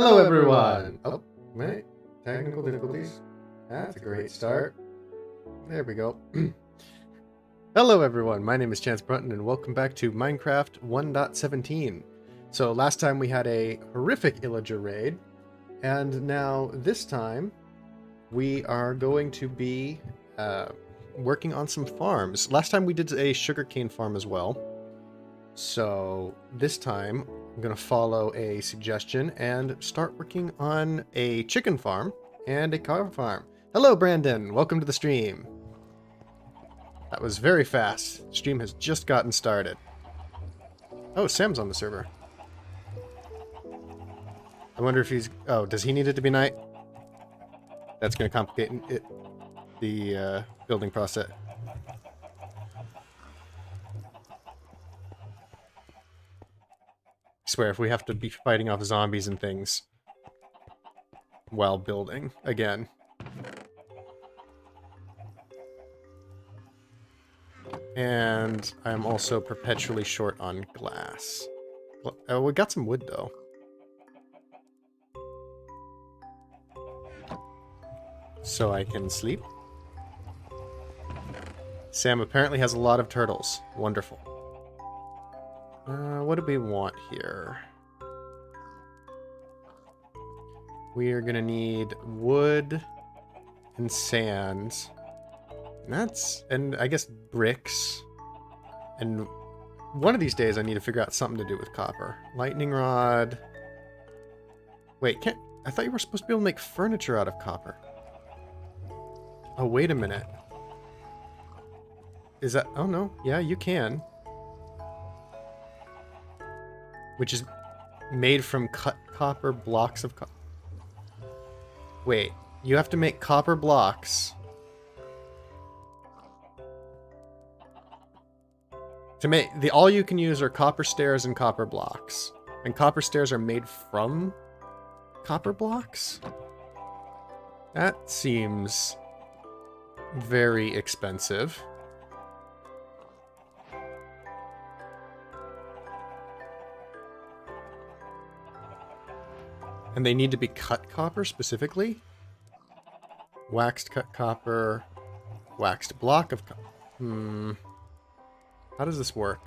Hello everyone! Oh, wait. Technical difficulties. That's a great start. There we go. Hello everyone, my name is Chance Brunton and welcome back to Minecraft 1.17. So last time we had a horrific illager raid, and now this time we are going to be working on some farms. Last time we did a sugarcane farm as well. So this time I'm going to follow a suggestion and start working on a chicken farm and a cow farm. Hello Brandon, welcome to the stream. That was very fast. Stream has just gotten started. Oh, Sam's on the server. I wonder if he's... Oh, does he need it to be night? That's going to complicate the building process. I swear, if we have to be fighting off zombies and things while building again. And I'm also perpetually short on glass. Oh, we got some wood though. So I can sleep. Sam apparently has a lot of turtles. Wonderful. What do we want here? We are gonna need wood and sand. And I guess bricks. And one of these days I need to figure out something to do with copper. Lightning rod. Wait, I thought you were supposed to be able to make furniture out of copper. Oh, wait a minute. Is that... Oh, no. Yeah, you can. Which is made from cut copper blocks of copper. Wait, you have to make copper blocks to make all you can use are copper stairs and copper blocks. And copper stairs are made from copper blocks? That seems very expensive. And they need to be cut copper specifically? Waxed cut copper. Waxed block of copper. How does this work?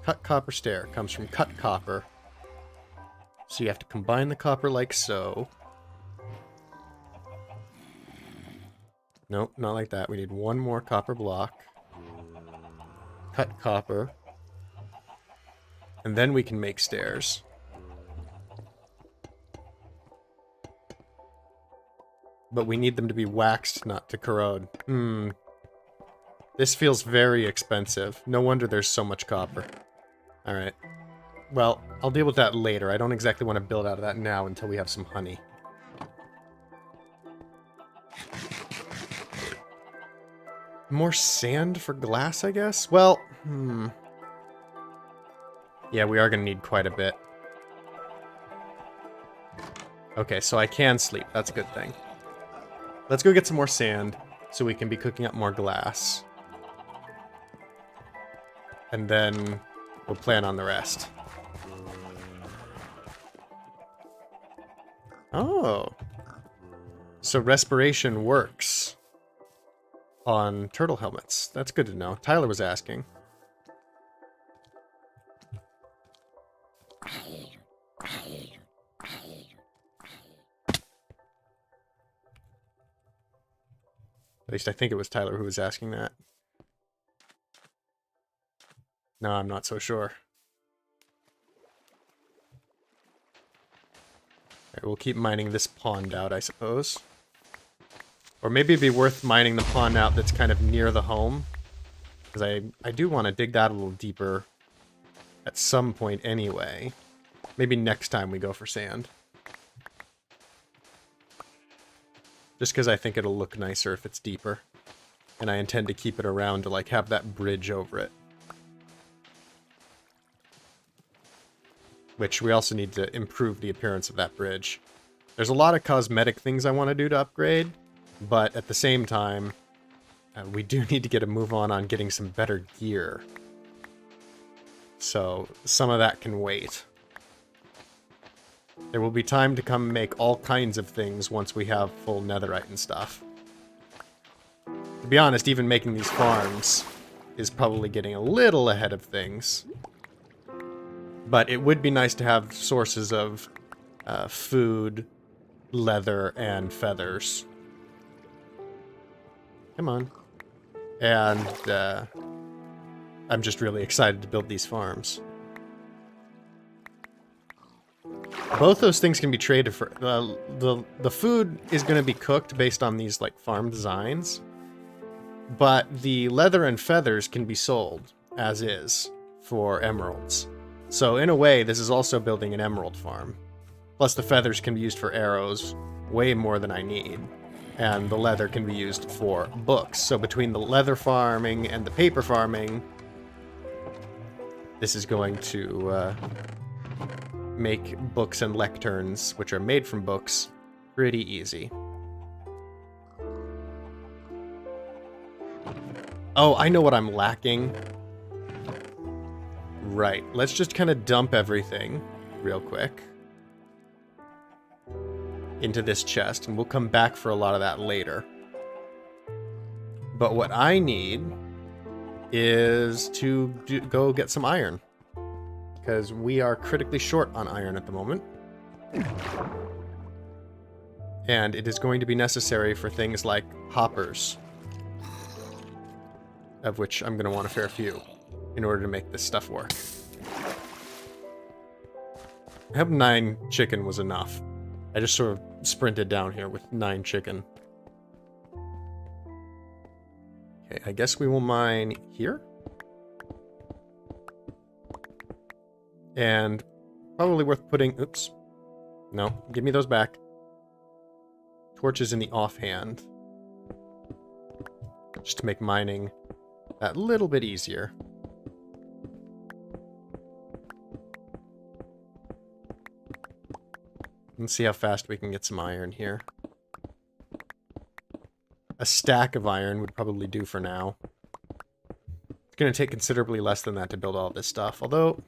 Cut copper stair comes from cut copper. So you have to combine the copper like so. Nope, not like that. We need one more copper block. Cut copper. And then we can make stairs. But we need them to be waxed, not to corrode. This feels very expensive. No wonder there's so much copper. Alright. Well, I'll deal with that later. I don't exactly want to build out of that now until we have some honey. More sand for glass, I guess? Well, yeah, we are going to need quite a bit. Okay, so I can sleep. That's a good thing. Let's go get some more sand so we can be cooking up more glass. And then we'll plan on the rest. Oh. So respiration works on turtle helmets. That's good to know. Tyler was asking. At least I think it was Tyler who was asking that. No, I'm not so sure. Right, we'll keep mining this pond out, I suppose. Or maybe it'd be worth mining the pond out that's kind of near the home. Because I do want to dig that a little deeper at some point anyway. Maybe next time we go for sand. Just because I think it'll look nicer if it's deeper. And I intend to keep it around to, like, have that bridge over it. Which we also need to improve the appearance of that bridge. There's a lot of cosmetic things I want to do to upgrade. But at the same time, we do need to get a move on getting some better gear. So some of that can wait. There will be time to come make all kinds of things once we have full netherite and stuff. To be honest, even making these farms is probably getting a little ahead of things. But it would be nice to have sources of food, leather, and feathers. Come on. And I'm just really excited to build these farms. Both those things can be traded for... the food is going to be cooked based on these like farm designs. But the leather and feathers can be sold as is for emeralds. So in a way, this is also building an emerald farm. Plus the feathers can be used for arrows, way more than I need. And the leather can be used for books. So between the leather farming and the paper farming, this is going to make books and lecterns, which are made from books, pretty easy. Oh, I know what I'm lacking. Right, let's just kind of dump everything real quick into this chest, and we'll come back for a lot of that later. But what I need is to go get some iron, because we are critically short on iron at the moment. And it is going to be necessary for things like hoppers, of which I'm going to want a fair few in order to make this stuff work. I hope 9 chicken was enough. I just sort of sprinted down here with 9 chicken. Okay, I guess we will mine here. And probably worth putting... Oops. No, give me those back. Torches in the offhand. Just to make mining that little bit easier. Let's see how fast we can get some iron here. A stack of iron would probably do for now. It's going to take considerably less than that to build all this stuff, although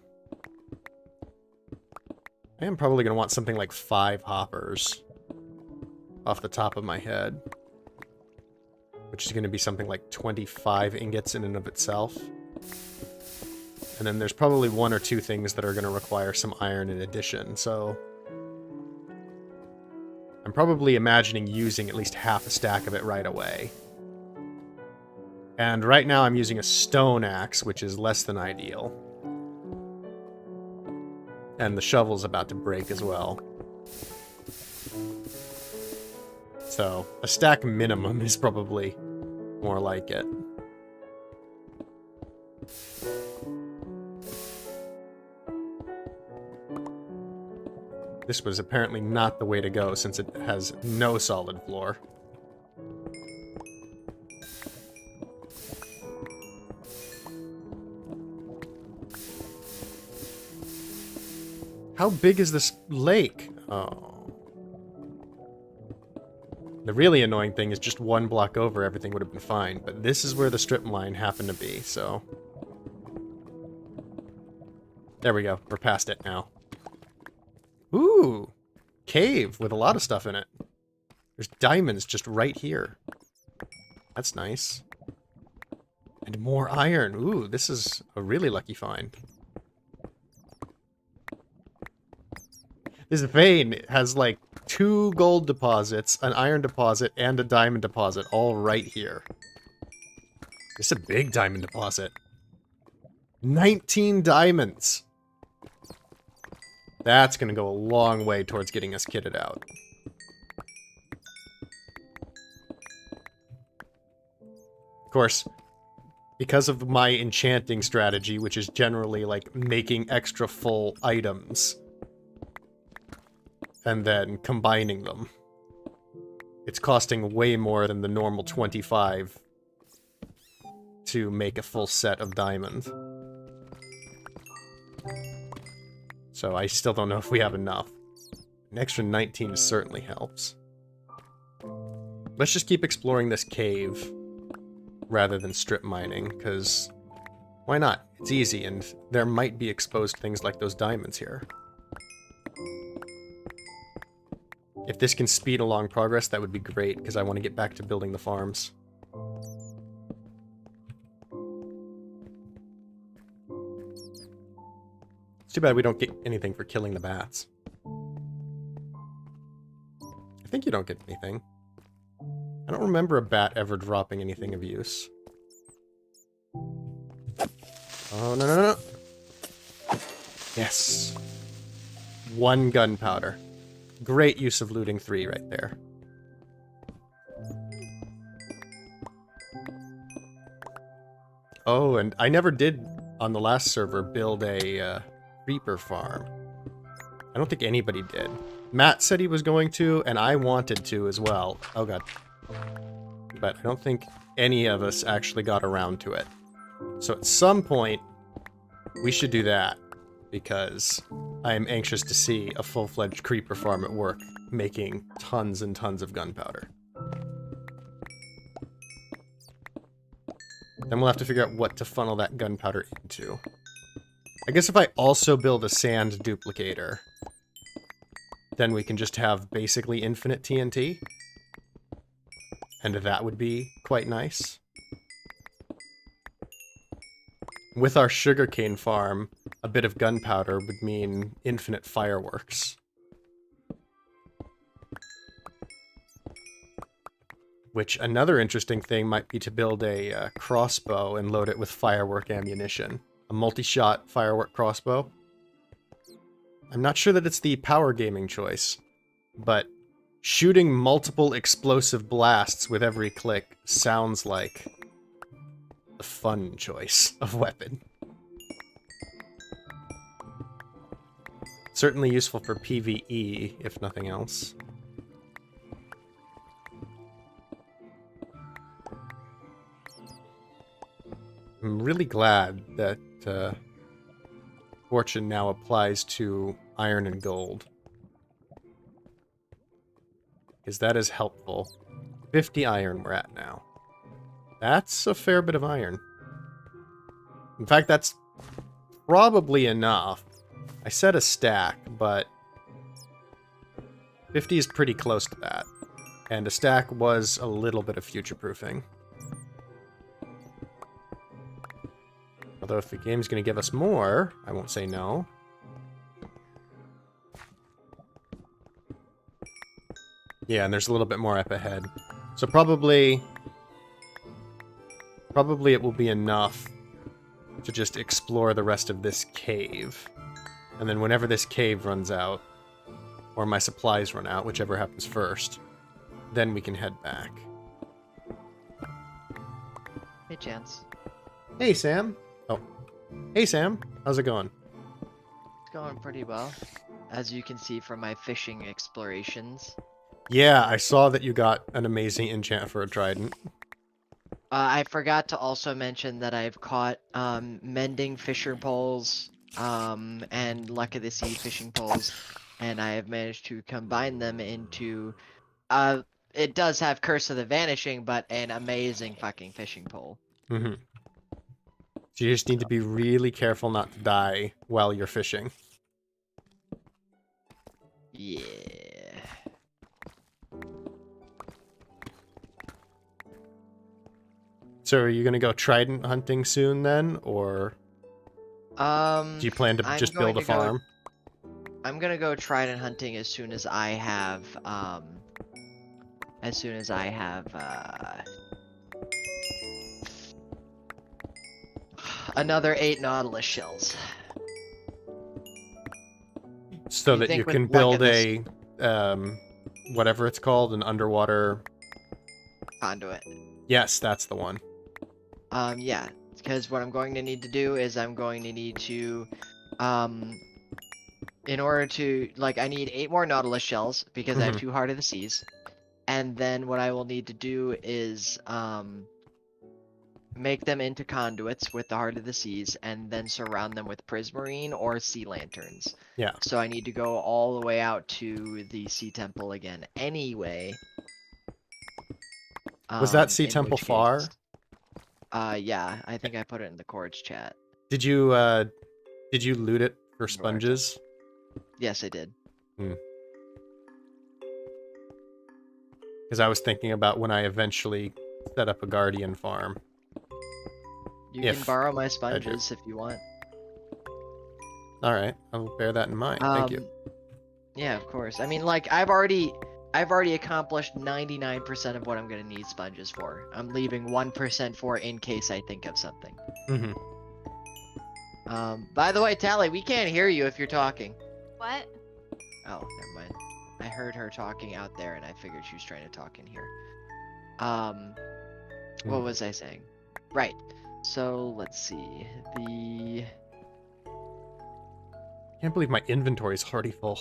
I am probably going to want something like 5 hoppers off the top of my head, which is going to be something like 25 ingots in and of itself. And then there's probably 1 or 2 things that are going to require some iron in addition, so I'm probably imagining using at least half a stack of it right away. And right now I'm using a stone axe, which is less than ideal. And the shovel's about to break as well. So, a stack minimum is probably more like it. This was apparently not the way to go, since it has no solid floor. How big is this lake? Oh. The really annoying thing is just 1 block over, everything would have been fine. But this is where the strip mine happened to be, so... There we go. We're past it now. Ooh! Cave with a lot of stuff in it. There's diamonds just right here. That's nice. And more iron. Ooh, this is a really lucky find. This vein has like 2 gold deposits, an iron deposit, and a diamond deposit all right here. This is a big diamond deposit. 19 diamonds! That's going to go a long way towards getting us kitted out. Of course, because of my enchanting strategy, which is generally like making extra full items and then combining them, it's costing way more than the normal 25 to make a full set of diamond. So I still don't know if we have enough. An extra 19 certainly helps. Let's just keep exploring this cave rather than strip mining, because why not? It's easy, and there might be exposed things like those diamonds here. If this can speed along progress, that would be great, because I want to get back to building the farms. It's too bad we don't get anything for killing the bats. I think you don't get anything. I don't remember a bat ever dropping anything of use. Oh, no, no, no. Yes. 1 gunpowder. Great use of looting 3 right there. Oh, and I never did, on the last server, build a creeper farm. I don't think anybody did. Matt said he was going to, and I wanted to as well. Oh god. But I don't think any of us actually got around to it. So at some point, we should do that, because I am anxious to see a full-fledged creeper farm at work, making tons and tons of gunpowder. Then we'll have to figure out what to funnel that gunpowder into. I guess if I also build a sand duplicator, then we can just have basically infinite TNT. And that would be quite nice. With our sugarcane farm, a bit of gunpowder would mean infinite fireworks. Which, another interesting thing might be to build a crossbow and load it with firework ammunition. A multi-shot firework crossbow. I'm not sure that it's the power gaming choice, but shooting multiple explosive blasts with every click sounds like the fun choice of weapon. Certainly useful for PvE, if nothing else. I'm really glad that fortune now applies to iron and gold. Because that is helpful. 50 iron we're at now. That's a fair bit of iron. In fact, that's probably enough. I said a stack, but 50 is pretty close to that. And a stack was a little bit of future-proofing. Although if the game's going to give us more, I won't say no. Yeah, and there's a little bit more up ahead. So probably it will be enough to just explore the rest of this cave. And then whenever this cave runs out, or my supplies run out, whichever happens first, then we can head back. Hey, Chance. Hey, Sam. Oh. Hey, Sam. How's it going? It's going pretty well, as you can see from my fishing explorations. Yeah, I saw that you got an amazing enchant for a trident. I forgot to also mention that I've caught mending fisher poles and luck of the sea fishing poles, and I have managed to combine them into it does have Curse of the Vanishing, but an amazing fucking fishing pole. Mm-hmm. So you just need to be really careful not to die while you're fishing. Yeah. So are you gonna go trident hunting soon then, or do you plan to just build a farm? I'm gonna go trident hunting as soon as I have another 8 Nautilus shells. So that you can build a whatever it's called, an underwater conduit. Yes, that's the one. Yeah, because what I'm going to need to do is I'm going to need to, in order to, like, I need 8 more Nautilus shells because I have 2 Heart of the Seas. And then what I will need to do is, make them into conduits with the Heart of the Seas and then surround them with prismarine or sea lanterns. Yeah. So I need to go all the way out to the Sea Temple again anyway. Was that Sea Temple far? Yeah, I think I put it in the Chords chat. Did you loot it for sponges? Yes, I did. Because I was thinking about when I eventually set up a guardian farm. You can borrow my I do. sponges if you want. All right, I'll bear that in mind. Thank you. Yeah, of course. I mean, like, I've already accomplished 99% of what I'm gonna need sponges for. I'm leaving 1% for in case I think of something. Mm-hmm. By the way, Tally, we can't hear you if you're talking. What? Oh, never mind. I heard her talking out there, and I figured she was trying to talk in here. What was I saying? Right. So, let's see. Can't believe my inventory is already full.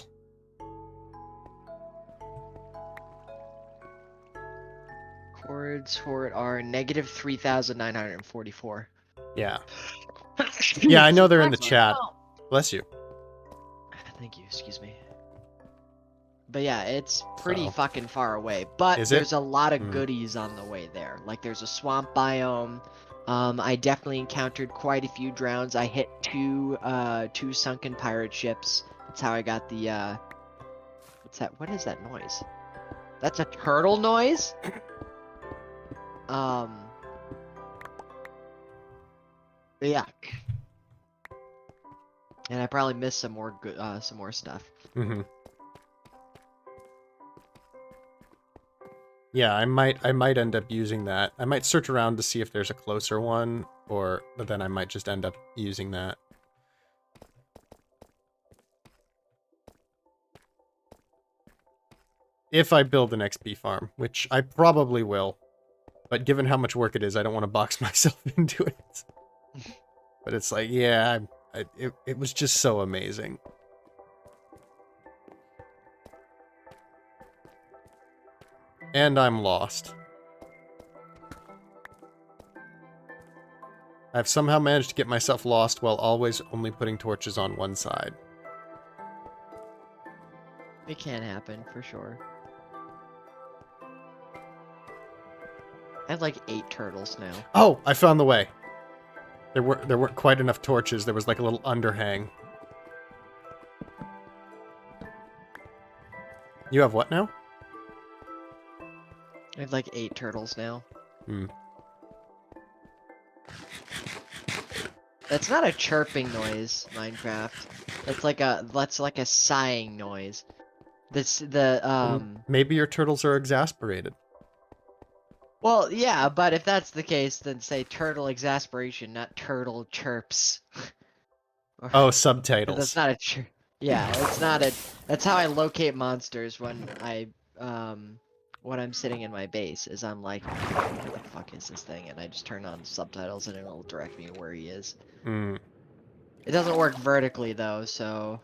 Chords for it are negative 3,944. Yeah. Yeah, I know they're in the Bless you. chat. Oh, Bless you. Thank you, excuse me. But yeah, it's pretty So, fucking far away. But is it? there's a lot of Hmm. goodies on the way there. Like there's a swamp biome. I definitely encountered quite a few drowns. I hit two sunken pirate ships. That's how I got the what's that? What is that noise? That's a turtle noise? Yeah. And I probably missed some more good some more stuff. Mm-hmm. Yeah, I might end up using that. I might search around to see if there's a closer one, but then I might just end up using that. If I build an XP farm, which I probably will. But given how much work it is, I don't want to box myself into it. But it's like, yeah, it was just so amazing. And I'm lost. I've somehow managed to get myself lost while always only putting torches on one side. It can happen for sure. I have like 8 turtles now. Oh, I found the way. There weren't quite enough torches. There was like a little underhang. You have what now? I have like 8 turtles now. Hmm. That's not a chirping noise, Minecraft. That's like a sighing noise. Maybe your turtles are exasperated. Well, yeah, but if that's the case, then say turtle exasperation, not turtle chirps. Oh, That's subtitles. not a chirp. Yeah, it's not a. That's how I locate monsters when I'm sitting in my base. Is I'm like, what the fuck is this thing? And I just turn on subtitles and it'll direct me to where he is. Hmm. It doesn't work vertically though, so.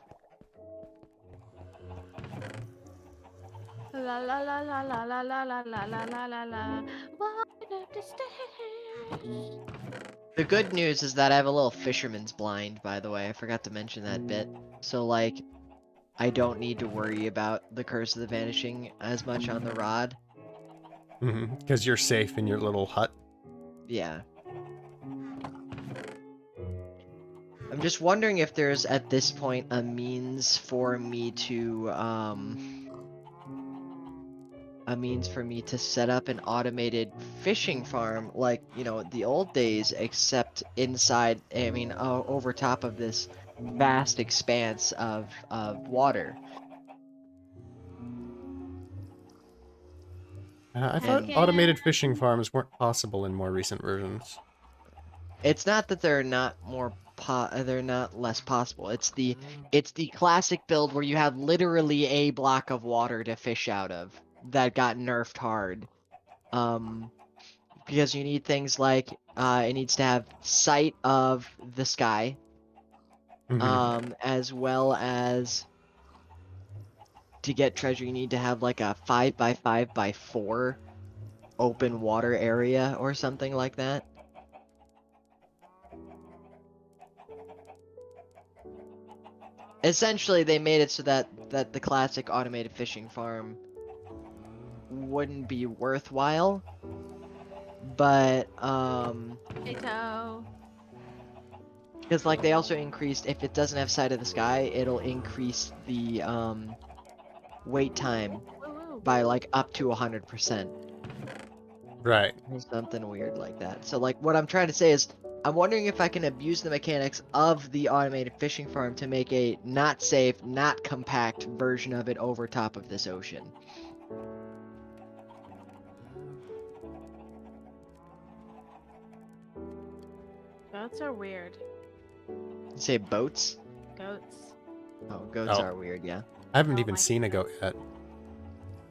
la la la la la la la la la la la la la. Walking up the stairs. The good news is that I have a little fisherman's blind, by the way. I forgot to mention that bit. So, like, I don't need to worry about the Curse of the Vanishing as much on the rod. Mm-hmm. Because you're safe in your little hut. Yeah. I'm just wondering if there's, at this point, a means for me to, set up an automated fishing farm like, you know, the old days, except inside, over top of this vast expanse of water. I thought automated fishing farms weren't possible in more recent versions. It's not that they're not they're not less possible. It's the classic build where you have literally a block of water to fish out of that got nerfed hard. Because you need things like it needs to have sight of the sky, Mm-hmm. as well as to get treasure you need to have like a 5x5x4 open water area or something like that. Essentially, they made it so that the classic automated fishing farm wouldn't be worthwhile, but because like they also increased, if it doesn't have sight of the sky, it'll increase the wait time Woo-woo. by like up to 100%. Right. Or something weird like that. So like what I'm trying to say is I'm wondering if I can abuse the mechanics of the automated fishing farm to make a not safe, not compact version of it over top of this ocean. Goats are weird. You say boats? Goats. Oh, goats Oh. are weird, yeah. I haven't Oh even my seen a goat yet.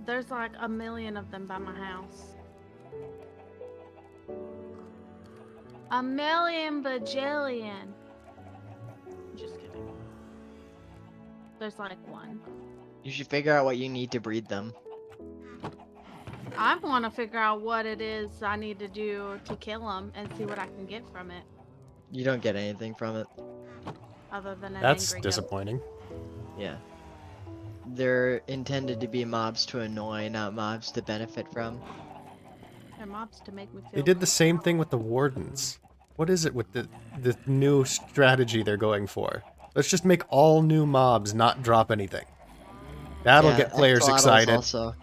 There's like a million of them by my house. A million bajillion. Just kidding. There's like one. You should figure out what you need to breed them. I want to figure out what it is I need to do to kill them and see what I can get from it, You don't get anything from it. other than an That's angry goat. disappointing. Yeah. They're intended to be mobs to annoy, not mobs to benefit from. They're mobs to make me feel. They did the same thing with the wardens. What is it with the new strategy they're going for? Let's just make all new mobs not drop anything. That'll Yeah, get players axolotls excited. Also.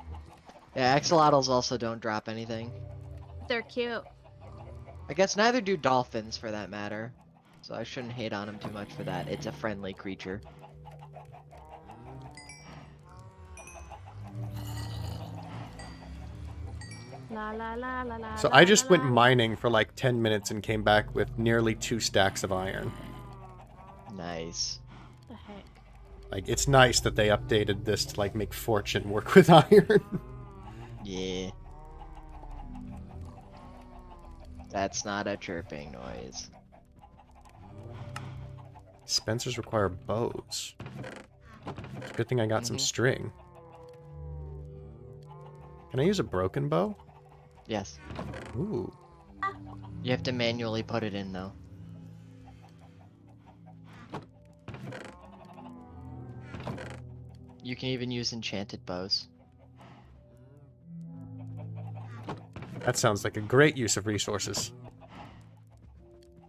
Yeah, axolotls also don't drop anything. They're cute. I guess neither do dolphins for that matter. So I shouldn't hate on them too much for that. It's a friendly creature. La la la la la. So la, I just la, went la. mining for like 10 minutes and came back with nearly 2 stacks of iron. Nice. The heck? Like, it's nice that they updated this to like make fortune work with iron. Yeah. That's not a chirping noise. Dispensers require bows. It's a good thing I got some Mhm. string. Can I use a broken bow? Yes. Ooh. You have to manually put it in though. You can even use enchanted bows. That sounds like a great use of resources.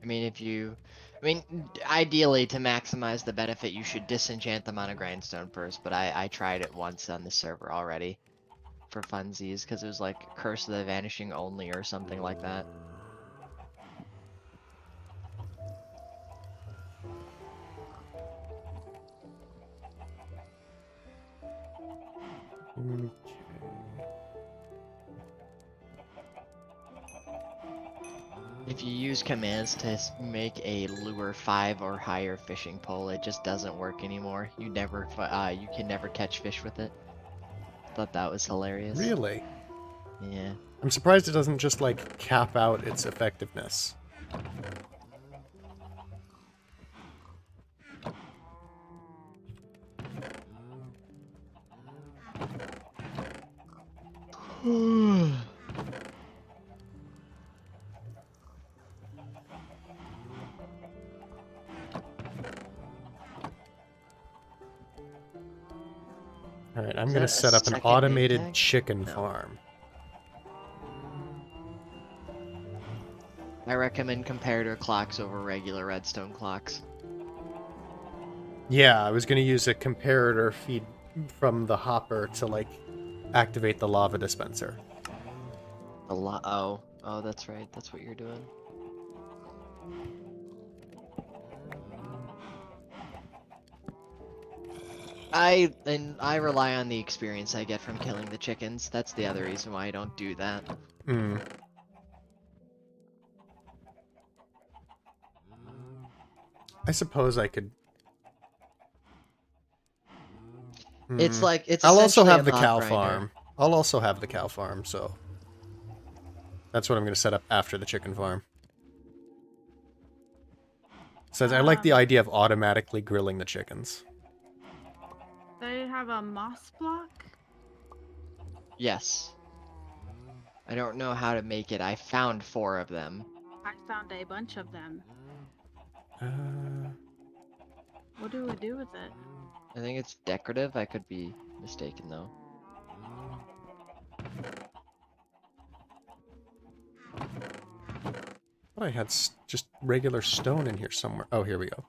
I mean, ideally to maximize the benefit, you should disenchant them on a grindstone first, but I tried it once on the server already for funsies, because it was like Curse of the Vanishing only or something like that. Okay. If you use commands to make a lure 5 or higher fishing pole, it just doesn't work anymore. You can never catch fish with it. Thought that was hilarious. Really? Yeah. I'm surprised it doesn't just like cap out its effectiveness. Alright, I'm Is gonna that a set up an second name automated tag? chicken No. farm. I recommend comparator clocks over regular redstone clocks. Yeah, I was gonna use a comparator feed from the hopper to like activate the lava dispenser. Oh, that's right. That's what you're doing. I rely on the experience I get from killing the chickens. That's the other reason why I don't do that. Hmm. I suppose I could. It's like it's. I'll also essentially have a the mob cow grinder. farm. I'll also have the cow farm, so that's what I'm going to set up after the chicken farm. Says I like the idea of automatically grilling the chickens. They have a moss block. Yes. I don't know how to make it. I found 4 of them. I found a bunch of them. Uh, What do we do with it? I think it's decorative. I could be mistaken though. thought I had just regular stone in here somewhere. Oh, here we go.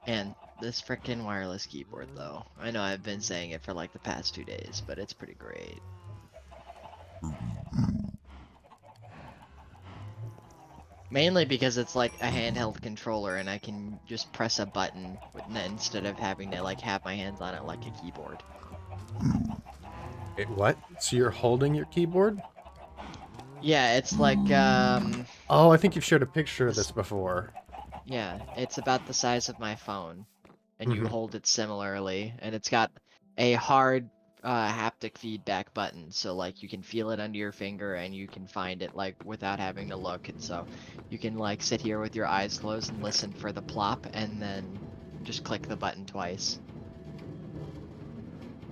And this frickin' wireless keyboard, though. I know I've been saying it for like the past 2 days, but it's pretty great. Mainly because it's like a handheld controller and I can just press a button instead of having to like have my hands on it like a keyboard. Wait, what? So you're holding your keyboard? Yeah, it's like Oh, I think you've shared a picture of this before. yeah, it's about the size of my phone, and you Mhm. hold it similarly, and it's got a hard haptic feedback button, so like you can feel it under your finger and you can find it like without having to look, and so you can like sit here with your eyes closed and listen for the plop, and then just click the button twice.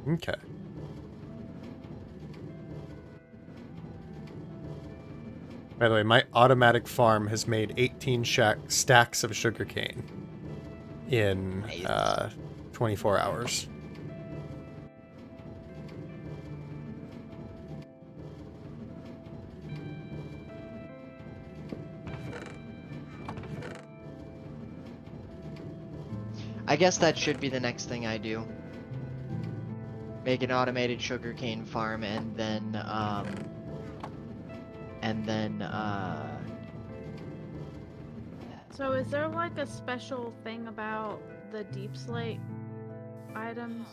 Okay. By the way, my automatic farm has made 18 stacks of sugarcane in Nice. 24 hours. I guess that should be the next thing I do. Make an automated sugarcane farm and then So is there like a special thing about the deep slate items?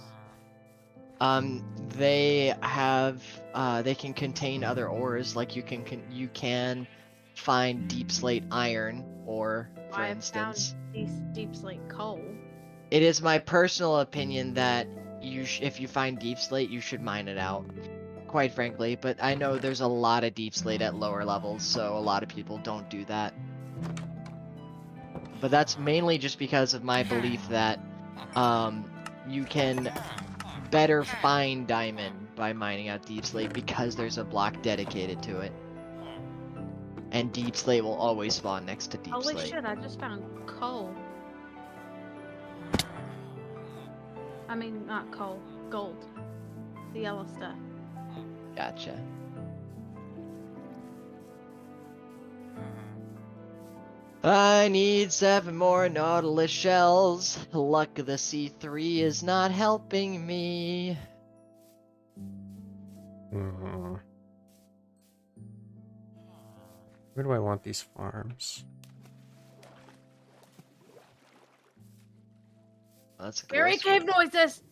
they have they can contain other ores, like you can find deep slate iron ore, for I have instance. found these deep slate coal. It is my personal opinion that if you find deep slate, you should mine it out, quite frankly, but I know there's a lot of deep slate at lower levels, so a lot of people don't do that. But that's mainly just because of my belief that you can better find diamond by mining out deep slate because there's a block dedicated to it. And deep slate will always spawn next to deep Holy slate. shit, I just found coal. I mean, not coal, gold. The yellow stuff. Gotcha. I need 7 more Nautilus shells. Luck of the C3 is not helping me. Where do I want these farms? That's a Scary gross cave one. noises!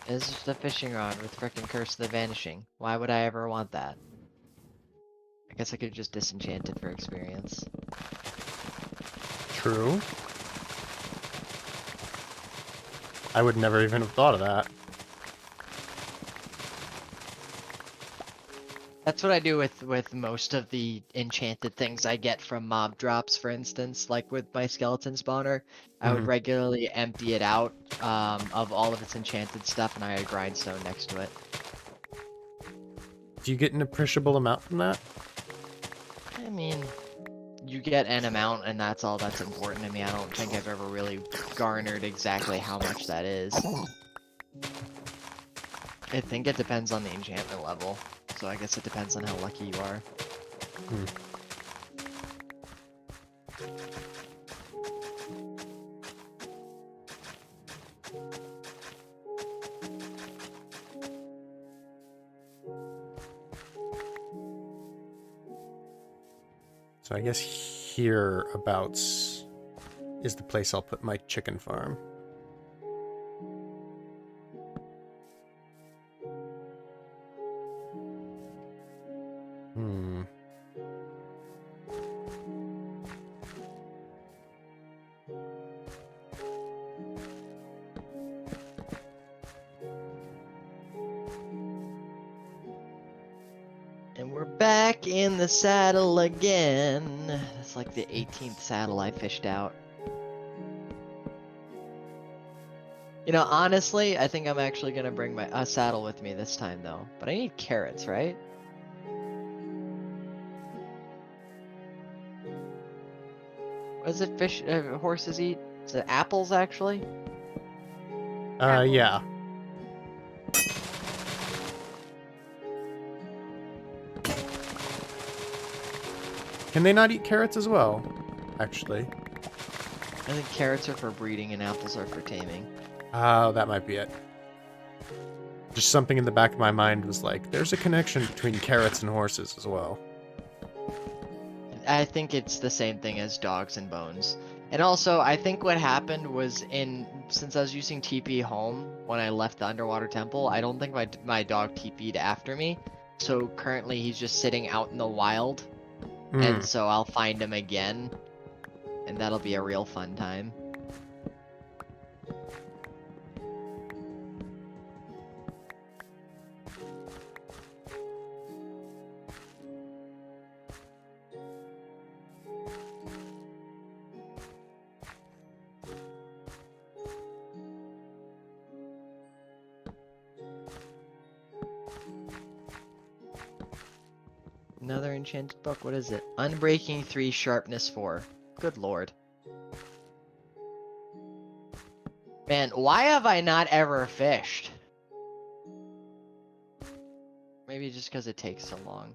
It's just a fishing rod with frickin' Curse of the Vanishing. Why would I ever want that? I guess I could just disenchant it for experience. True. I would never even have thought of that. That's what I do with most of the enchanted things I get from mob drops, for instance. Like with my skeleton spawner, I would Mhm. regularly empty it out of all of its enchanted stuff, and I had grindstone next to it. Do you get an appreciable amount from that? I mean, you get an amount, and that's all that's important to me. I don't think I've ever really garnered exactly how much that is. I think it depends on the enchantment level, so I guess it depends on how lucky you are. So I guess hereabouts is the place I'll put my chicken farm. And we're back in the saddle again. It's like the 18th saddle I fished out. You know, honestly, I think I'm actually gonna bring my saddle with me this time, though. But I need carrots, right? What is it? Fish, horses eat? Is it apples actually? Yeah. Can they not eat carrots as well? Actually. I think carrots are for breeding and apples are for taming. Oh, that might be it. Just something in the back of my mind was like, there's a connection between carrots and horses as well. I think it's the same thing as dogs and bones. And also, I think what happened was since I was using TP home when I left the underwater temple, I don't think my dog TP'd after me. So currently he's just sitting out in the wild. And so I'll find him again. And that'll be a real fun time. Another enchanted book. What is it? Unbreaking 3, Sharpness 4. Good lord. Man, why have I not ever fished? Maybe just because it takes so long.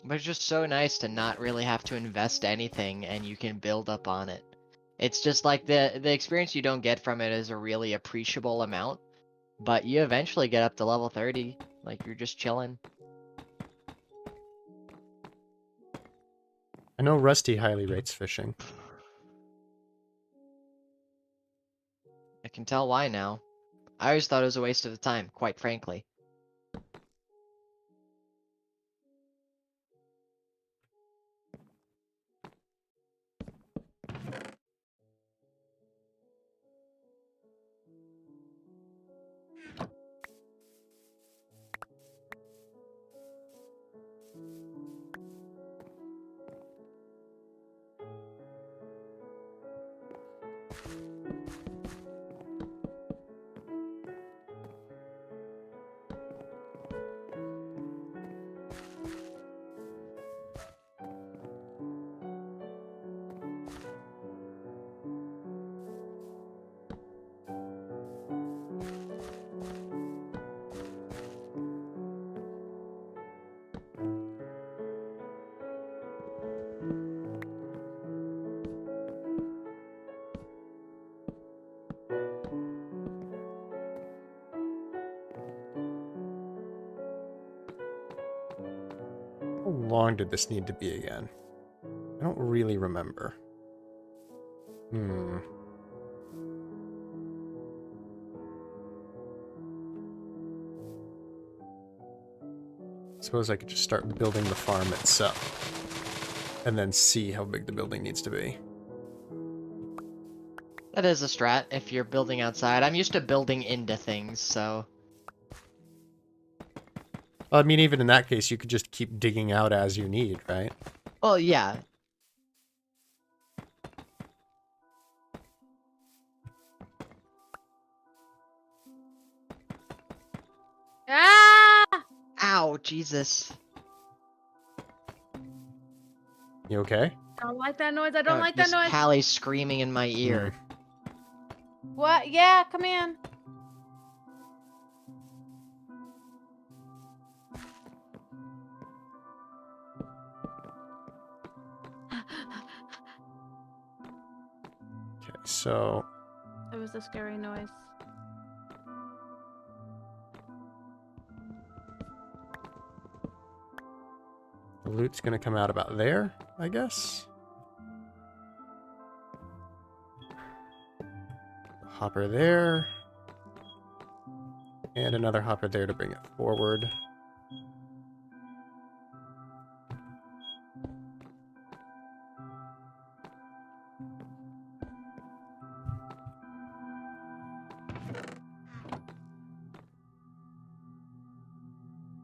But it's just so nice to not really have to invest anything and you can build up on it. It's just like the experience you don't get from it is a really appreciable amount. But you eventually get up to level 30. Like, you're just chilling. I know Rusty highly rates fishing. I can tell why now. I always thought it was a waste of the time, quite frankly. How long did this need to be again? I don't really remember. Suppose I could just start building the farm itself. And then see how big the building needs to be. That is a strat if you're building outside. I'm used to building into things, so... Well, I mean, even in that case, you could just keep digging out as you need, right? Well, yeah. Ah! Ow, Jesus. You okay? I don't like that noise. I don't No, like that just noise. Callie screaming in my ear. What? Yeah, come in. Okay, so... It was a scary noise. The loot's gonna come out about there, I guess? Hopper there. And another hopper there to bring it forward.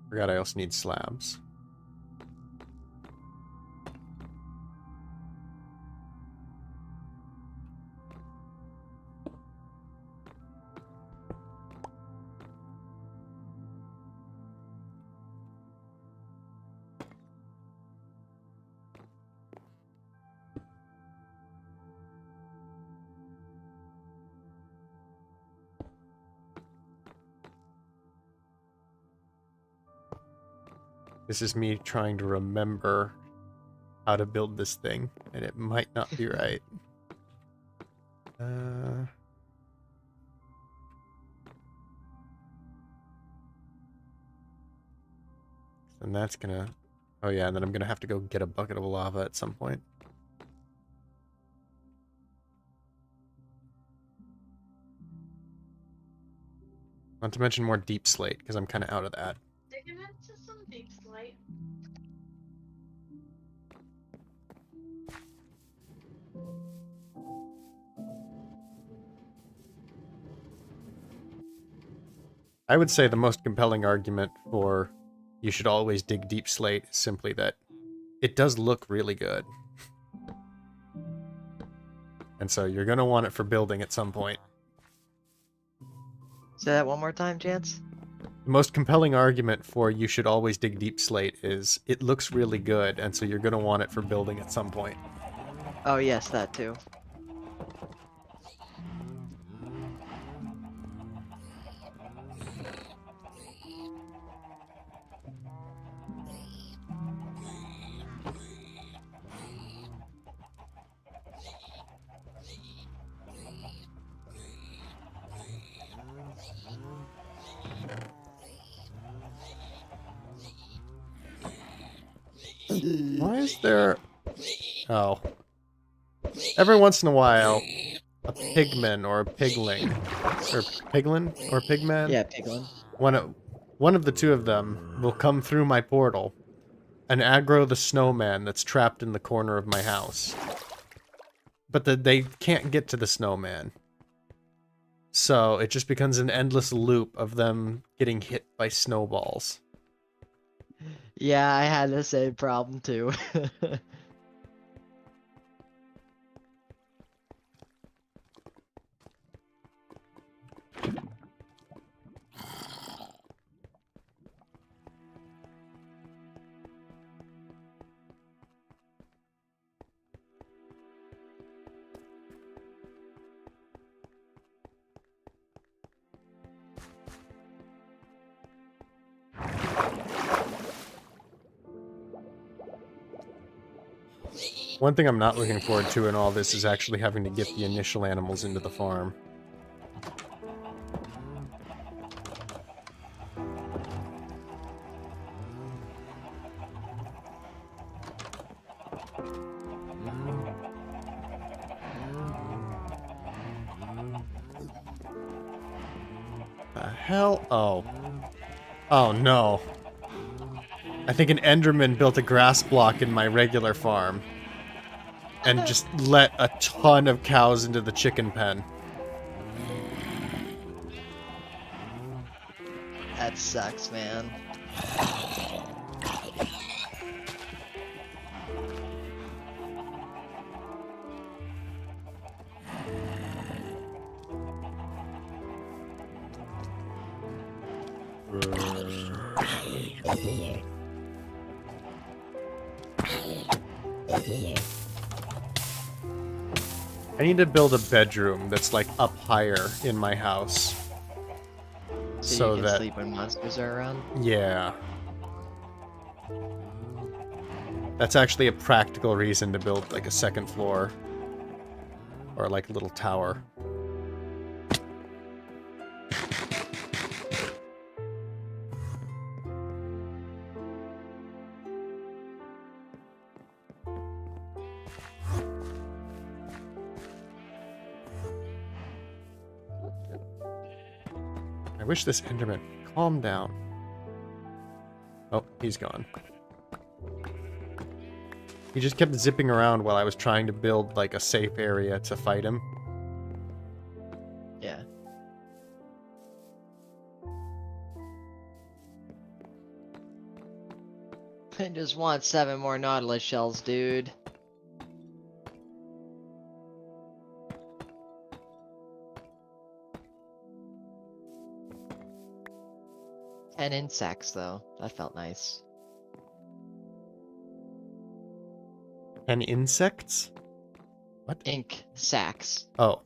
Forgot I also need slabs. This is me trying to remember how to build this thing, and it might not be right. And that's gonna... Oh yeah, and then I'm gonna have to go get a bucket of lava at some point. Not to mention more deep slate, because I'm kind of out of that. Digging into some deep slate. I would say the most compelling argument for you should always dig deep slate is simply that it does look really good. And so you're going to want it for building at some point. Say that one more time, Chance. The most compelling argument for you should always dig deep slate is it looks really good, and so you're going to want it for building at some point. Oh yes, that too. Why is there... Oh. Every once in a while, a pigman or a pigling, or piglin or pigman? Yeah, Piglin. One of the two of them will come through my portal and aggro the snowman that's trapped in the corner of my house. But they can't get to the snowman. So it just becomes an endless loop of them getting hit by snowballs. Yeah, I had the same problem too. One thing I'm not looking forward to in all this is actually having to get the initial animals into the farm. The hell? Oh. Oh no. I think an Enderman built a grass block in my regular farm. And just let a ton of cows into the chicken pen. That sucks, man. I need to build a bedroom that's like up higher in my house. So you can that sleep when monsters are around? Yeah. That's actually a practical reason to build like a second floor. Or like a little tower. I wish this Enderman would calm down. Oh, he's gone. He just kept zipping around while I was trying to build, like, a safe area to fight him. Yeah. I just want 7 more Nautilus shells, dude. And insects, though. That felt nice. And insects? What? Ink sacks. Oh.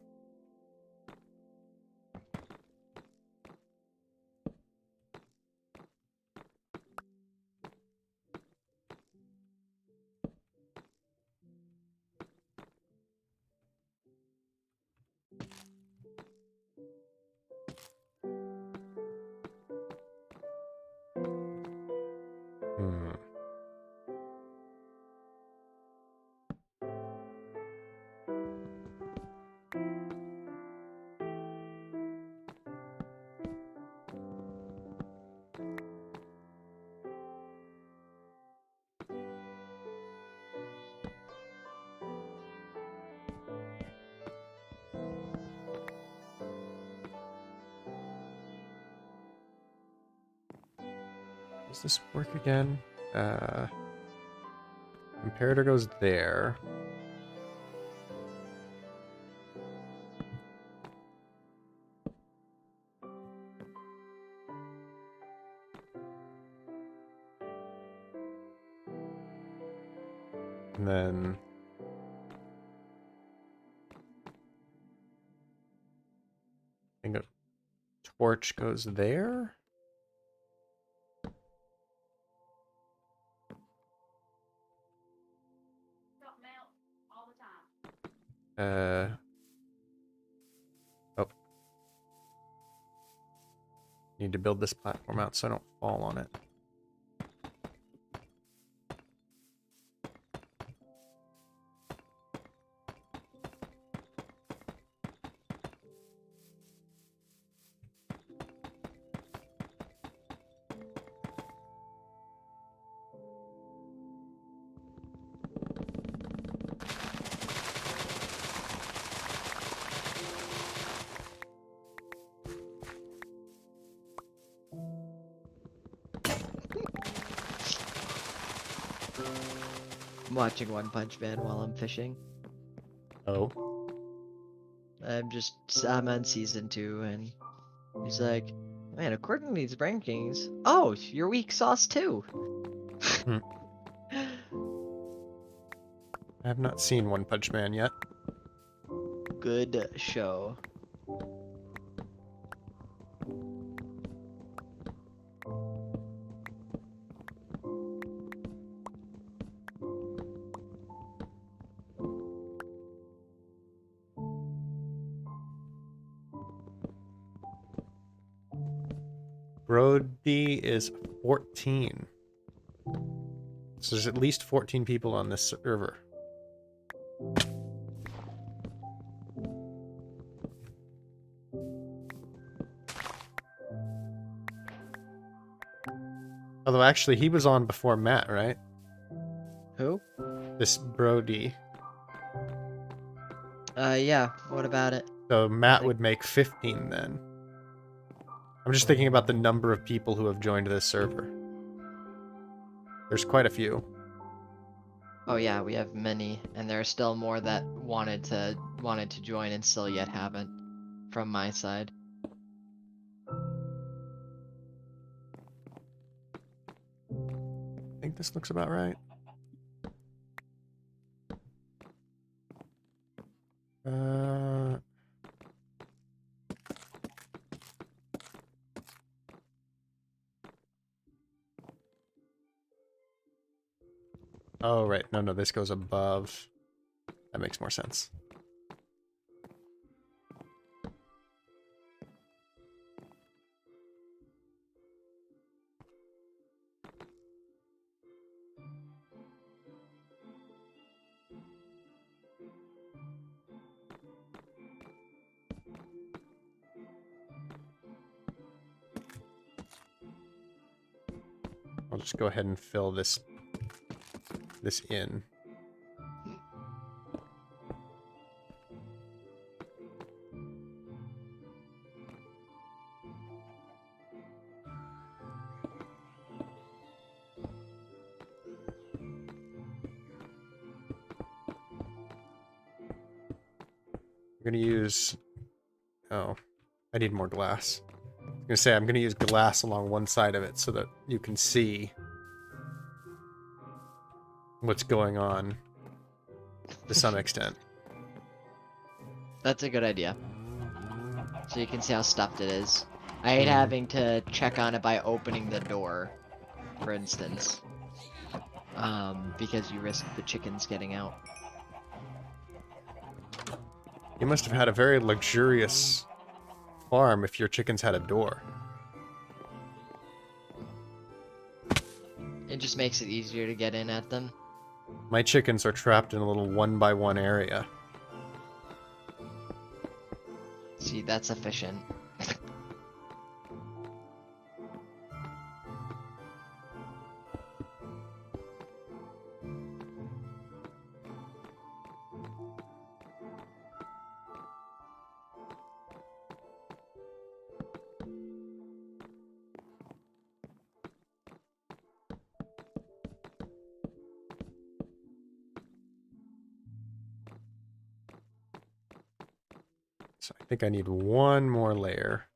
Does this work again? Imperator goes there. And then I think a torch goes there. Oh. Need to build this platform out so I don't fall on it. I'm watching One Punch Man while I'm fishing. Oh. I'm on season 2, and he's like, man, according to these rankings, oh, you're weak sauce too. Hmm. I have not seen One Punch Man yet. Good show. Brody is 14. So there's at least 14 people on this server. Although actually he was on before Matt, right? Who? This Brody. Yeah, what about it? So Matt would make 15 then. I'm just thinking about the number of people who have joined this server. There's quite a few. Oh yeah, we have many, and there are still more that wanted to join and still yet haven't, from my side. I think this looks about right. Oh, right. No, this goes above. That makes more sense. I'll just go ahead and fill this in. I'm gonna use... Oh, I need more glass. I'm gonna say I'm gonna use glass along one side of it so that you can see what's going on to some extent. That's a good idea. So you can see how stuffed it is. I hate having to check on it by opening the door, for instance. Because you risk the chickens getting out. You must have had a very luxurious farm if your chickens had a door. It just makes it easier to get in at them. My chickens are trapped in a little 1x1 area. See, that's efficient. I think I need one more layer.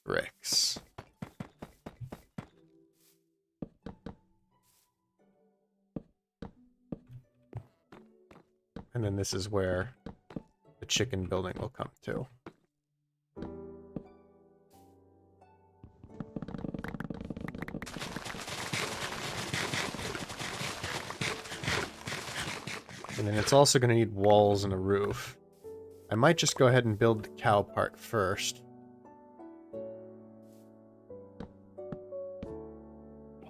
Bricks. And then this is where the chicken building will come to. And then it's also going to need walls and a roof. I might just go ahead and build the cow part first.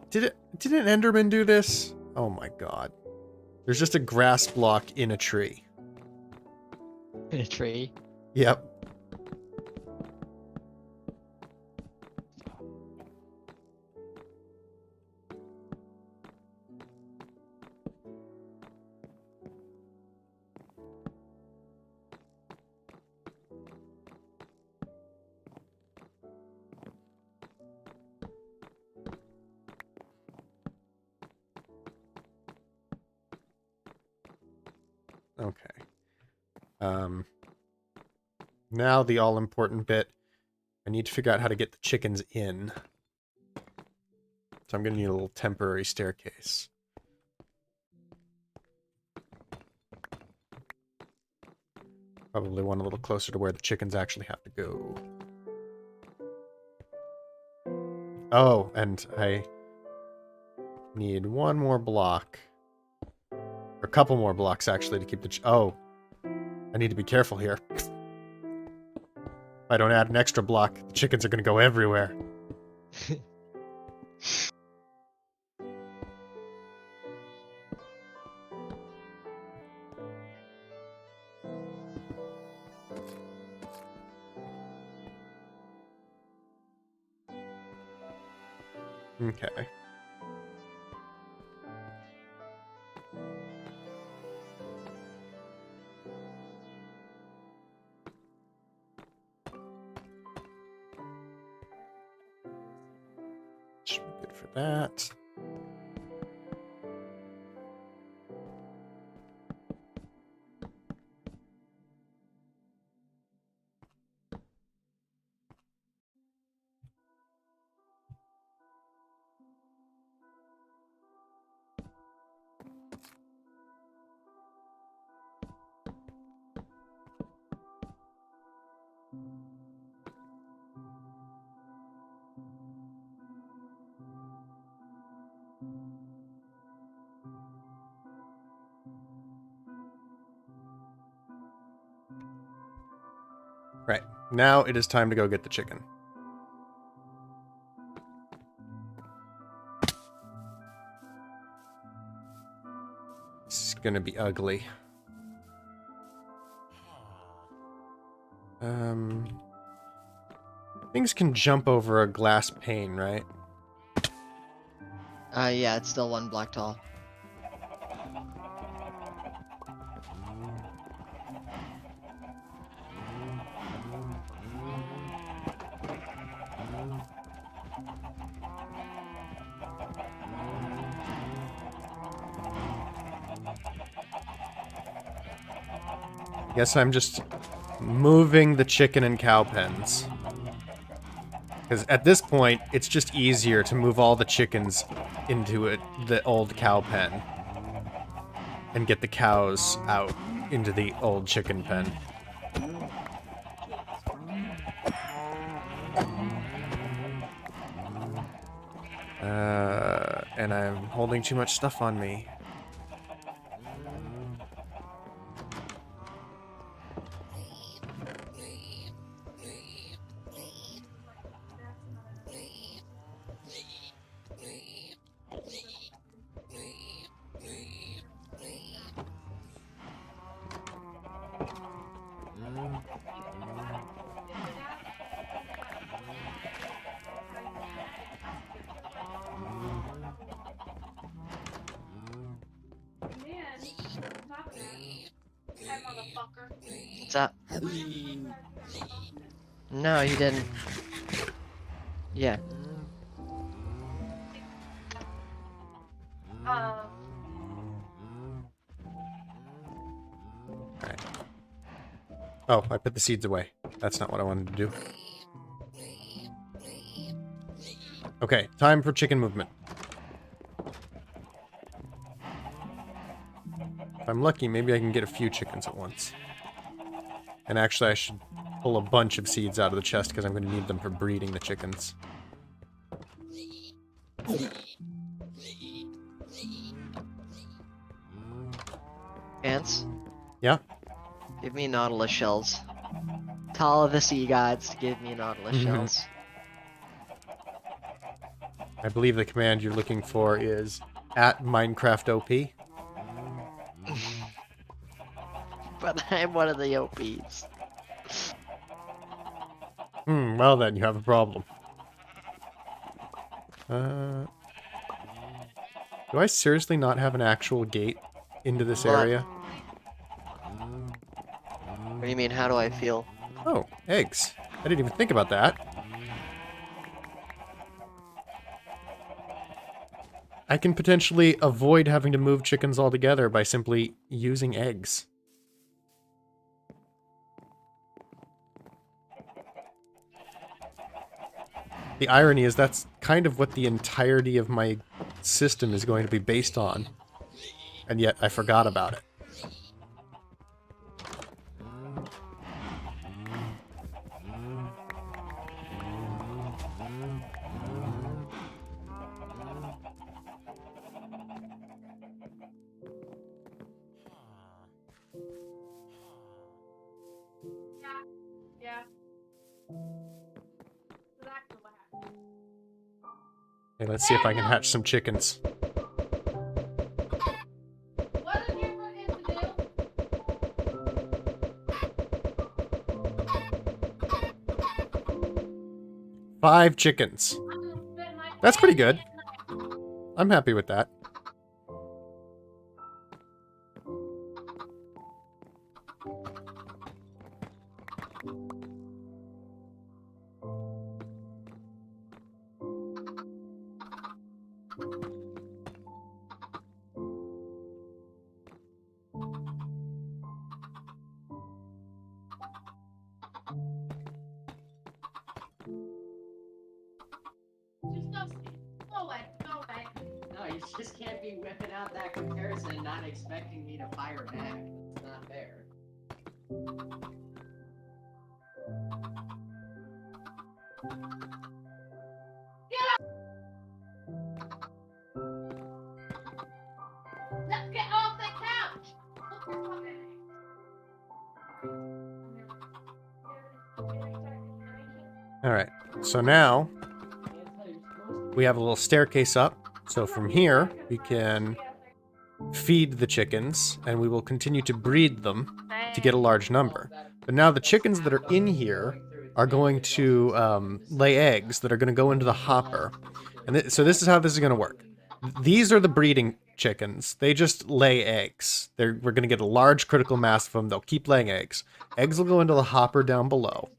Did an Enderman do this? Oh my god. There's just a grass block in a tree. In a tree? Yep. Okay. Now the all-important bit. I need to figure out how to get the chickens in. So I'm going to need a little temporary staircase. Probably one a little closer to where the chickens actually have to go. Oh, and I need one more block. Or a couple more blocks, actually, to keep the... Oh. I need to be careful here. If I don't add an extra block, the chickens are going to go everywhere. Okay. Should be good for that. Right. Now it is time to go get the chicken. This is gonna be ugly. Things can jump over a glass pane, right? Yeah, it's still one block tall. Guess I'm just moving the chicken and cow pens. Because at this point, it's just easier to move all the chickens into the old cow pen. And get the cows out into the old chicken pen. And I'm holding too much stuff on me. What's up? No, he didn't. Yeah. Alright. Oh, I put the seeds away. That's not what I wanted to do. Okay, time for chicken movement. If I'm lucky, maybe I can get a few chickens at once. And actually, I should pull a bunch of seeds out of the chest because I'm going to need them for breeding the chickens. Ants? Yeah? Give me nautilus shells. Tell all of the sea gods to give me nautilus shells. I believe the command you're looking for is @MinecraftOP. But I'm one of the OPs. Well then, you have a problem. Do I seriously not have an actual gate into this What? area? What do you mean, how do I feel? Oh, eggs. I didn't even think about that. I can potentially avoid having to move chickens altogether by simply using eggs. The irony is that's kind of what the entirety of my system is going to be based on. And yet I forgot about it. Yeah. Exactly what happened. Okay, let's see if I can hatch some chickens. What did you forget to do? 5 chickens. I'm gonna spend my That's pretty day good. I'm happy with that. Just go away. Go away. No, you just can't be whipping out that comparison and not expecting me to fire back. It's not fair. Let's get off the couch. Alright, so now we have a little staircase up. So from here, we can feed the chickens, and we will continue to breed them to get a large number. But now the chickens that are in here are going to lay eggs that are going to go into the hopper. And so this is how this is going to work. These are the breeding chickens. They just lay eggs. We're going to get a large critical mass of them. They'll keep laying eggs. Eggs will go into the hopper down below.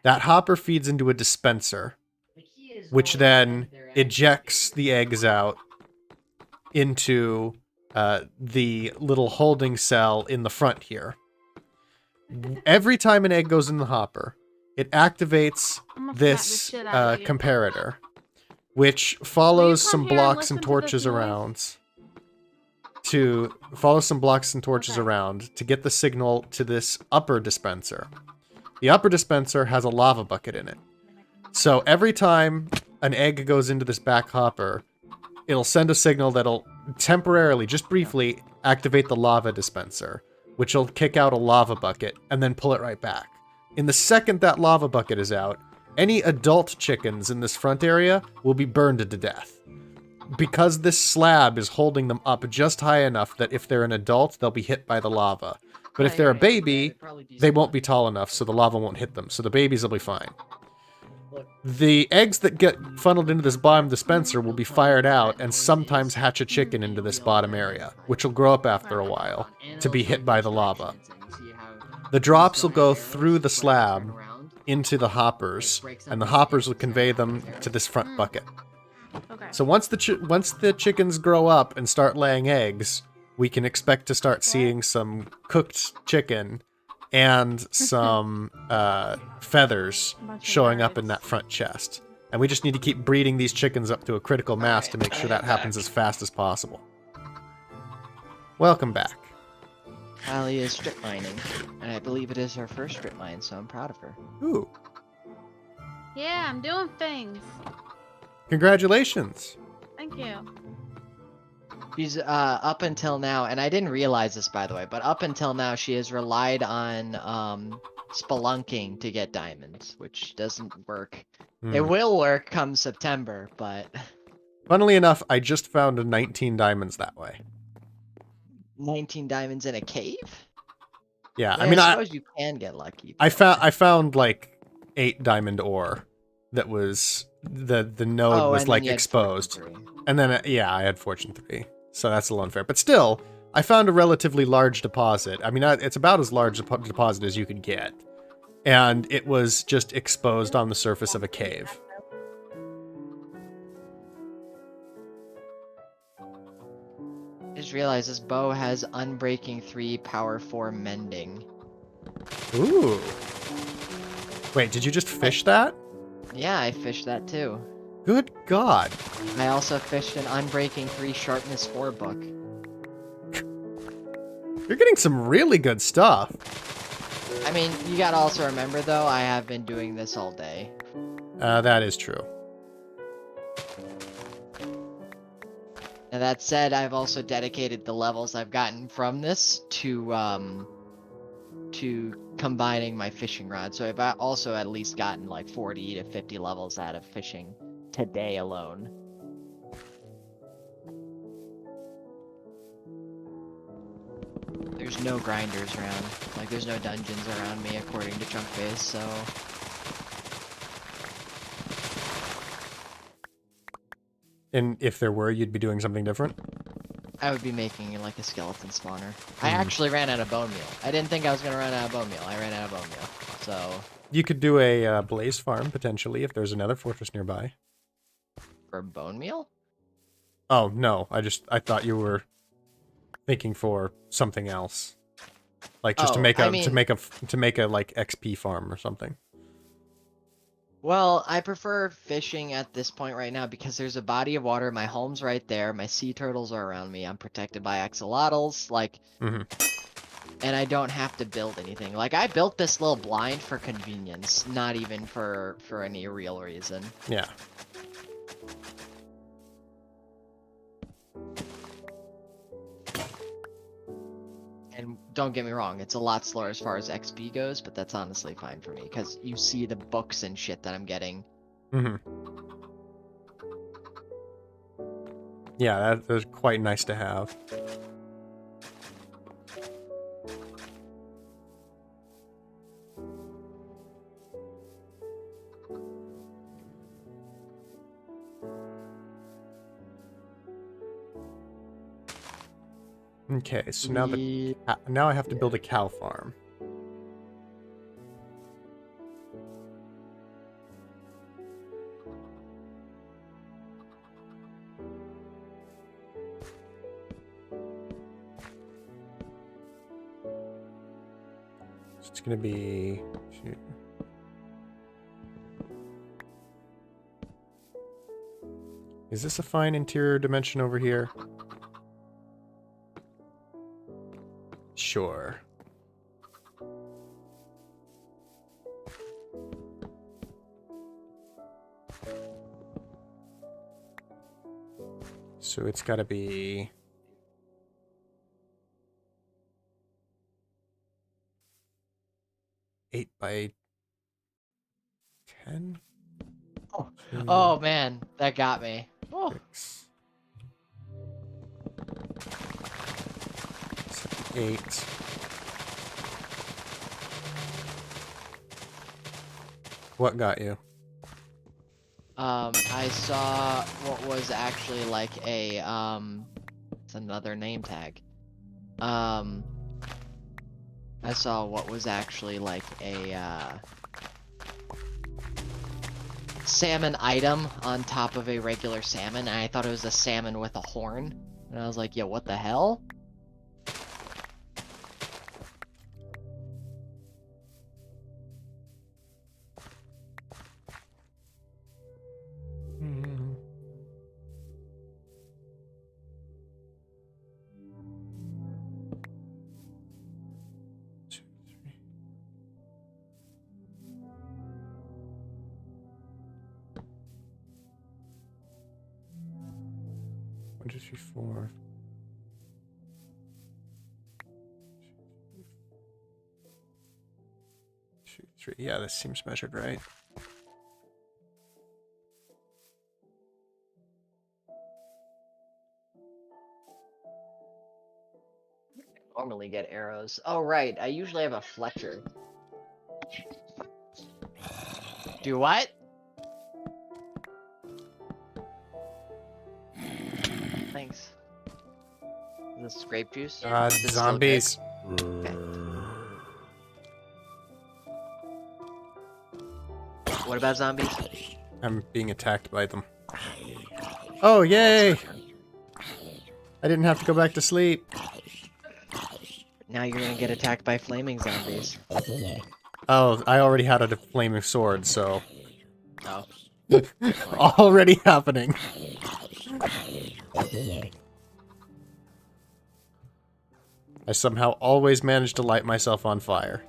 That hopper feeds into a dispenser, which then ejects the eggs out into the little holding cell in the front here. Every time an egg goes in the hopper, it activates this comparator, which follows some blocks and torches around to get the signal to this upper dispenser. The upper dispenser has a lava bucket in it. So every time an egg goes into this back hopper, it'll send a signal that'll temporarily, just briefly, activate the lava dispenser, which will kick out a lava bucket and then pull it right back. In the second that lava bucket is out, any adult chickens in this front area will be burned to death. Because this slab is holding them up just high enough that if they're an adult, they'll be hit by the lava. But if they're a baby, they won't be tall enough, so the lava won't hit them. So the babies will be fine. The eggs that get funneled into this bottom dispenser will be fired out and sometimes hatch a chicken into this bottom area, which will grow up after a while to be hit by the lava. The drops will go through the slab into the hoppers, and the hoppers will convey them to this front bucket. Okay. So once the chickens grow up and start laying eggs, we can expect to start seeing some cooked chicken and some feathers Bunch of showing up in nerds. that front chest. And we just need to keep breeding these chickens up to a critical mass to make sure that happens as fast as possible. Welcome back. Allie is strip mining, and I believe it is her first strip mine, so I'm proud of her. Ooh, Yeah, I'm doing things. congratulations. Thank you. She's up until now, and I didn't realize this by the way, but up until now she has relied on spelunking to get diamonds, which doesn't work. It Hmm. will work come September, but Funnily enough, I just found 19 diamonds that way. 19 diamonds in a cave? Yeah, Yeah, I mean, suppose you can get lucky. I but- found like 8 diamond ore that was the node Oh, was and then like you had exposed, Fortune 3. and then yeah, I had fortune 3, so that's a little unfair. But still, I found a relatively large deposit. I mean, it's about as large a deposit as you could get, and it was just exposed on the surface of a cave. Just realized this bow has Unbreaking 3, Power 4, Mending. Ooh. Wait, did you just fish that? Yeah, I fished that too. Good God. I also fished an Unbreaking 3, Sharpness 4 book. You're getting some really good stuff. I mean, you gotta also remember though, I have been doing this all day. That is true. And that said, I've also dedicated the levels I've gotten from this to combining my fishing rod. So I've also at least gotten like 40 to 50 levels out of fishing today alone. There's no grinders around. Like, there's no dungeons around me according to Chunkbase, so... And if there were, you'd be doing something different? I would be making like a skeleton spawner. I actually ran out of bone meal. I didn't think I was gonna run out of bone meal. I ran out of bone meal. So You could do a blaze farm, potentially, if there's another fortress nearby. for bone meal? Oh, no. I thought you were thinking for something else. Like just to Oh, make I a mean- to make a like XP farm or something. Well, I prefer fishing at this point right now because there's a body of water. My home's right there. My sea turtles are around me. I'm protected by axolotls. Like, Mhm. and I don't have to build anything. Like, I built this little blind for convenience, not even for any real reason. Yeah. And don't get me wrong, it's a lot slower as far as XP goes, but that's honestly fine for me because you see the books and shit that I'm getting. Mhm. Yeah, that's quite nice to have. Okay, so now now I have to build a cow farm. So it's gonna be. Shoot. Is this a fine interior dimension over here? Sure. So it's gotta be... Eight by 10? Oh man, that got me. Oh. 6, 7, 8. What got you? I saw what was actually like a it's another name tag. I saw what was actually like a salmon item on top of a regular salmon, and I thought it was a salmon with a horn. And I was like, yeah, what the hell? 1, 2, 3, 4. Two, three. Yeah, this seems measured right. Normally get arrows. Oh right, I usually have a Fletcher. Do what? Thanks. Is this grape juice? God, Is this still good? zombies. Okay. What about zombies? I'm being attacked by them. Oh, yay! I didn't have to go back to sleep. Now you're gonna get attacked by flaming zombies. Oh, I already had a flaming sword, so... Oh. Already happening. I somehow always manage to light myself on fire.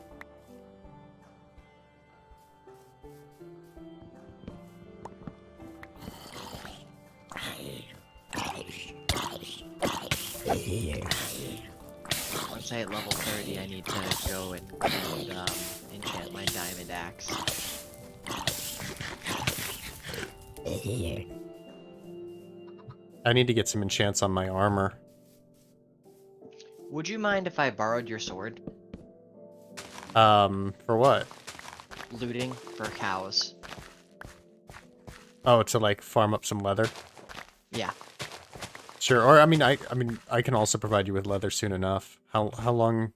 Once I hit level 30, I need to go and enchant my diamond axe. I need to get some enchants on my armor. Would you mind if I borrowed your sword? For what? Looting for cows. Oh, to like farm up some leather? Yeah. Sure. Or I mean I can also provide you with leather soon enough. How long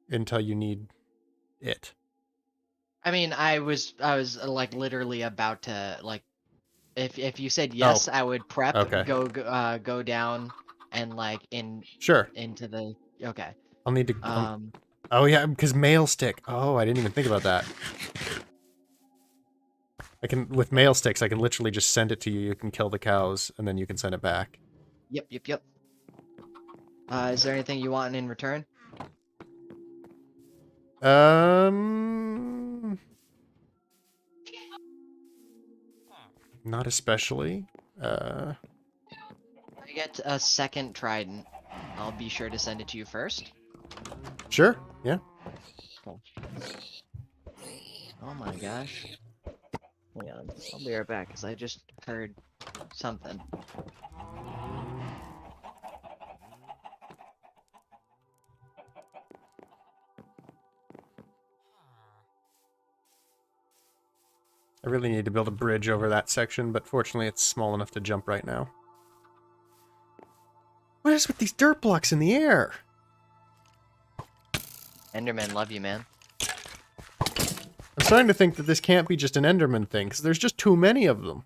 until you need it? I mean, I was like literally about to like, if you said yes, I would prep, Okay. go down, and like Sure. into the okay. I'll need to. Oh yeah, because mail stick. Oh, I didn't even think about that. I can with mail sticks. I can literally just send it to you. You can kill the cows, and then you can send it back. Yep. Is there anything you want in return? Not especially. I get a second trident. I'll be sure to send it to you first. Sure. Yeah. Cool. Oh my gosh. Hang on. I'll be right back because I just heard something. I really need to build a bridge over that section, but fortunately it's small enough to jump right now. What is with these dirt blocks in the air? Endermen love you, man. I'm starting to think that this can't be just an Enderman thing, because there's just too many of them.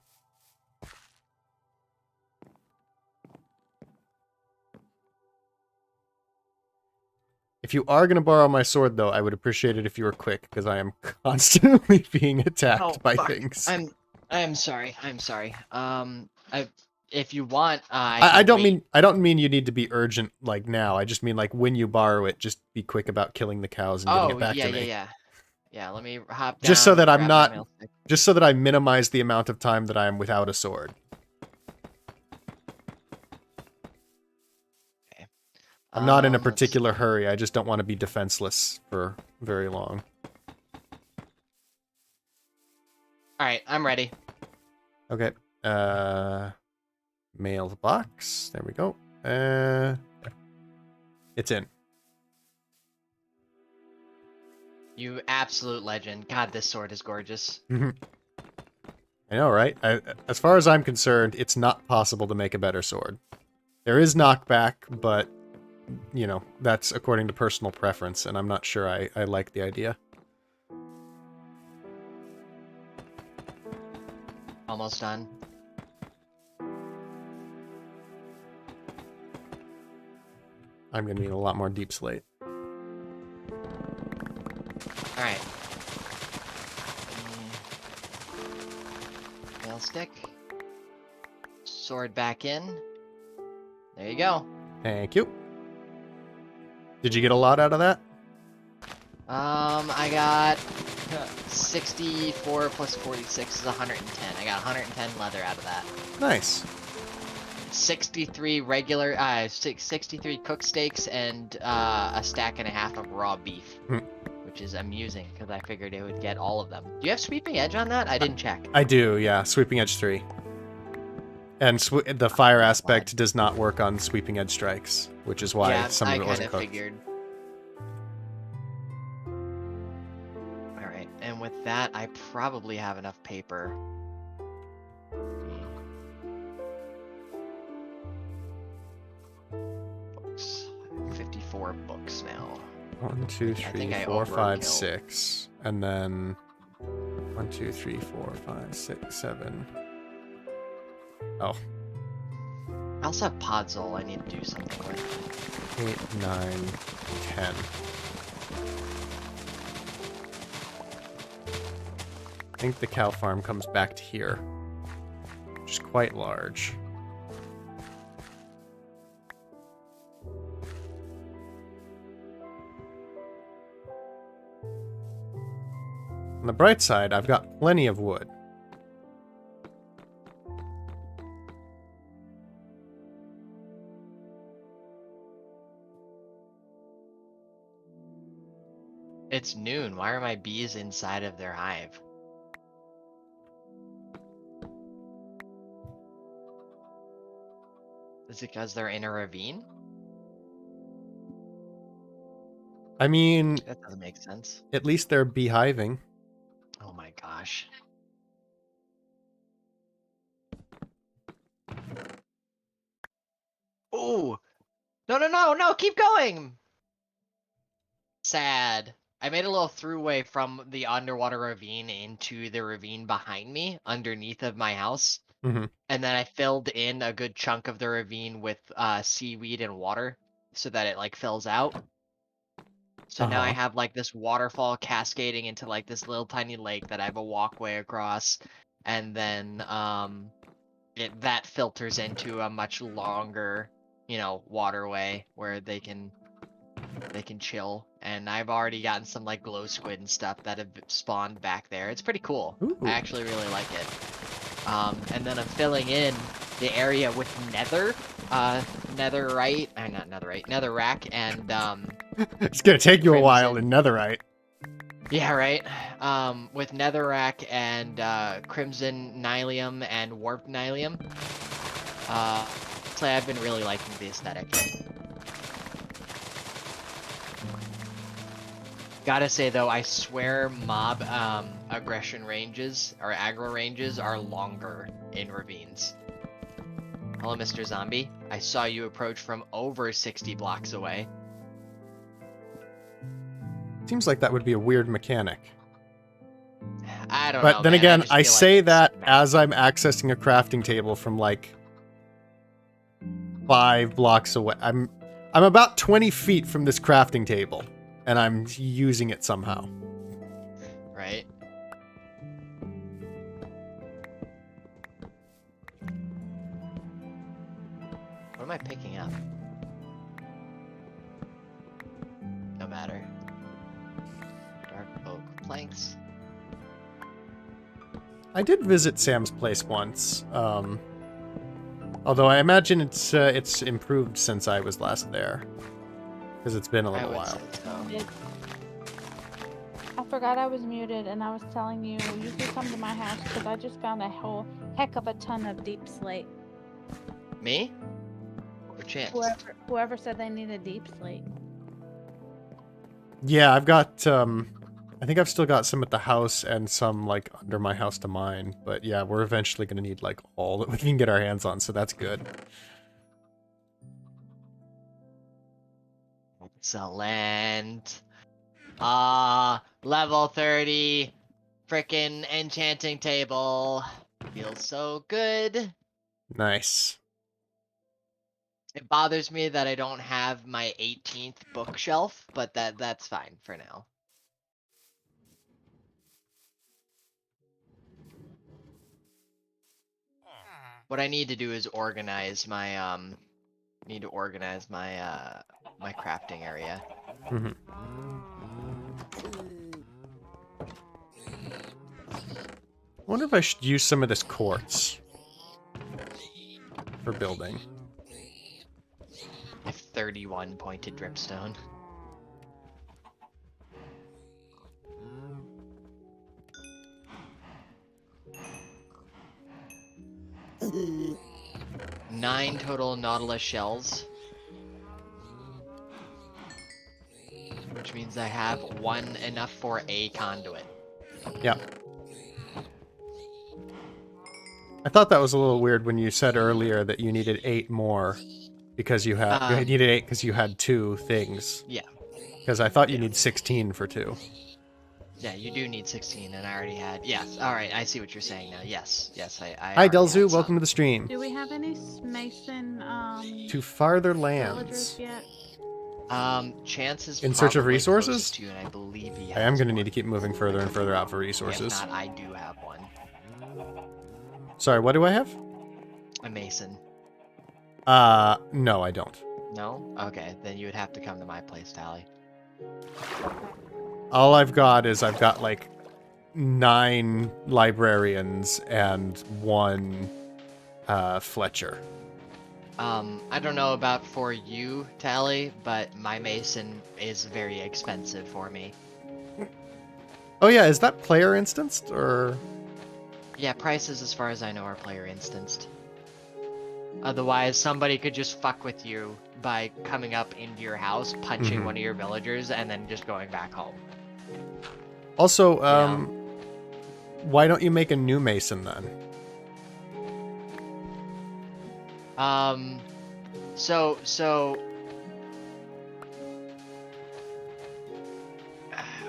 If you are going to borrow my sword, though, I would appreciate it if you were quick, because I am constantly being attacked by things. I'm sorry. If you want, I don't mean you need to be urgent like now. I just mean like when you borrow it, just be quick about killing the cows and getting it back to me. Yeah, let me hop down. Just so that I'm grab my not, mail stick. just so that I minimize the amount of time that I am without a sword. Okay. I'm not in a Let's- particular hurry. I just don't want to be defenseless for very long. All right, I'm ready. Okay. Mailbox. There we go. It's in. You absolute legend. God, this sword is gorgeous. I know, right? As far as I'm concerned, it's not possible to make a better sword. There is knockback, but, you know, that's according to personal preference, and I'm not sure I like the idea. Almost done. I'm going to need a lot more deep slate. All right. Mail stick. Sword back in. There you go. Thank you. Did you get a lot out of that? I got 64 plus 46 is 110. I got 110 leather out of that. Nice. 63 regular, 63 cooked steaks and a stack and a half of raw beef, which is amusing because I figured it would get all of them. Do you have sweeping edge on that? I didn't check. I do, yeah. Sweeping Edge 3. And the fire aspect does not work on Sweeping Edge strikes, which is why some of it wasn't cooked. Figured. All right, and with that, I probably have enough paper. Books. 54 books now. 1, 2, 3, 4, 5, 6. And then 1, 2, 3, 4, 5, 6, 7. Oh. I also have Podzol I need to do something with. 8, 9, 10. I think the cow farm comes back to here, which is quite large. On the bright side, I've got plenty of wood. It's noon. Why are my bees inside of their hive? Is it because they're in a ravine? I mean, That doesn't make sense. at least they're beehiving. Oh my gosh. Oh! No, keep going! Sad. I made a little throughway from the underwater ravine into the ravine behind me, underneath of my house. Mhm. And then I filled in a good chunk of the ravine with seaweed and water so that it like fills out. So now I have like this waterfall cascading into like this little tiny lake that I have a walkway across, and then that filters into a much longer, waterway where they can chill. And I've already gotten some like glow squid and stuff that have spawned back there. It's pretty cool. Ooh. I actually really like it. And then I'm filling in the area with netherrack, and It's gonna take you a while Crimson. in netherite. yeah, right. With netherrack and crimson nylium and warped nylium. So I've been really liking the aesthetic. Gotta say though, I swear mob aggression ranges or aggro ranges are longer in ravines. Hello, Mr. Zombie. I saw you approach from over 60 blocks away. Seems like that would be a weird mechanic. I don't know. But then man, again, just I feel like say it's that bad. as I'm accessing a crafting table from like 5 blocks away. I'm about 20 feet from this crafting table, and I'm using it somehow. Right? What am I picking up? No matter. Dark oak planks. I did visit Sam's place once, although I imagine it's improved since I was last there, because it's been a I little would while. say so. I forgot I was muted, and I was telling you you could come to my house because I just found a whole heck of a ton of deep slate. Me? Or Chance? Whoever said they needed deep slate. Yeah, I've got I think I've still got some at the house and some like under my house to mine, but yeah, we're eventually gonna need like all that we can get our hands on, so that's good. Excellent. Level 30. Frickin' enchanting table. Feels so good. Nice. It bothers me that I don't have my 18th bookshelf, but that's fine for now. What I need to do is organize my my crafting area. Mm-hmm. I wonder if I should use some of this quartz. for building. I have 31 pointed dripstone. Nine total Nautilus shells. Which means I have one enough for a conduit. Yeah. I thought that was a little weird when you said earlier that you needed 8 more because you needed 8 because you had 2 things. Yeah. Because I thought you need 16 for 2. Yeah, you do need 16, and I already had. Yes, alright, I see what you're saying now. Yes, I Hi, already Delzu. had some. Welcome to the stream. Do we have any Mason To farther villagers lands. yet? Chances In search of probably resources? closest to you, and I believe he has I am going to one. need to keep moving further and further out for resources. If not, I do have one. Sorry, what do I have? A mason. No, I don't. No? Okay, then you would have to come to my place, Tally. All I've got is like 9 librarians and 1 Fletcher. I don't know about for you, Tally, but my mason is very expensive for me. Oh yeah, is that player instanced or? Yeah, prices as far as I know are player instanced. Otherwise, somebody could just fuck with you by coming up into your house, punching one of your villagers, and then just going back home. Also, why don't you make a new mason then?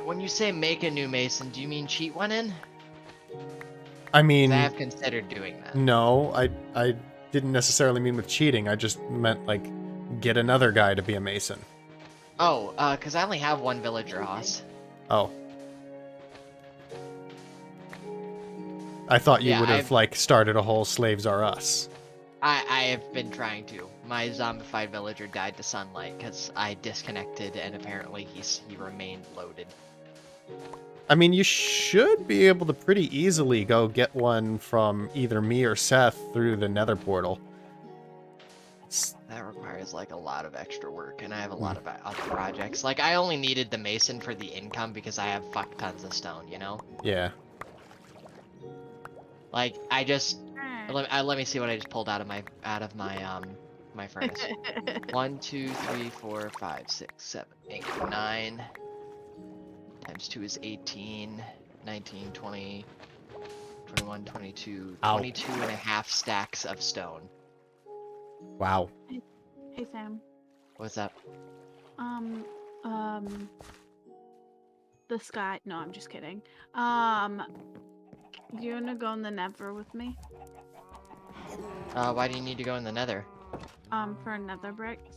When you say make a new mason, do you mean cheat one in? I mean, I have considered doing that. no, I didn't necessarily mean with cheating. I just meant like get another guy to be a mason. Oh, because I only have 1 villager, Hoss. Oh. I thought you would have like started a whole Slaves Are Us. I have been trying to. My zombified villager died to sunlight because I disconnected and apparently he remained loaded. I mean, you should be able to pretty easily go get one from either me or Seth through the Nether portal. That requires like a lot of extra work, and I have a lot of other projects. Like I only needed the mason for the income because I have fuck tons of stone, you know? Yeah. Like I just let me see what I just pulled out of my my furnace. 1, 2, 3, 4, 5, 6, 7, 8, 9 times 2 is 18, 19, 20, 21, 22, Ow. 22 and a half stacks of stone. Wow. Hey Sam. What's up? The sky. No, I'm just kidding. Do you wanna go in the Nether with me? Why do you need to go in the Nether? For nether bricks.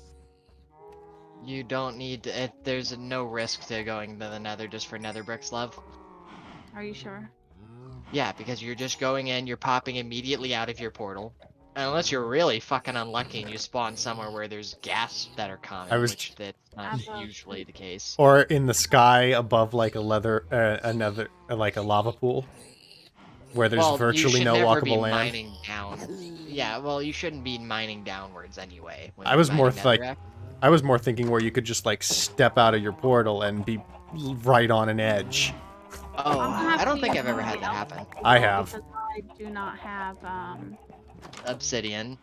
You don't need to, there's no risk to going to the Nether just for Nether bricks, love. Are you sure? Yeah, because you're just going in, you're popping immediately out of your portal. Unless you're really fucking unlucky and you spawn somewhere where there's gas that are common, which that's not usually the case. Or in the sky above like a like a lava pool, where there's virtually no walkable land. Mining down. Yeah, well, you shouldn't be mining downwards anyway. I was more thinking where you could just like step out of your portal and be right on an edge. Oh, I don't think I've ever had that happen. I have. Because I do not have obsidian.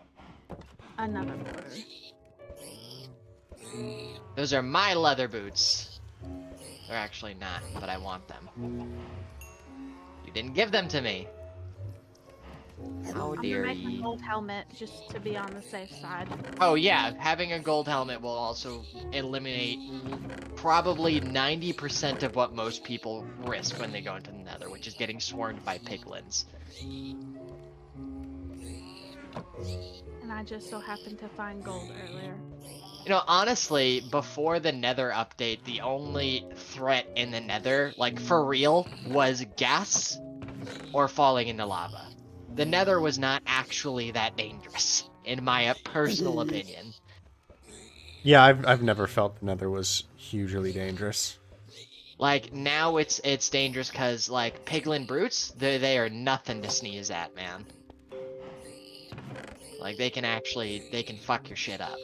Another border. Those are my leather boots. They're actually not, but I want them. You didn't give them to me. How dare I'm gonna make you? a gold helmet just to be on the safe side. Oh yeah, having a gold helmet will also eliminate probably 90% of what most people risk when they go into the Nether, which is getting swarmed by piglins. And I just so happened to find gold earlier. You know, honestly, before the Nether update, the only threat in the Nether, like for real, was gas or falling into lava. The Nether was not actually that dangerous, in my personal opinion. Yeah, I've never felt the Nether was hugely dangerous. Like, now it's dangerous because, like, piglin brutes, they are nothing to sneeze at, man. Like they can fuck your shit up.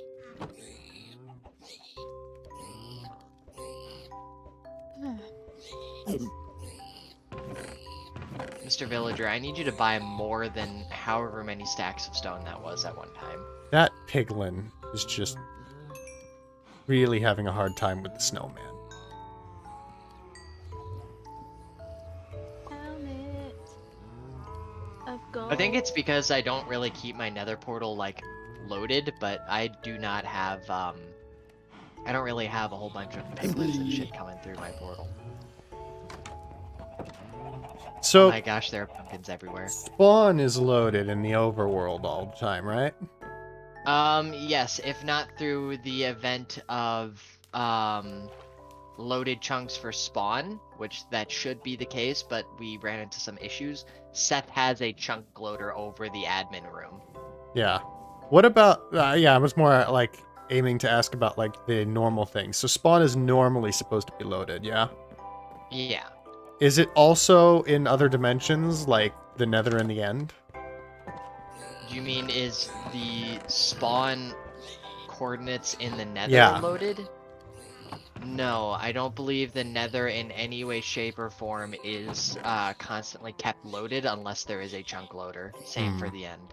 Mr. Villager, I need you to buy more than however many stacks of stone that was at one time. That piglin is just really having a hard time with the snowman. Helmet of gold. I think it's because I don't really keep my nether portal, like, loaded, but I do not have, I don't really have a whole bunch of piglins and shit coming through my portal. So, Oh my gosh, there are pumpkins everywhere. spawn is loaded in the overworld all the time, right? Yes, if not through the event of, loaded chunks for spawn, which that should be the case, but we ran into some issues. Seth has a chunk loader over the admin room. Yeah. What about, yeah, I was more like aiming to ask about like the normal things. So spawn is normally supposed to be loaded, yeah? Yeah. Is it also in other dimensions, like the nether and the end? You mean is the spawn coordinates in the nether Yeah. loaded? No, I don't believe the nether in any way, shape, or form is constantly kept loaded unless there is a chunk loader. Same for the end.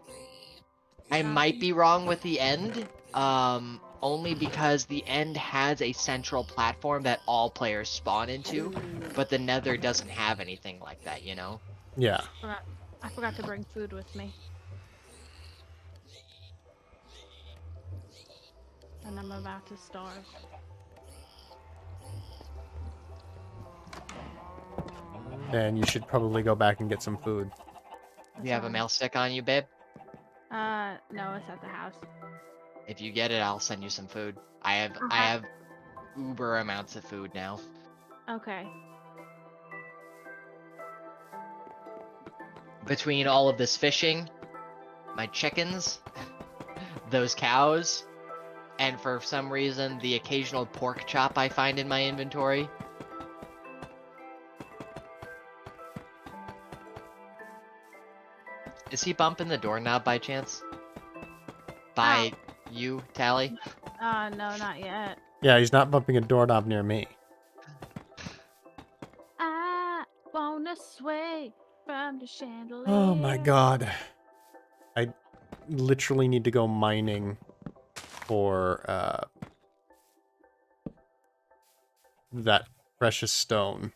I might be wrong with the end, only because the end has a central platform that all players spawn into, but the nether doesn't have anything like that, you know? Yeah. I forgot to bring food with me. And I'm about to starve. Then you should probably go back and get some food. You have a mail stick on you, babe? No, it's at the house. If you get it, I'll send you some food. I have uber amounts of food now. Okay. Between all of this fishing, my chickens, those cows, and for some reason the occasional pork chop I find in my inventory. Is he bumping the doorknob by chance? By you, Tally? No, not yet. Yeah, he's not bumping a doorknob near me. I wanna sway from the chandelier. Oh my god. I literally need to go mining for that precious stone.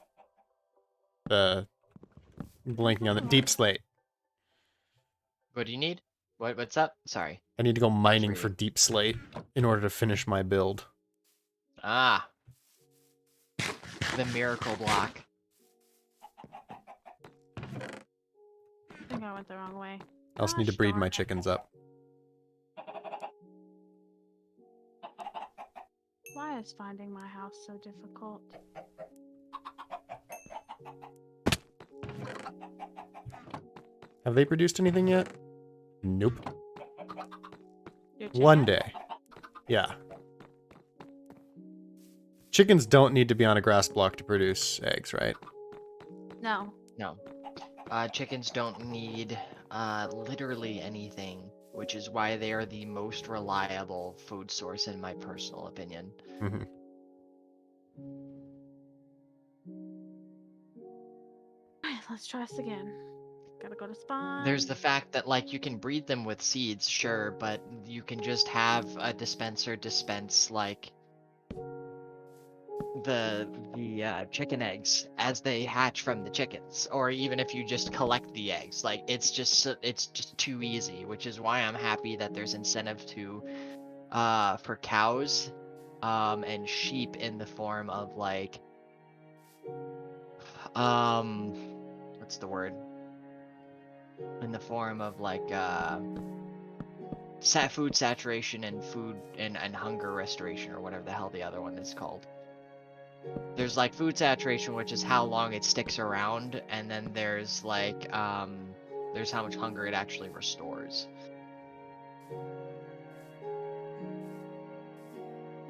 The blinking on the deep slate. What do you need? What's up? Sorry. I need to go mining for reading. deep slate in order to finish my build. Ah. The miracle block. I think I went the wrong way. I also need to breed my chickens up. Why is finding my house so difficult? Have they produced anything yet? Nope. Your One chicken? day. Yeah. Chickens don't need to be on a grass block to produce eggs, right? No. No. Chickens don't need literally anything, which is why they are the most reliable food source in my personal opinion. Mm-hmm. Alright, let's try this again. Gotta go to spawn. There's the fact that, like, you can breed them with seeds, sure, but you can just have a dispenser dispense, like, the chicken eggs as they hatch from the chickens, or even if you just collect the eggs. Like, it's just too easy, which is why I'm happy that there's incentive to for cows and sheep in the form of, like, what's the word, in the form of, like, food saturation and food and hunger restoration, or whatever the hell the other one is called. There's, like, food saturation, which is how long it sticks around, and then there's, like, there's how much hunger it actually restores.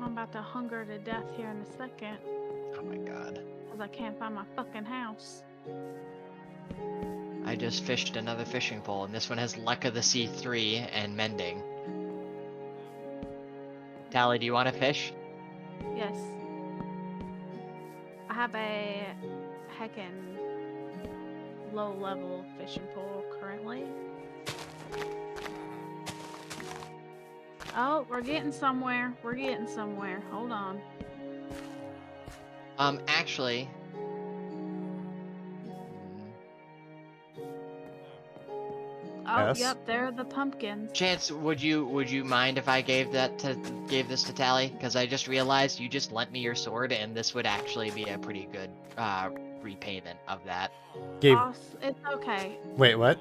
I'm about to hunger to death here in a second. Oh my god. Because I can't find my fucking house. I just fished another fishing pole, and this one has Luck of the Sea 3 and Mending. Tally, do you want to fish? Yes. I have a heckin' low-level fishing pole currently. Oh, we're getting somewhere. We're getting somewhere. Hold on. Actually... Oh, Yes? yep, there are the pumpkins. Chance, would you mind if I gave this to Tally? Because I just realized you just lent me your sword, and this would actually be a pretty good repayment of that. Gave... It's okay. Wait, what?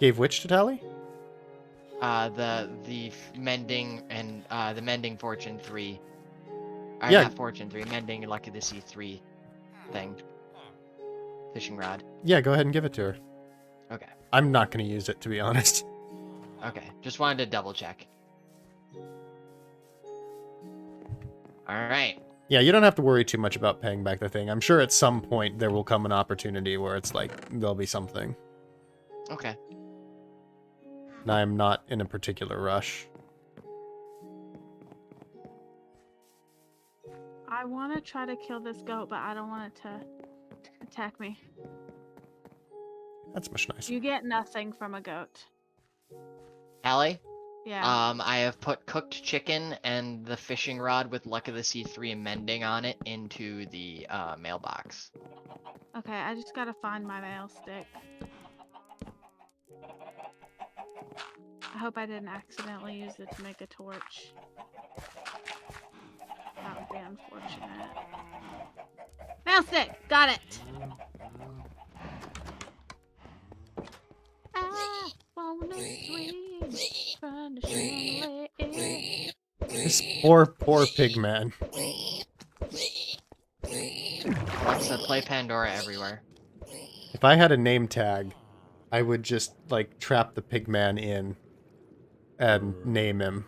Gave which to Tally? The Mending and the Mending Fortune 3. Or Yeah. not Fortune 3, Mending Lucky to See 3 thing. Fishing rod. Yeah, go ahead and give it to her. Okay. I'm not going to use it, to be honest. Okay. Just wanted to double check. Alright. Yeah, you don't have to worry too much about paying back the thing. I'm sure at some point there will come an opportunity where it's like, there'll be something. Okay. And I'm not in a particular rush. I want to try to kill this goat, but I don't want it to attack me. That's much nicer. You get nothing from a goat. Tally? Yeah. I have put cooked chicken and the fishing rod with Luck of the Sea 3 and Mending on it into the mailbox. Okay, I just gotta find my mail stick. I hope I didn't accidentally use it to make a torch. That would be unfortunate. Mail stick! Got it! I wanna swing from the chandelier. This poor pig man. Alexa, play Pandora everywhere. If I had a name tag, I would just, like, trap the pig man in and name him.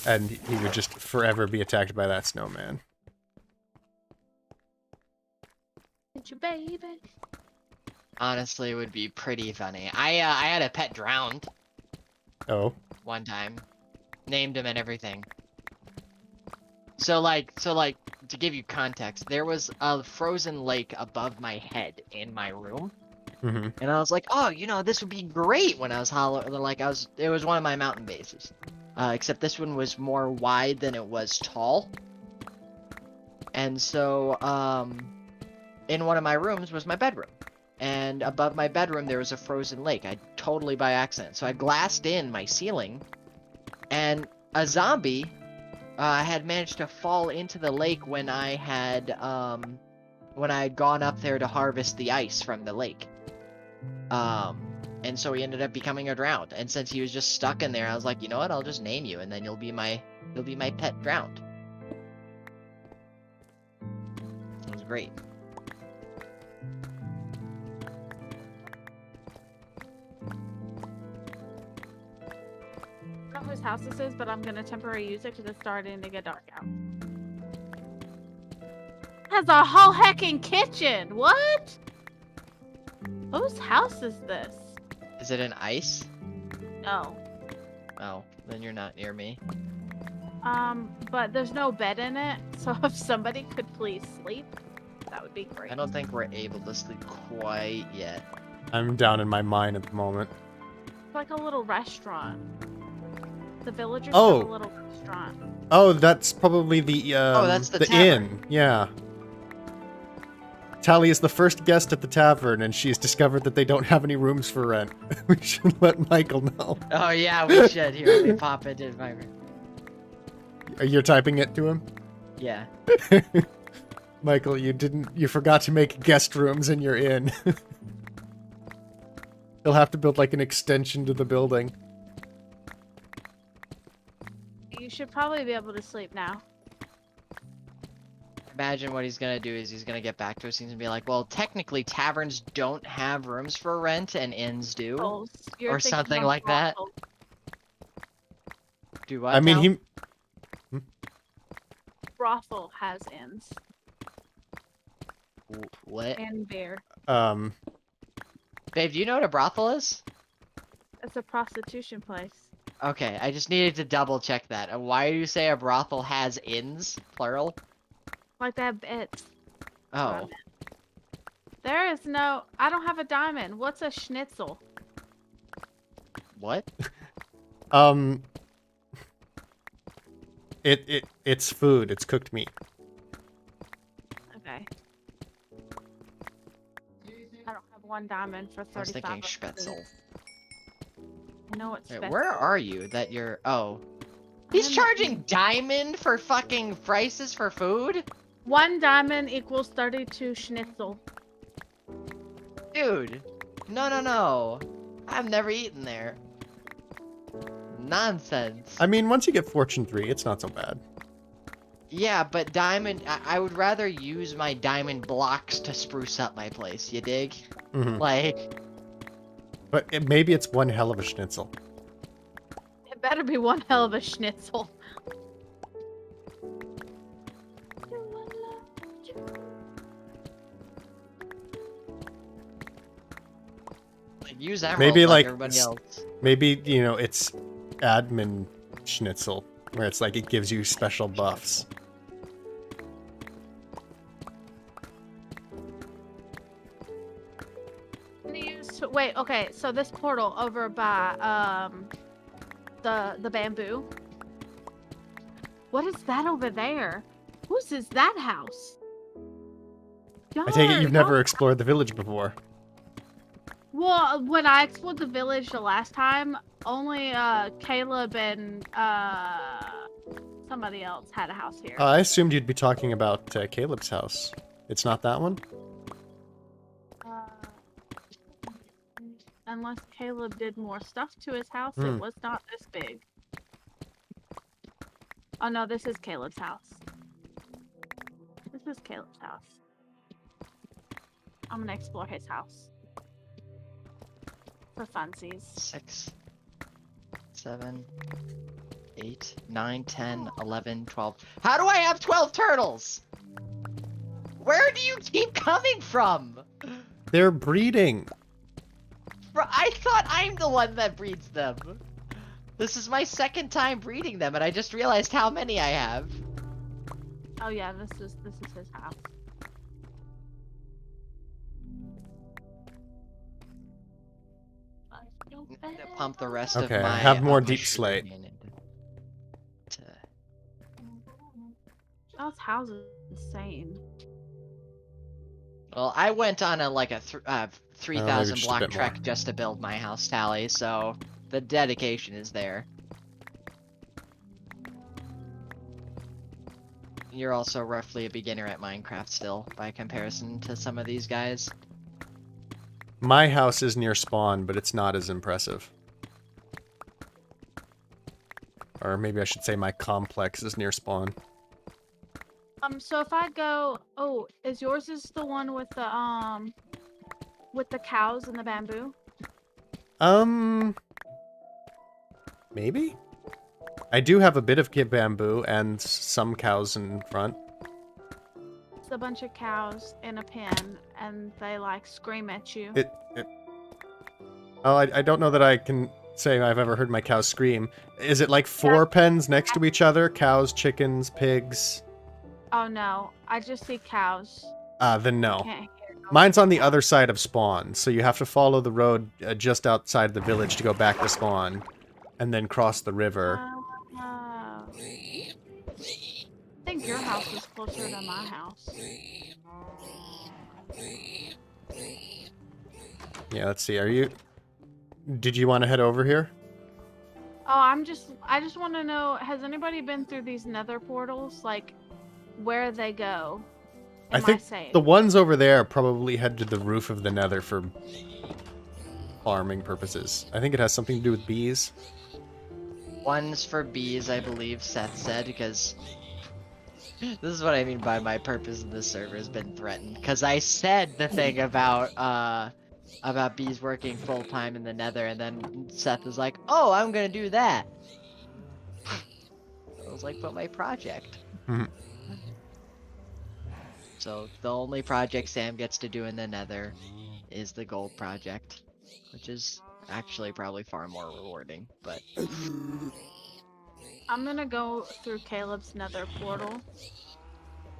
And he would just forever be attacked by that snowman. It's your baby. Honestly, it would be pretty funny. I had a pet drowned Oh. one time. Named him and everything. So like, to give you context, there was a frozen lake above my head in my room. Mm-hmm. And I was like, oh, you know, this would be great when I was it was one of my mountain bases. Except this one was more wide than it was tall. And so, in one of my rooms was my bedroom. And above my bedroom there was a frozen lake. I totally by accident. So I glassed in my ceiling, and a zombie had managed to fall into the lake when I had gone up there to harvest the ice from the lake. And so he ended up becoming a drowned. And since he was just stuck in there, I was like, you know what? I'll just name you, and then you'll be my pet drowned. It was great. I don't know whose house this is, but I'm gonna temporarily use it because it's starting to get dark out. Has a whole heckin' kitchen! What? Whose house is this? Is it an ice? No. Oh, then you're not near me. But there's no bed in it, so if somebody could please sleep, that would be great. I don't think we're able to sleep quite yet. I'm down in my mine at the moment. It's like a little restaurant. The villagers Oh. have a little restaurant. Oh, that's probably the that's the inn. Yeah. Tally is the first guest at the tavern, and she's discovered that they don't have any rooms for rent. We should let Michael know. Oh yeah, we should. Here, let me pop it in my... You're typing it to him? Yeah. Michael, you forgot to make guest rooms in your inn. He'll have to build like an extension to the building. You should probably be able to sleep now. Imagine what he's gonna do is he's gonna get back to us. He's gonna be like, well, technically taverns don't have rooms for rent and inns do. Brothels. You're Or thinking something of like that. brothels. Do what? I mean, now? he... Brothel has inns What? and beer. Babe, do you know what a brothel is? It's a prostitution place. Okay, I just needed to double check that. And why do you say a brothel has inns, plural? Like that bits. Oh, There is no. I don't have a diamond. What's a schnitzel? what? It's food. It's cooked meat. Okay. I don't have one diamond for 35. I was thinking of Spetzel. food. I know it's Wait, where are you that you're... Oh. He's I'm- charging diamond for fucking prices for food? 1 diamond equals 32 schnitzel. Dude. No. I've never eaten there. Nonsense. I mean, once you get Fortune 3, it's not so bad. Yeah, but diamond... I would rather use my diamond blocks to spruce up my place, you dig? Mhm. Like... But maybe it's one hell of a schnitzel. It better be one hell of a schnitzel. Use emerald Maybe like like everybody else. maybe it's admin schnitzel, where it's like it gives you special buffs. Wait, okay, so this portal over by the bamboo. What is that over there? Whose is that house? I take it you've never y'all- explored the village before. Well, when I explored the village the last time, only Caleb and somebody else had a house here. I assumed you'd be talking about Caleb's house. It's not that one? Unless Caleb did more stuff to his house, Hmm. it was not this big. Oh no, this is Caleb's house. This is Caleb's house. I'm gonna explore his house. For funsies. 6, 7, 8, 9, 10, 11, 12. How do I have 12 turtles? Where do you keep coming from? They're breeding. I thought I'm the one that breeds them. This is my second time breeding them, and I just realized how many I have. Oh yeah, this is his house. I need to pump the rest Okay, of my. have more my deep sugar slate. cane into- Y'all's house is insane. Well, I went on a 3,000 just a block bit more. trek just to build my house, Tally. So the dedication is there. You're also roughly a beginner at Minecraft still, by comparison to some of these guys. My house is near spawn, but it's not as impressive. Or maybe I should say my complex is near spawn. So if I go, oh, is yours the one with the cows and the bamboo? Maybe? I do have a bit of bamboo and some cows in front. It's a bunch of cows in a pen, and they like scream at you. Oh, I don't know that I can say I've ever heard my cows scream. Is it like 4 pens next to each other? Cows, chickens, pigs? Oh no, I just see cows. Then no. Can't hear no Mine's on the other side of spawn, so you have to follow the road just outside the village to go back to spawn, and then cross the river. I think your house is closer to my house. Yeah, let's see. Did you want to head over here? Oh, I just want to know, has anybody been through these nether portals? Like, where they go? I Am think safe? the ones over there probably head to the roof of the nether for farming purposes. I think it has something to do with bees. One's for bees, I believe Seth said, because this is what I mean by my purpose in this server has been threatened. Because I said the thing about bees working full time in the nether, and then Seth was like, "Oh, I'm gonna do that." I was like, "But my project." Mhm. So the only project Sam gets to do in the nether is the gold project, which is actually probably far more rewarding, but I'm gonna go through Caleb's nether portal.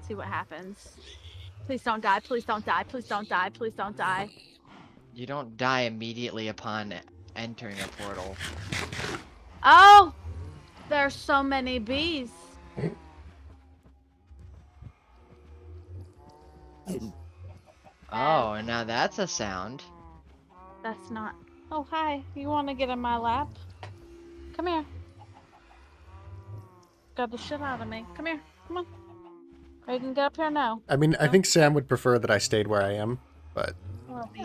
See what happens. Please don't die. Please don't die. Please don't die. Please don't die. you don't die immediately upon entering a portal. Oh! There's so many bees. Oh, now that's a sound. That's not. Oh, hi. You want to get in my lap? Come here. Got the shit out of me. Come here. Come on. Or you can get up here now. I mean, I No? think Sam would prefer that I stayed where I am, but Or me.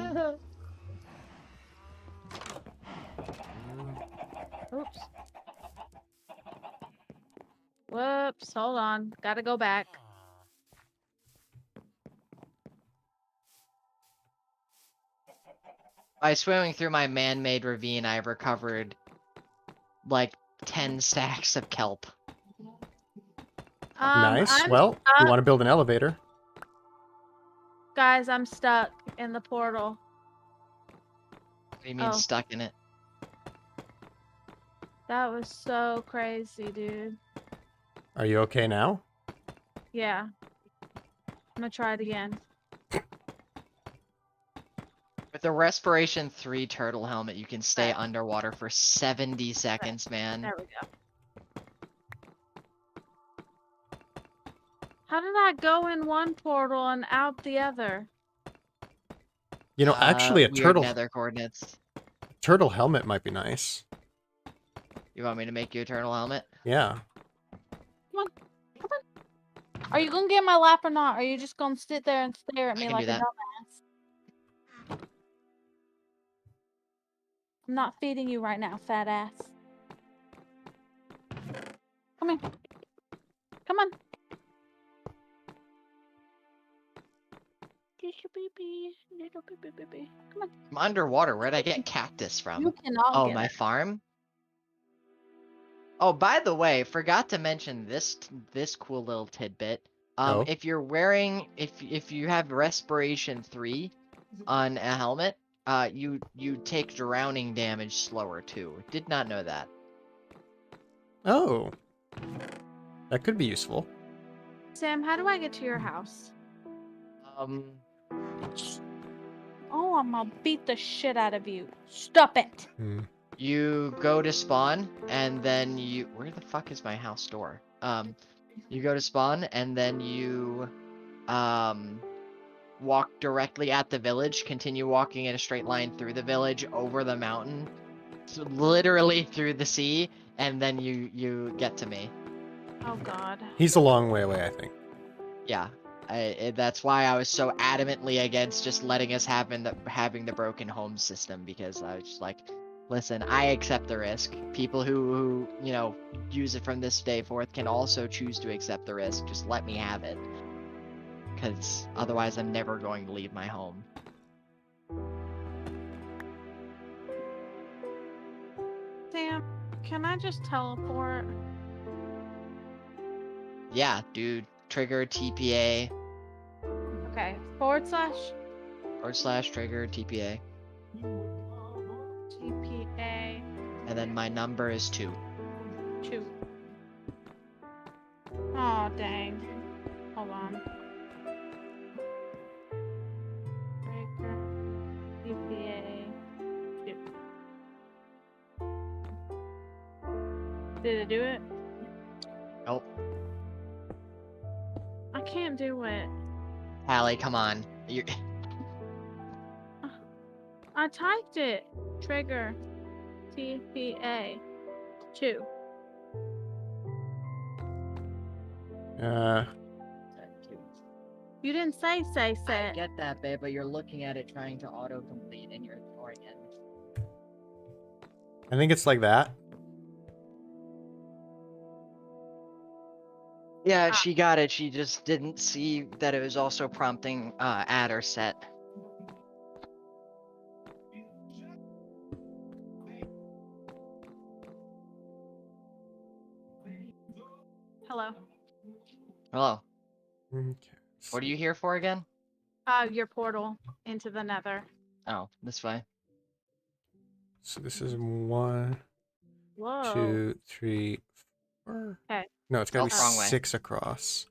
Oops. Whoops. Hold on. Gotta go back. By swimming through my man-made ravine, I recovered like 10 stacks of kelp. nice. I'm Well, you stuck. want to build an elevator? Guys, I'm stuck in the portal. What do you mean Oh. stuck in it? That was so crazy, dude. Are you okay now? Yeah. I'm gonna try it again. With the Respiration 3 turtle helmet, you can stay Right. underwater for 70 seconds, man. There we go. How did I go in one portal and out the other? You know, actually, a Weird nether coordinates. turtle helmet might be nice. You want me to make you a turtle helmet? Yeah. Are you gonna get in my lap or not? Or are you just gonna sit there and stare at I me can like do a that. dumbass? I'm not feeding you right now, fat ass. Come here. Come on. Little baby, little baby. Come on. I'm underwater. Where'd I get cactus from? You cannot Oh, get my it. farm? Oh, by the way, forgot to mention this cool little tidbit. Oh. If you're wearing if you have Respiration 3 on a helmet, you take drowning damage slower too. Did not know that. Oh. That could be useful. Sam, how do I get to your house? Oh, I'm gonna beat the shit out of you. Stop it. You go to spawn, and then you... Where the fuck is my house door? You go to spawn, and then you, walk directly at the village, continue walking in a straight line through the village, over the mountain, so literally through the sea, and then you get to me. Oh god. He's a long way away, I think. Yeah. That's why I was so adamantly against just letting us having the broken home system, because I was just like, listen, I accept the risk. People who you know use it from this day forth can also choose to accept the risk. Just let me have it, because otherwise I'm never going to leave my home. Sam, can I just teleport? Yeah, dude. Trigger TPA Okay. / /trigger TPA, TPA and then my number is 2. 2. Oh dang. Hold on. Breaker TPA 2. Did it do it? Nope. I can't do it. Hallie, come on. I typed it. Trigger TPA 2. You didn't say I set. get that, babe, but you're looking at it trying to autocomplete and you're ignoring it. I think it's like that. Yeah, she got it. She just didn't see that it was also prompting add or set. Hello. Hello. Okay. What are you here for again? Your portal into the nether. Oh, this way. So this is 1, Whoa. 2, 3, 4. Okay. No, it's gotta Oh, be wrong way. 6 across.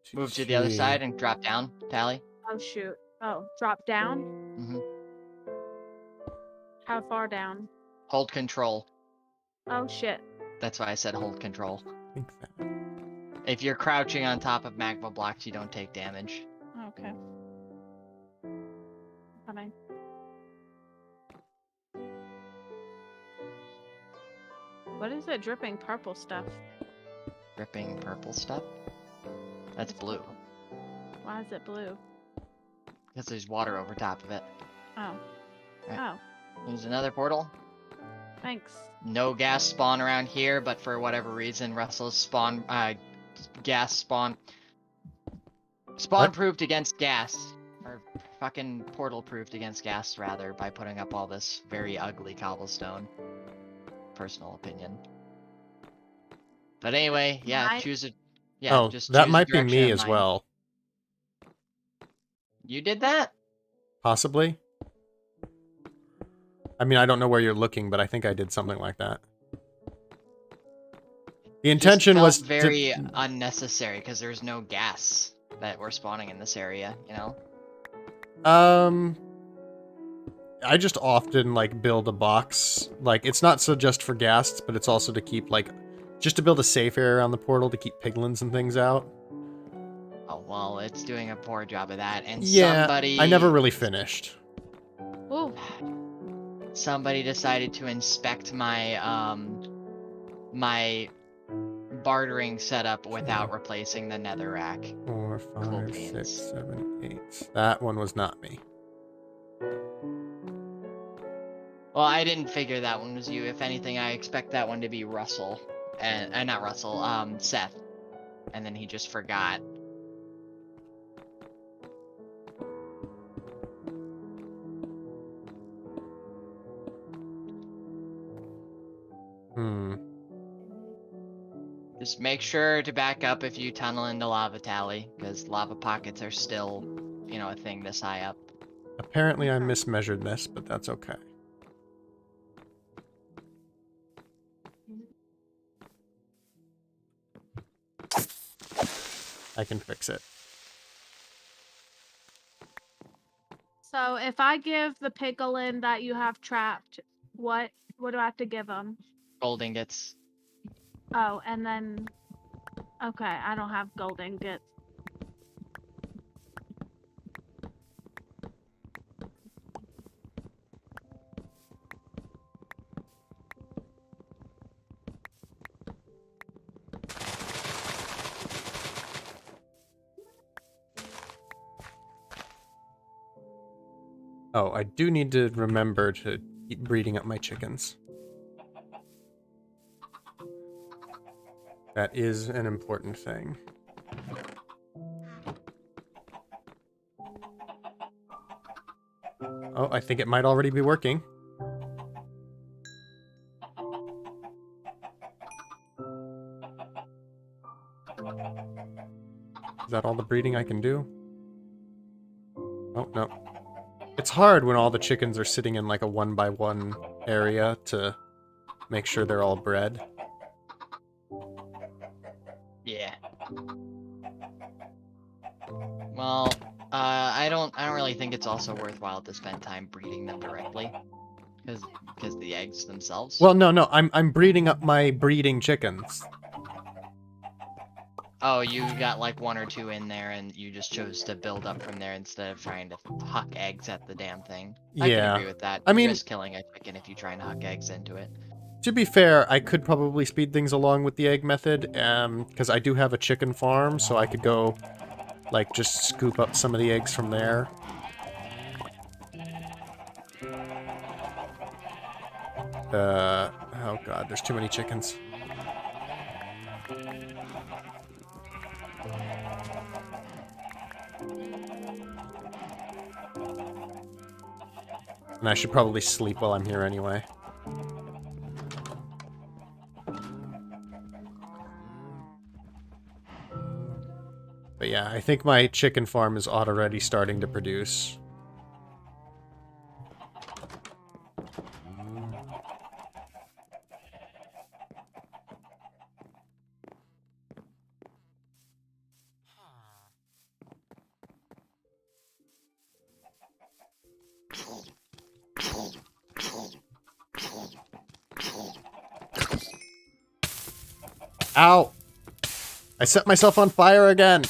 2, Move to the other 3. side and drop down, Tally. Oh shoot. Oh, drop down? Mm-hmm. How far down? Hold control. Oh shit. That's why I said hold control. I think that. If you're crouching on top of magma blocks, you don't take damage. Okay. Coming. What is it dripping purple stuff? Dripping purple stuff? That's blue. Why is it blue? Because there's water over top of it. Oh. Right. Oh. There's another portal. Thanks. No gas spawn around here, but for whatever reason, Russell's gas spawn proofed against gas, or fucking portal proofed against gas rather, by putting up all this very ugly cobblestone. Personal opinion. But anyway, yeah, Mine- choose a. Yeah, Oh, just that choose a might be direction me in as mind. well. You did that? Possibly. I mean, I don't know where you're looking, but I think I did something like that. The intention was Just felt very unnecessary because there's no gas that we're spawning in this area, you know? I just often like build a box. Like it's not so just for ghasts, but it's also to keep like just to build a safe area around the portal to keep piglins and things out. Oh well, it's doing a poor job of that, and Yeah, somebody I never really finished. Ooh. somebody decided to inspect my my bartering setup without replacing the netherrack. 4, Cool 5, beans. 6, 7, 8. That one was not me. Well, I didn't figure that one was you. If anything, I expect that one to be Russell, and not Russell, Seth, and then he just forgot. Just make sure to back up if you tunnel into lava, Tally, because lava pockets are still, you know, a thing this high up. Apparently I mismeasured this, but that's okay. I can fix it. So if I give the piglin that you have trapped, what do I have to give them? Gold ingots. Oh, and then okay, I don't have gold ingots. Oh, I do need to remember to keep breeding up my chickens. That is an important thing. Oh, I think it might already be working. Is that all the breeding I can do? Oh, no. It's hard when all the chickens are sitting in like a 1x1 area to make sure they're all bred. Yeah. Well, I don't really think it's also worthwhile to spend time breeding them directly, because the eggs themselves. Well, no, I'm breeding up my breeding chickens. Oh, you got like 1 or 2 in there, and you just chose to build up from there instead of trying to huck eggs at the damn thing. I can Yeah. agree with that. I mean- You risk killing a chicken if you try and huck eggs into it. To be fair, I could probably speed things along with the egg method, because I do have a chicken farm, so I could go, like, just scoop up some of the eggs from there. Oh god, there's too many chickens. And I should probably sleep while I'm here anyway. But yeah, I think my chicken farm is already starting to produce. Ow! I set myself on fire again!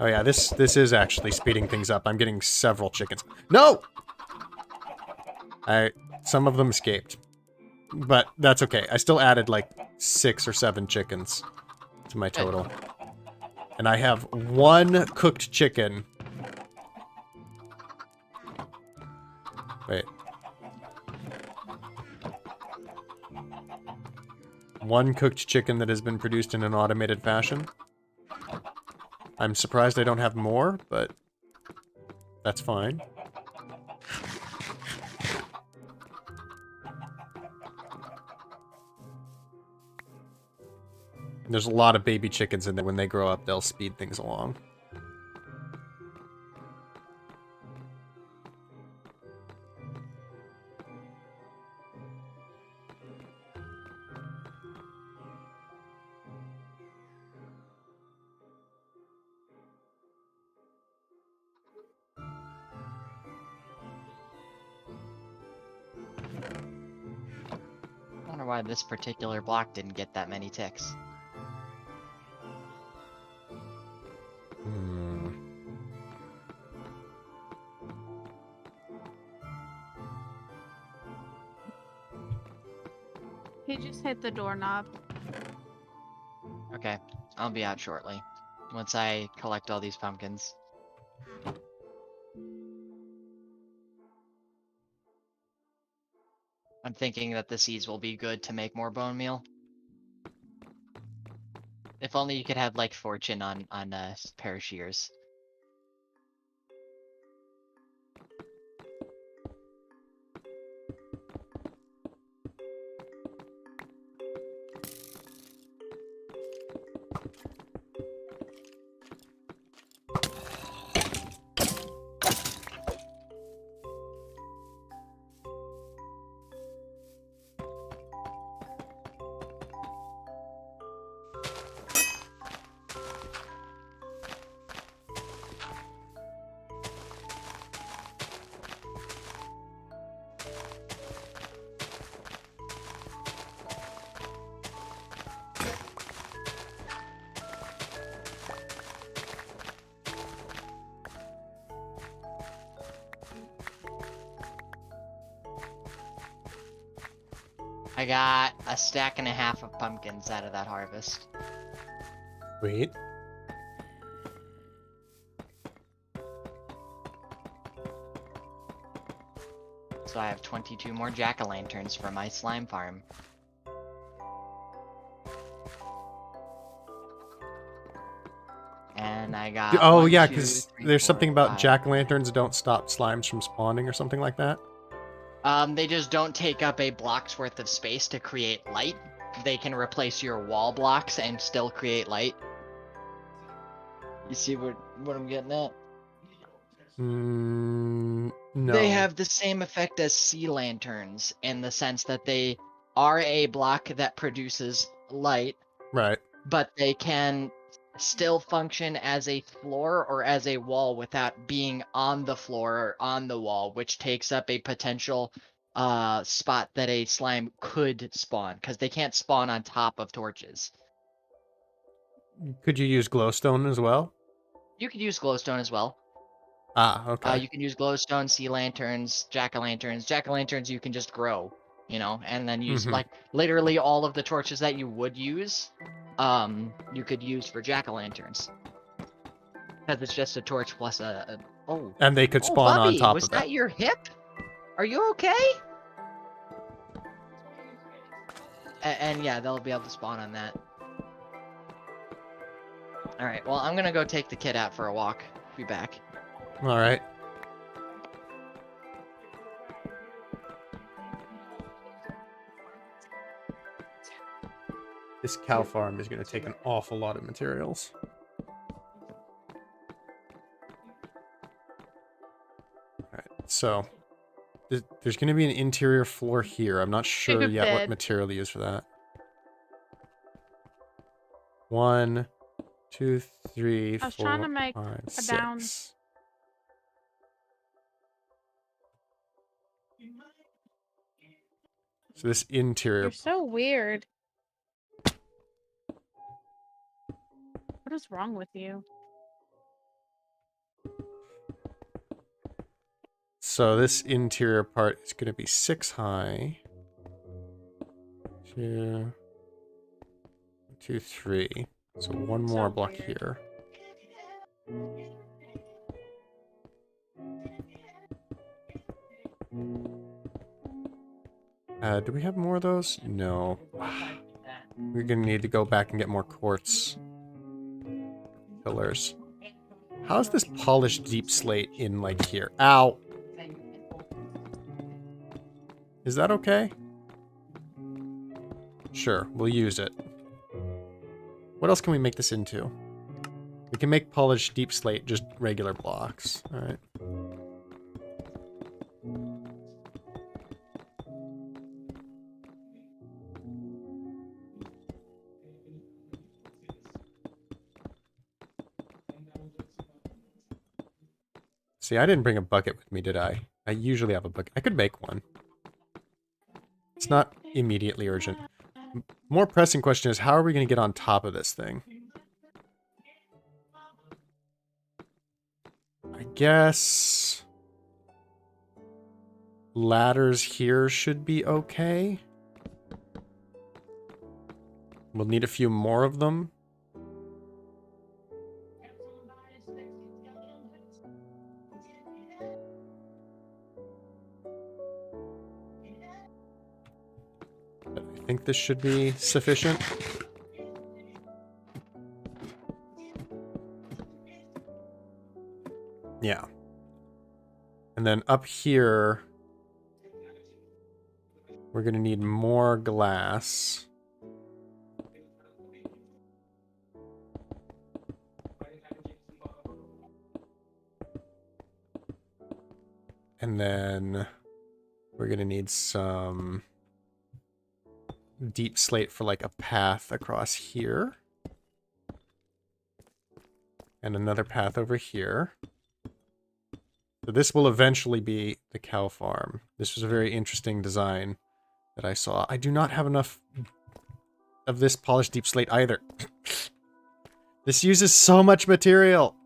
Oh yeah, this is actually speeding things up. I'm getting several chickens. No! Some of them escaped. But that's okay. I still added like 6 or 7 chickens to my total. And I have 1 cooked chicken. Wait. 1 cooked chicken that has been produced in an automated fashion. I'm surprised I don't have more, but that's fine. There's a lot of baby chickens in there. When they grow up, they'll speed things along. I wonder why this particular block didn't get that many ticks. He just hit the doorknob. Okay, I'll be out shortly. Once I collect all these pumpkins. I'm thinking that the seeds will be good to make more bone meal. If only you could have, like, fortune on a pair of shears. I got a stack and a half of pumpkins out of that harvest. Wait. So I have 22 more jack-o'-lanterns for my slime farm. And I got Oh, one, yeah, two, because three, there's four, something about five. jack-o'-lanterns don't stop slimes from spawning or something like that. They just don't take up a block's worth of space to create light. They can replace your wall blocks and still create light. You see what I'm getting at? No. They have the same effect as sea lanterns in the sense that they are a block that produces light, Right. but they can still function as a floor or as a wall without being on the floor or on the wall, which takes up a potential spot that a slime could spawn, because they can't spawn on top of torches. Could you use glowstone as well? You could use glowstone as well. Ah, okay. You can use glowstone, sea lanterns, jack-o'-lanterns. Jack-o'-lanterns you can just grow, you know, and then use like literally all of the torches that you would use, you could use for jack-o'-lanterns. Because it's just a torch plus oh. And they could spawn on Bubby, top was of that it. your hip? Are you okay? And yeah, they'll be able to spawn on that. Alright, well, I'm gonna go take the kid out for a walk. Be back. Alright. This cow farm is going to take an awful lot of materials. Alright, so there's going to be an interior floor here. I'm not sure yet what material to use for that. 1, 2, 3, I was 4, trying to make 5, a down. 6. So this interior. You're so weird. What is wrong with you? So this interior part is going to be 6 high. 2, 2, 3. So one more block here. Do we have more of those? No. We're gonna need to go back and get more quartz pillars. How's this polished deep slate in, like, here? Ow! Is that okay? Sure, we'll use it. What else can we make this into? We can make polished deep slate, just regular blocks. Alright. See, I didn't bring a bucket with me, did I? I usually have a bucket. I could make one. It's not immediately urgent. More pressing question is, how are we going to get on top of this thing? I guess ladders here should be okay. We'll need a few more of them. But I think this should be sufficient. Yeah. And then up here, we're going to need more glass. And then we're going to need some deep slate for like a path across here. And another path over here. So this will eventually be the cow farm. This was a very interesting design that I saw. I do not have enough of this polished deep slate either. This uses so much material.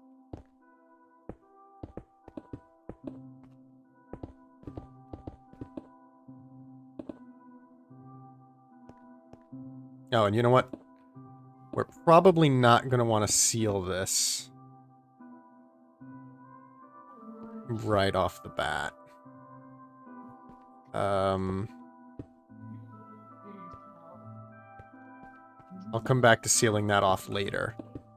Oh, and you know what? We're probably not going to want to seal this right off the bat. I'll come back to sealing that off later.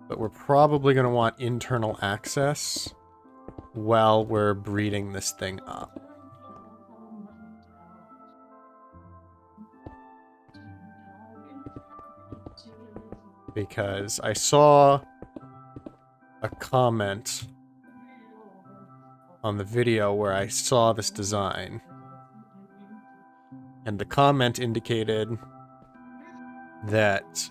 But we're probably going to want internal access while we're breeding this thing up. Because I saw a comment on the video where I saw this design. And the comment indicated that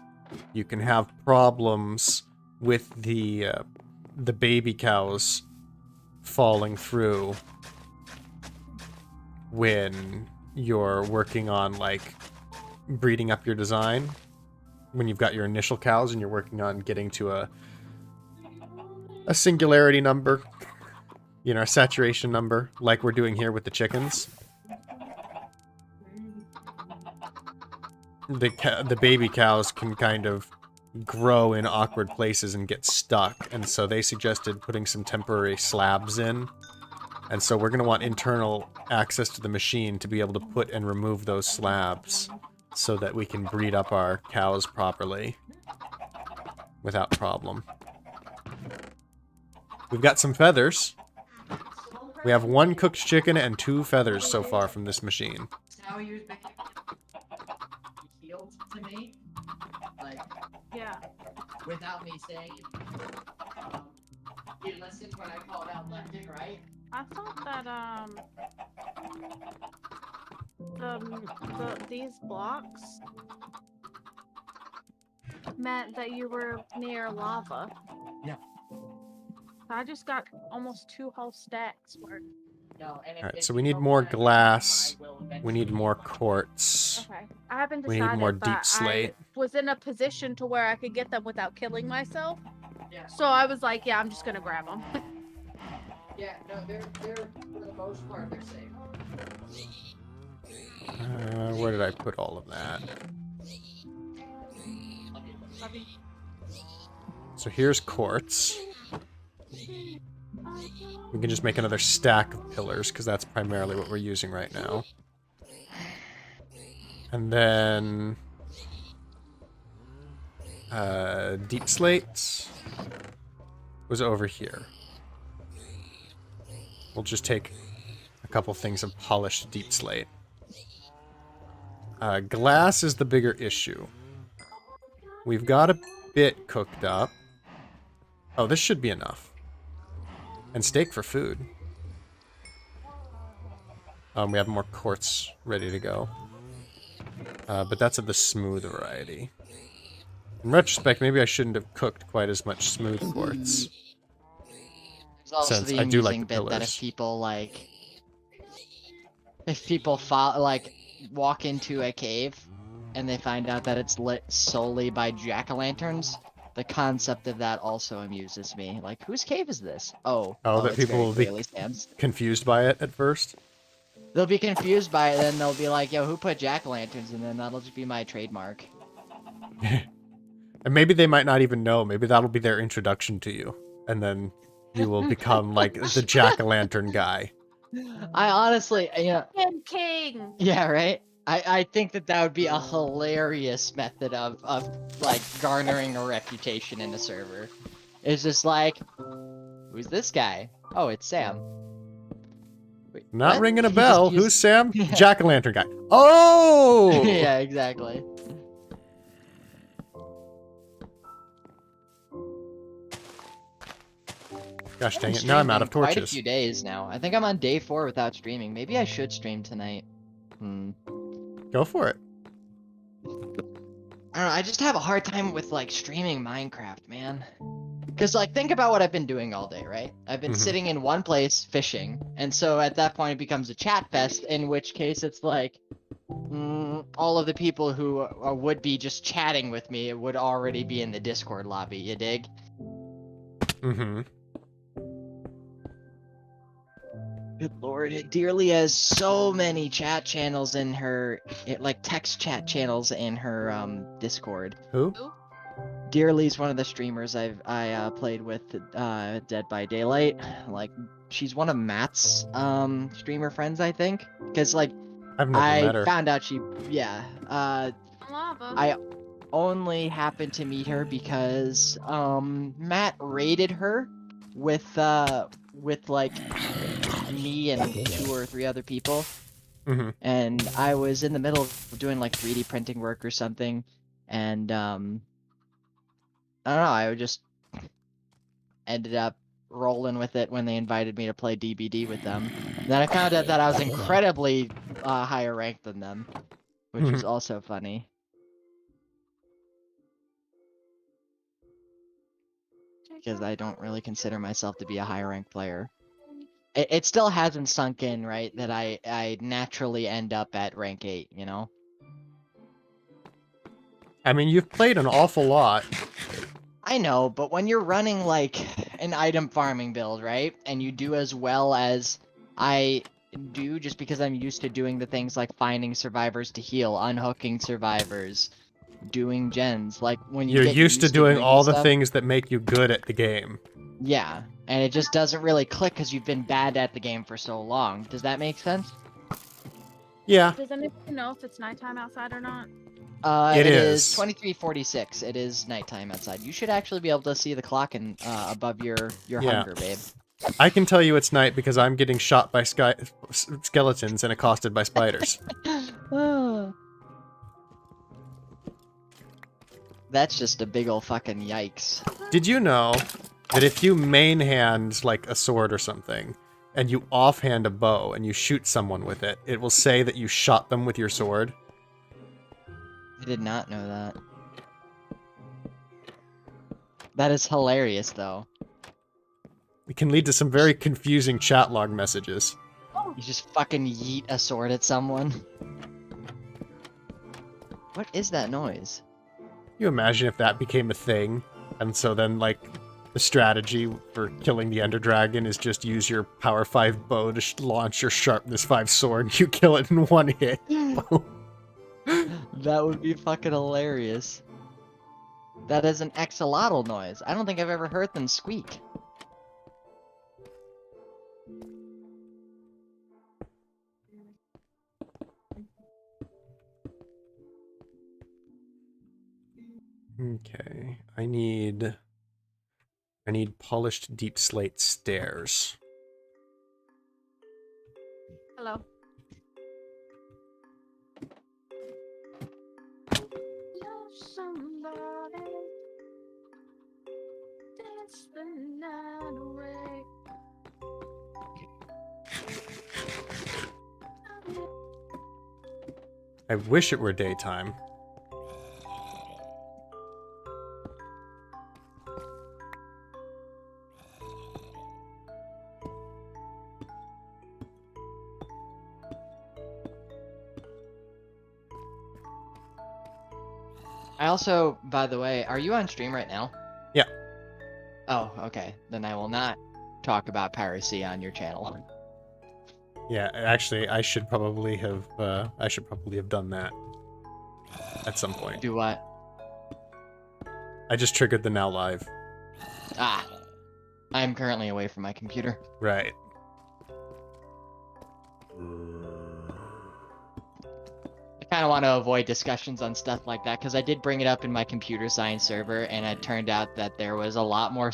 you can have problems with the baby cows falling through when you're working on, like, breeding up your design. When you've got your initial cows and you're working on getting to a singularity number, you know, a saturation number, like we're doing here with the chickens. The baby cows can kind of grow in awkward places and get stuck, and so they suggested putting some temporary slabs in. And so we're going to want internal access to the machine to be able to put and remove those slabs, so that we can breed up our cows properly without problem. We've got some feathers. We have 1 cooked chicken and 2 feathers so far from this machine. How you're healed to me, like, Yeah. without me saying it. You listened when I called out left and right. I thought that these blocks meant that you were near lava. No. I just got almost 2 whole stacks worth. No, and Alright, if so you we need go more back, glass. I will We eventually need more find it. quartz. Okay. I haven't We decided, need more but deep slate. I was in a position to where I could get them without killing myself. Yeah. So I was like, yeah, I'm just gonna grab them. Yeah, no, they're for the most part they're safe. Where did I put all of that? So here's quartz. We can just make another stack of pillars, because that's primarily what we're using right now. And then... deep slate was over here. We'll just take a couple things of polished deep slate. Glass is the bigger issue. We've got a bit cooked up. Oh, this should be enough. And steak for food. We have more quartz ready to go. But that's of the smooth variety. In retrospect, maybe I shouldn't have cooked quite as much smooth quartz. There's also Since the I do like amusing the bit that pillars. if people walk into a cave and they find out that it's lit solely by jack-o'-lanterns, the concept of that also amuses me. Like, whose cave is this? Oh, That it's people very will be clearly Sam's. confused by it at first. They'll be confused by it, then they'll be like, yo, who put jack-o'-lanterns? And then that'll just be my trademark. And maybe they might not even know. Maybe that'll be their introduction to you. And then you will become, like, the jack-o'-lantern guy. I honestly, King! yeah, right? I think that would be a hilarious method of like, garnering a reputation in a server. It's just like, who's this guy? Oh, it's Sam. Wait, Not what? ringing a He just bell. used- Who's Sam? Yeah. Jack-o'-lantern guy. Oh! Yeah, exactly. Gosh dang it, I've now I'm out of streamed quite a torches. few days now. I think I'm on day 4 without streaming. Maybe I should stream tonight. Go for it. I don't know, I just have a hard time with, like, streaming Minecraft, man. Because, like, think about what I've been doing all day, right? I've been Mhm. sitting in one place fishing, and so at that point it becomes a chat fest, in which case it's like, all of the people who would be just chatting with me would already be in the Discord lobby, you dig? Mm-hmm. Good lord, Dearly has so many chat channels in her, like text chat channels in her Discord. Who? Dearly's one of the streamers I played with, Dead by Daylight. Like, she's one of Matt's streamer friends, I think. Because like, I've never met her. found out Lava. I only happened to meet her because Matt raided her with like me and 2 or 3 other people, Mm-hmm. and I was in the middle of doing like 3D printing work or something, and I don't know, I just ended up rolling with it when they invited me to play DBD with them. And then I found out that I was incredibly higher ranked than them, which was also funny. Because I don't really consider myself to be a higher ranked player. It still hasn't sunk in, right, that I naturally end up at rank 8, you know? I mean, you've played an awful lot. I know, but when you're running, like, an item farming build, right, and you do as well as I do just because I'm used to doing the things like finding survivors to heal, unhooking survivors, doing gens, like, when you You're get used to doing all the stuff, things that make you good at the game. yeah, and it just doesn't really click because you've been bad at the game for so long. Does that make sense? Yeah. Does anybody know if it's nighttime outside or not? It It is. is 23:46. It is nighttime outside. You should actually be able to see the clock in above your Yeah. hunger, babe. I can tell you it's night because I'm getting shot by skeletons and accosted by spiders. That's just a big ol' fucking yikes. Did you know that if you main hand, like, a sword or something, and you offhand a bow and you shoot someone with it, it will say that you shot them with your sword? I did not know that. That is hilarious, though. It can lead to some very confusing chat log messages. You just fucking yeet a sword at someone. What is that noise? You imagine if that became a thing, and so then, like, the strategy for killing the Ender Dragon is just use your Power 5 bow to launch your Sharpness 5 sword, and you kill it in one hit. That would be fucking hilarious. That is an axolotl noise. I don't think I've ever heard them squeak. Okay, I need polished deep slate stairs. Hello. Love somebody. Dance the night away. I wish it were daytime. I also, by the way, are you on stream right now? Yeah. Oh, okay. Then I will not talk about piracy on your channel. Yeah, actually, I should probably have done that at some point. Do what? I just triggered the now live. Ah. I'm currently away from my computer. Right. I kind of want to avoid discussions on stuff like that because I did bring it up in my computer science server, and it turned out that there was a lot more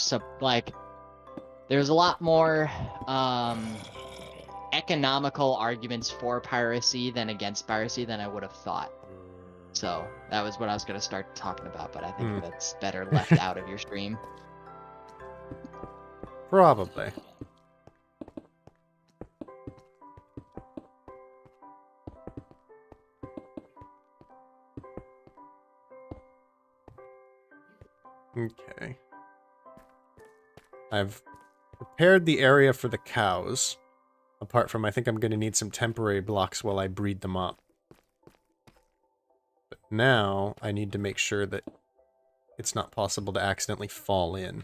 economical arguments for piracy than against piracy than I would have thought. So that was what I was going to start talking about, but I think that's better left out of your stream. Probably. Okay. I've prepared the area for the cows. Apart from, I think I'm going to need some temporary blocks while I breed them up. But now, I need to make sure that it's not possible to accidentally fall in.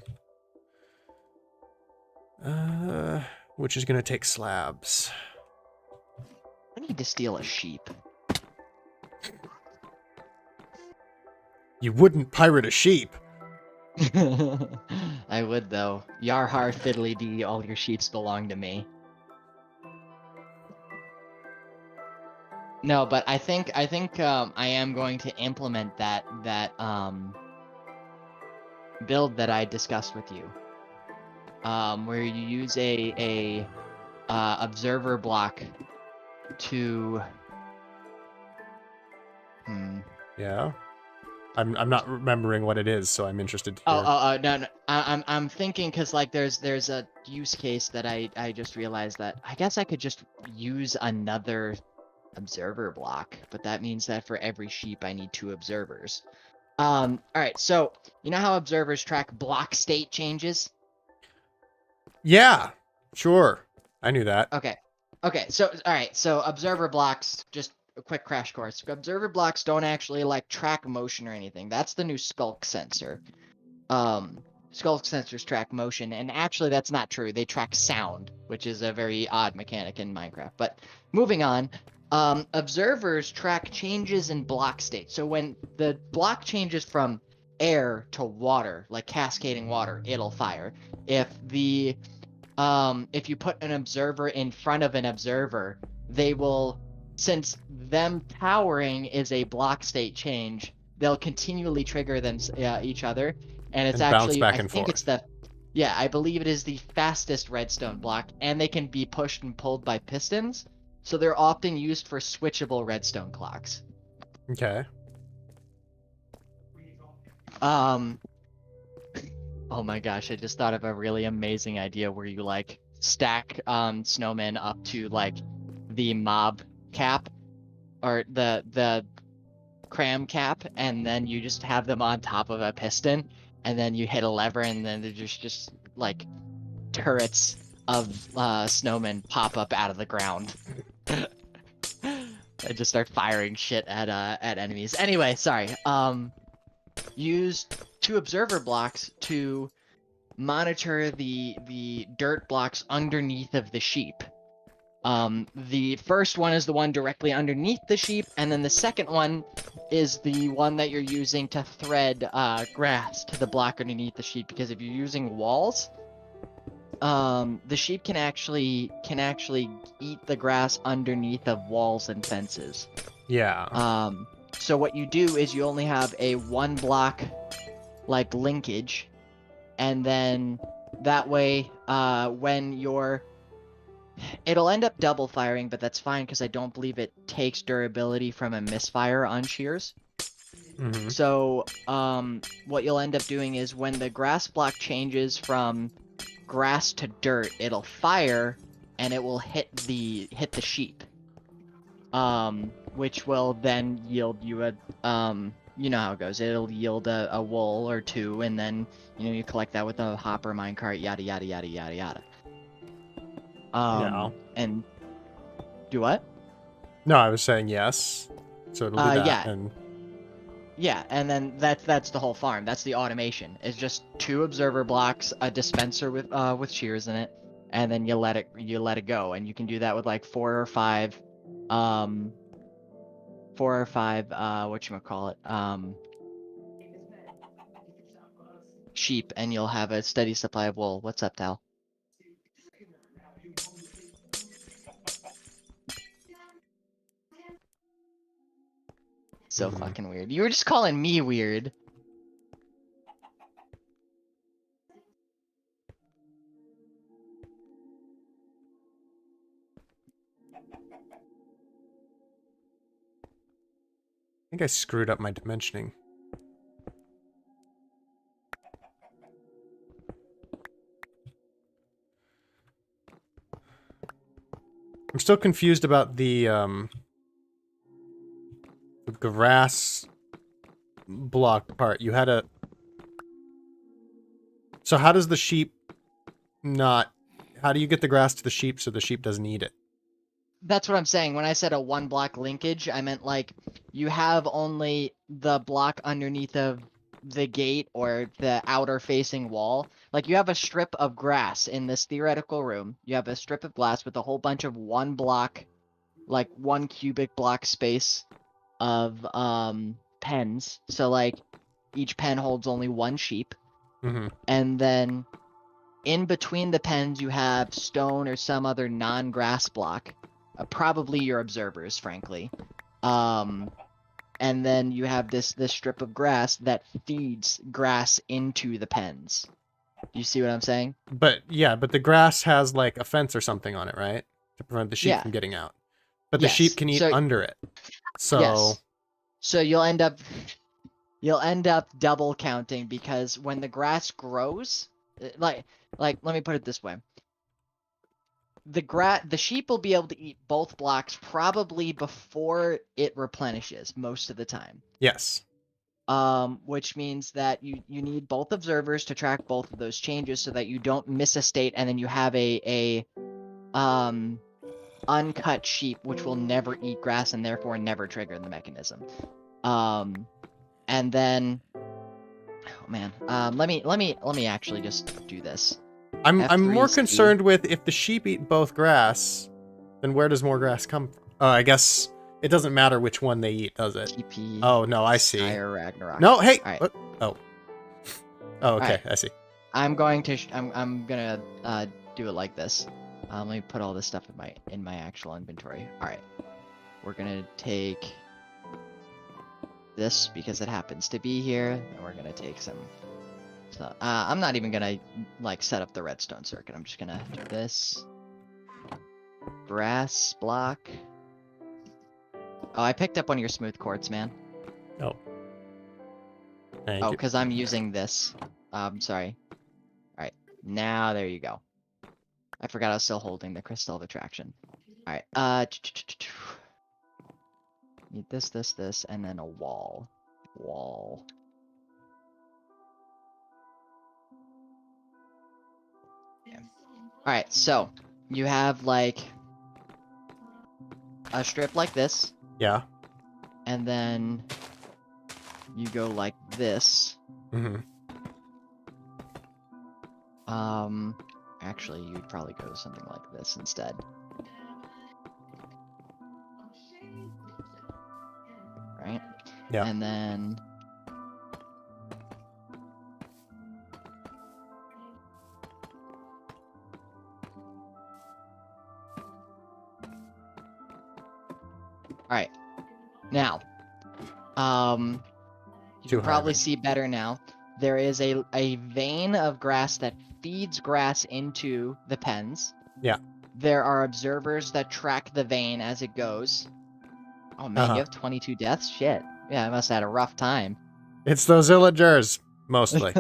Which is going to take slabs. I need to steal a sheep. You wouldn't pirate a sheep! I would, though. Yar har fiddly dee, all your sheeps belong to me. No, but I think I am going to implement that build that I discussed with you, where you use a observer block to. Yeah? I'm not remembering what it is, so I'm interested to hear. No. I'm thinking because like there's a use case that I just realized that I guess I could just use another observer block, but that means that for every sheep I need 2 observers. All right, so you know how observers track block state changes? Yeah, sure. I knew that. Okay, so all right, so observer blocks, just a quick crash course. Observer blocks don't actually like track motion or anything. That's the new skulk sensor. Skulk sensors track motion, and actually that's not true. They track sound, which is a very odd mechanic in Minecraft. But moving on, observers track changes in block state. So when the block changes from air to water, like cascading water, it'll fire. If you put an observer in front of an observer, they will, since them powering is a block state change, they'll continually trigger them each other, and it's and actually bounce back I and think forth. it's the I believe it is the fastest redstone block, and they can be pushed and pulled by pistons, so they're often used for switchable redstone clocks. Okay. Oh my gosh, I just thought of a really amazing idea where you like stack snowmen up to like the mob cap or the cram cap, and then you just have them on top of a piston, and then you hit a lever, and then there's just like turrets of snowmen pop up out of the ground. And just start firing shit at enemies. Anyway, sorry. Use 2 observer blocks to monitor the dirt blocks underneath of the sheep. The first one is the one directly underneath the sheep, and then the second one is the one that you're using to thread grass to the block underneath the sheep. Because if you're using walls, the sheep can actually eat the grass underneath of walls and fences. Yeah. So what you do is you only have a 1 block like linkage, and then that way it'll end up double firing, but that's fine because I don't believe it takes durability from a misfire on shears. Mm-hmm. So what you'll end up doing is when the grass block changes from grass to dirt, it'll fire and it will hit the sheep, which will then yield you a you know how it goes. It'll yield a wool or 2, and then you collect that with a hopper minecart, yada yada yada yada yada. Yeah. And do what? No, I was saying yes. So it'll do that. Yeah. And Yeah, and then that's the whole farm. That's the automation. It's just 2 observer blocks, a dispenser with shears in it, and then you let it go. And you can do that with like 4 or 5 sheep, and you'll have a steady supply of wool. What's up, Tal? So fucking weird. You were just calling me weird. I think I screwed up my dimensioning. I'm still confused about the grass block part. You had a... So how does the sheep not... How do you get the grass to the sheep so the sheep doesn't eat it? That's what I'm saying. When I said a 1 block linkage, I meant like you have only the block underneath of the gate or the outer facing wall. Like you have a strip of grass in this theoretical room. You have a strip of glass with a whole bunch of 1 block, like 1 cubic block space of pens. So like each pen holds only 1 sheep. Mm-hmm. And then in between the pens you have stone or some other non-grass block. Probably your observers, frankly. And then you have this strip of grass that feeds grass into the pens. Do you see what I'm saying? But yeah, but the grass has like a fence or something on it, right? To prevent the sheep Yeah. from getting out. But the Yes. sheep can eat So- under it. So Yes. So you'll end up double counting because when the grass grows, like let me put it this way. The sheep will be able to eat both blocks probably before it replenishes most of the time. yes. Which means that you need both observers to track both of those changes so that you don't miss a state and then you have a uncut sheep which will never eat grass and therefore never trigger the mechanism. And then oh man, let me actually just do this. I'm F3 more speed. concerned with if the sheep eat both grass, then where does more grass come from? Oh, I guess it doesn't matter which one they eat, does it? TP. Oh no, I see. SireRagnarok. No, hey. Alright. What? Oh. Oh, okay, Alright. I see. I'm going to I'm gonna do it like this. Let me put all this stuff in my actual inventory. All right, we're gonna take this because it happens to be here, and we're gonna take some. So I'm not even gonna like set up the redstone circuit. I'm just gonna do this. Brass block. Oh, I picked up one of your smooth quartz, man. Oh. Thank Oh, you. because I'm using this. Sorry. Alright, now there you go. I forgot I was still holding the crystal of attraction. Alright, need this, and then a wall. Wall. Alright, so you have like a strip like this, Yeah. and then you go like this. Mm-hmm. Actually, you'd probably go something like this instead. Right? Yeah. And then Alright. Now, you Too can high, probably man. see better now. There is a vein of grass that feeds grass into the pens. Yeah. There are observers that track the vein as it goes. Oh man, you have 22 deaths? Shit. Yeah, I must have had a rough time. It's those villagers, mostly.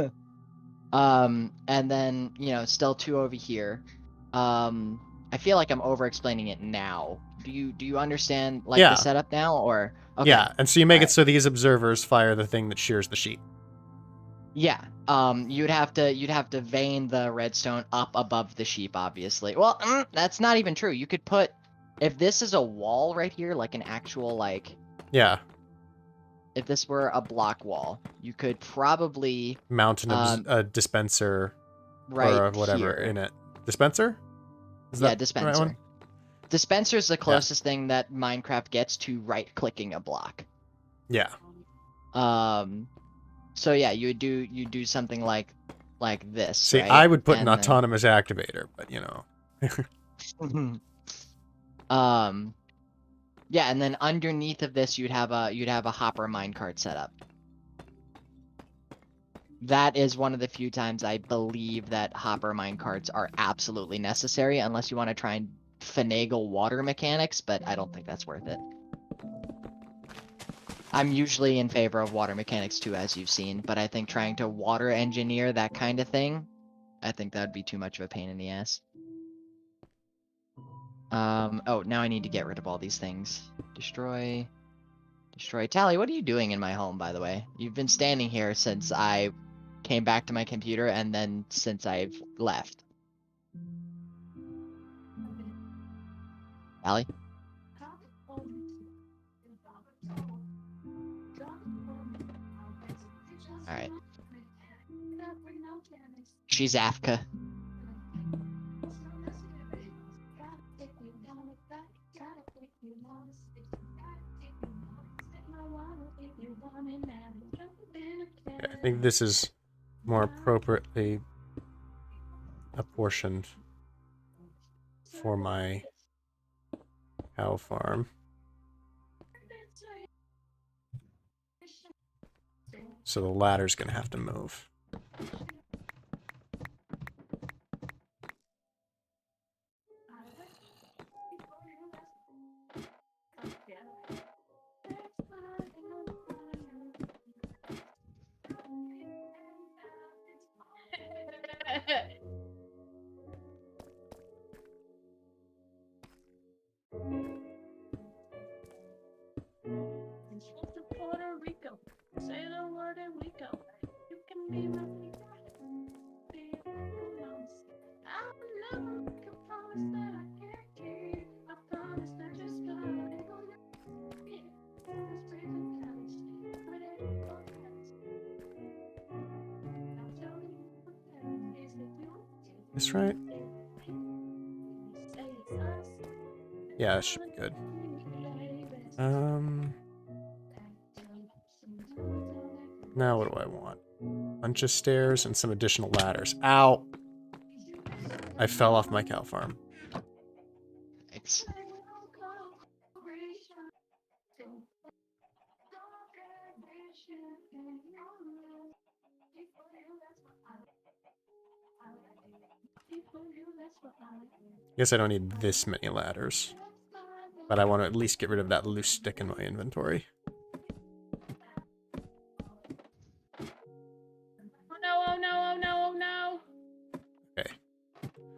And then, you know, still 2 over here. I feel like I'm over-explaining it now. Do you understand, like, Yeah. the setup now, or... Okay. Yeah, and so you make it Alright. so these observers fire the thing that shears the sheep. Yeah. You'd have to vein the redstone up above the sheep, obviously. Well, that's not even true. You could put... If this is a wall right here, like an actual, like... Yeah. If this were a block wall, you could probably... Mount a dispenser right or whatever here. in it. Dispenser? Is Yeah, that dispenser. the right one? Dispenser's the closest thing that Minecraft gets to right-clicking a block. Yeah. So yeah, you do something like this. See, right? I would put And an autonomous activator, but you know. then, yeah, and then underneath of this, you'd have a hopper minecart setup. That is one of the few times I believe that hopper minecarts are absolutely necessary, unless you want to try and finagle water mechanics, but I don't think that's worth it. I'm usually in favor of water mechanics too, as you've seen, but I think trying to water engineer that kind of thing, I think that would be too much of a pain in the ass. Oh, now I need to get rid of all these things. Destroy. Tally, what are you doing in my home, by the way? You've been standing here since I came back to my computer, and then since I've left. Tally? Alright. She's Afka. I think this is more appropriately apportioned for my cow farm. So the ladder's gonna have to move. Puerto Rico. Say the word and we go. You can be my I never can promise that I can't keep. I promise that you're starting. This right? Yeah, that should be good. Now what do I want? Bunch of stairs and some additional ladders. Ow! I fell off my cow farm. Thanks. Guess I don't need this many ladders. But I want to at least get rid of that loose stick in my inventory. Oh no, oh no, oh no, oh no. Okay.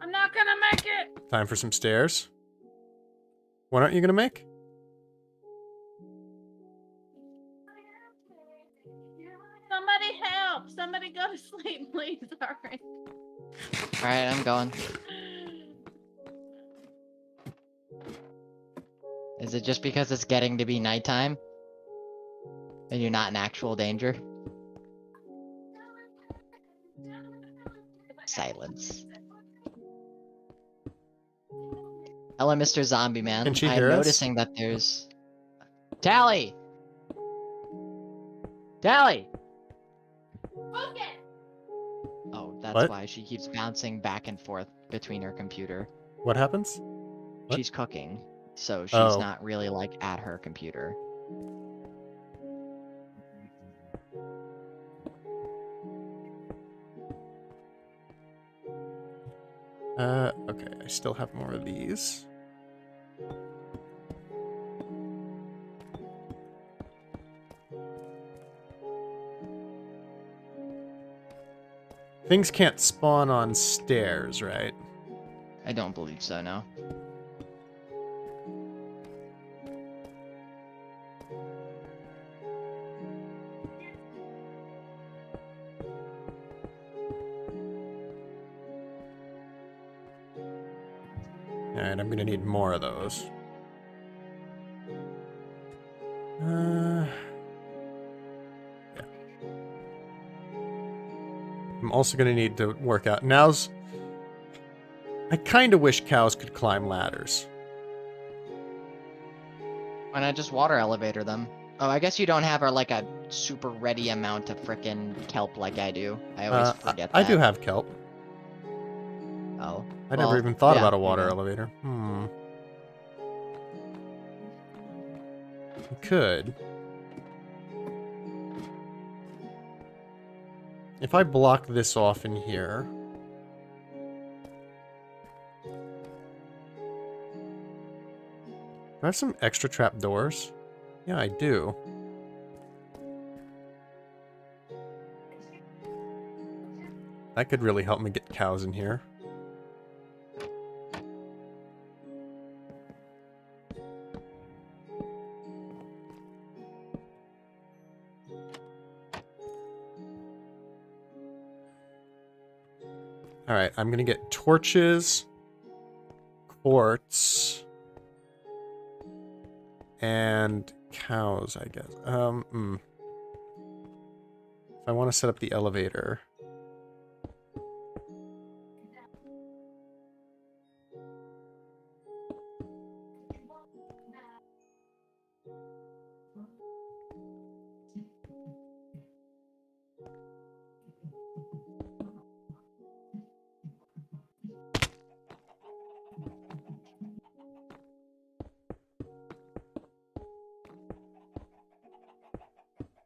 I'm not gonna make it. Time for some stairs. What aren't you gonna make? Somebody help. Somebody go to sleep, please. Alright. Alright, I'm going. Is it just because it's getting to be nighttime? And you're not in actual danger? Silence. Hello, Mr. Zombie Man. Can she I'm hear us? noticing that there's... Tally! Tally! Oh, that's What? why she keeps bouncing back and forth between her computer. What happens? What? She's cooking, so she's Oh. not really, like, at her computer. Okay, I still have more of these. Things can't spawn on stairs, right? I don't believe so, no. Alright, I'm gonna need more of those. Yeah. I'm also gonna need to work out. I kinda wish cows could climb ladders. Why not just water elevator them? Oh, I guess you don't have like a super ready amount of frickin' kelp like I do. I always forget that. I do have kelp. Oh. I never well, even thought yeah, about a there you water go. elevator. You could. If I block this off in here... Do I have some extra trap doors? Yeah, I do. That could really help me get cows in here. Alright, I'm gonna get torches, quartz, and cows, I guess. If I want to set up the elevator...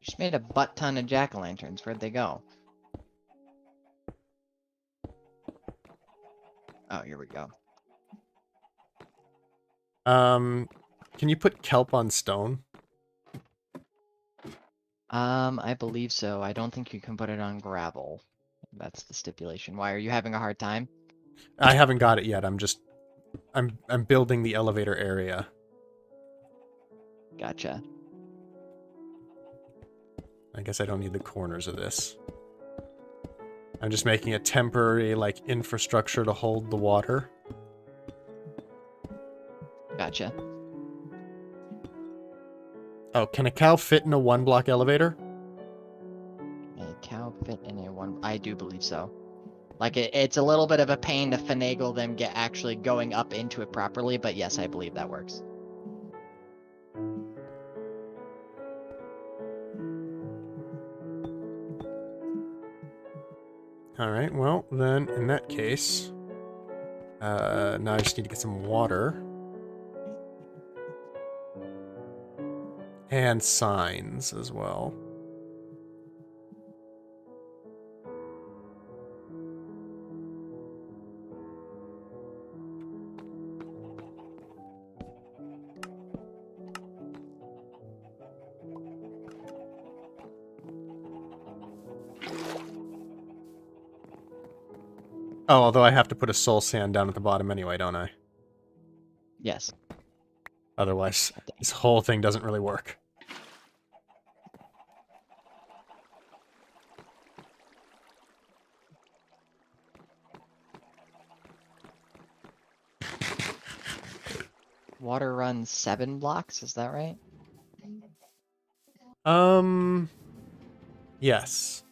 Just made a butt ton of jack-o'-lanterns. Where'd they go? Oh, here we go. Can you put kelp on stone? I believe so. I don't think you can put it on gravel. That's the stipulation. Why, are you having a hard time? I haven't got it yet. I'm building the elevator area. Gotcha. I guess I don't need the corners of this. I'm just making a temporary, like, infrastructure to hold the water. Gotcha. Oh, can a cow fit in a one-block elevator? A cow fit in a one... I do believe so. Like, it's a little bit of a pain to finagle them actually going up into it properly, but yes, I believe that works. Alright, well, then, in that case... now I just need to get some water. And signs as well. Oh, although I have to put a soul sand down at the bottom anyway, don't I? Yes. Otherwise, this whole thing doesn't really work. water runs 7 blocks, is that right? Yes.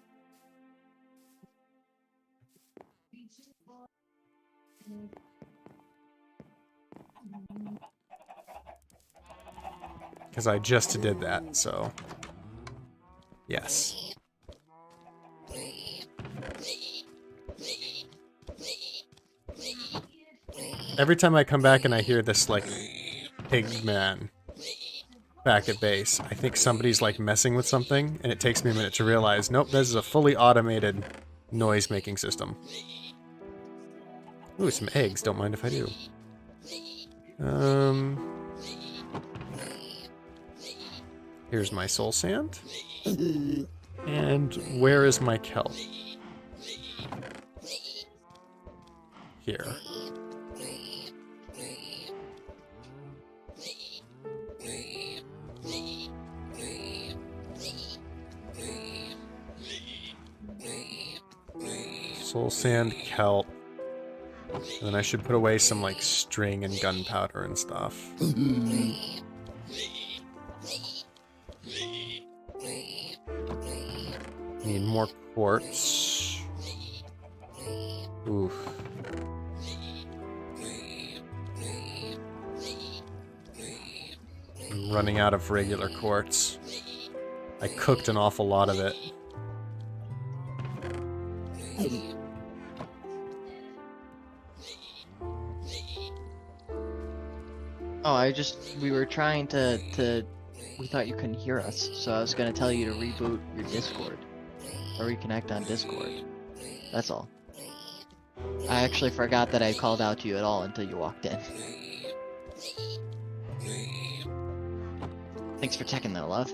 Because I just did that, so... Yes. Every time I come back and I hear this, like, pig man back at base, I think somebody's, like, messing with something, and it takes me a minute to realize, nope, this is a fully automated noise-making system. Ooh, some eggs. Don't mind if I do. Here's my soul sand. And where is my kelp? Here. Soul sand, kelp. And then I should put away some, like, string and gunpowder and stuff. Need more quartz. Oof. I'm running out of regular quartz. I cooked an awful lot of it. Oh, we were trying to, we thought you couldn't hear us, so I was gonna tell you to reboot your Discord. Or reconnect on Discord. That's all. I actually forgot that I called out to you at all until you walked in. Thanks for checking though, love.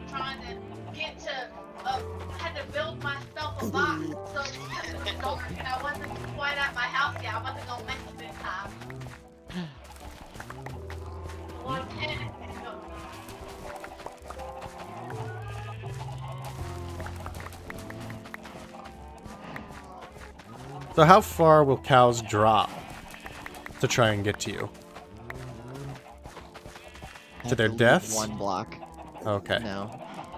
Trying to get to, had to build myself a box so it was dark and I wasn't quite at my house yet. I wasn't gonna make it this time. One minute. So how far will cows drop to try and get to you? I To their believe deaths? 1 block. Okay. No,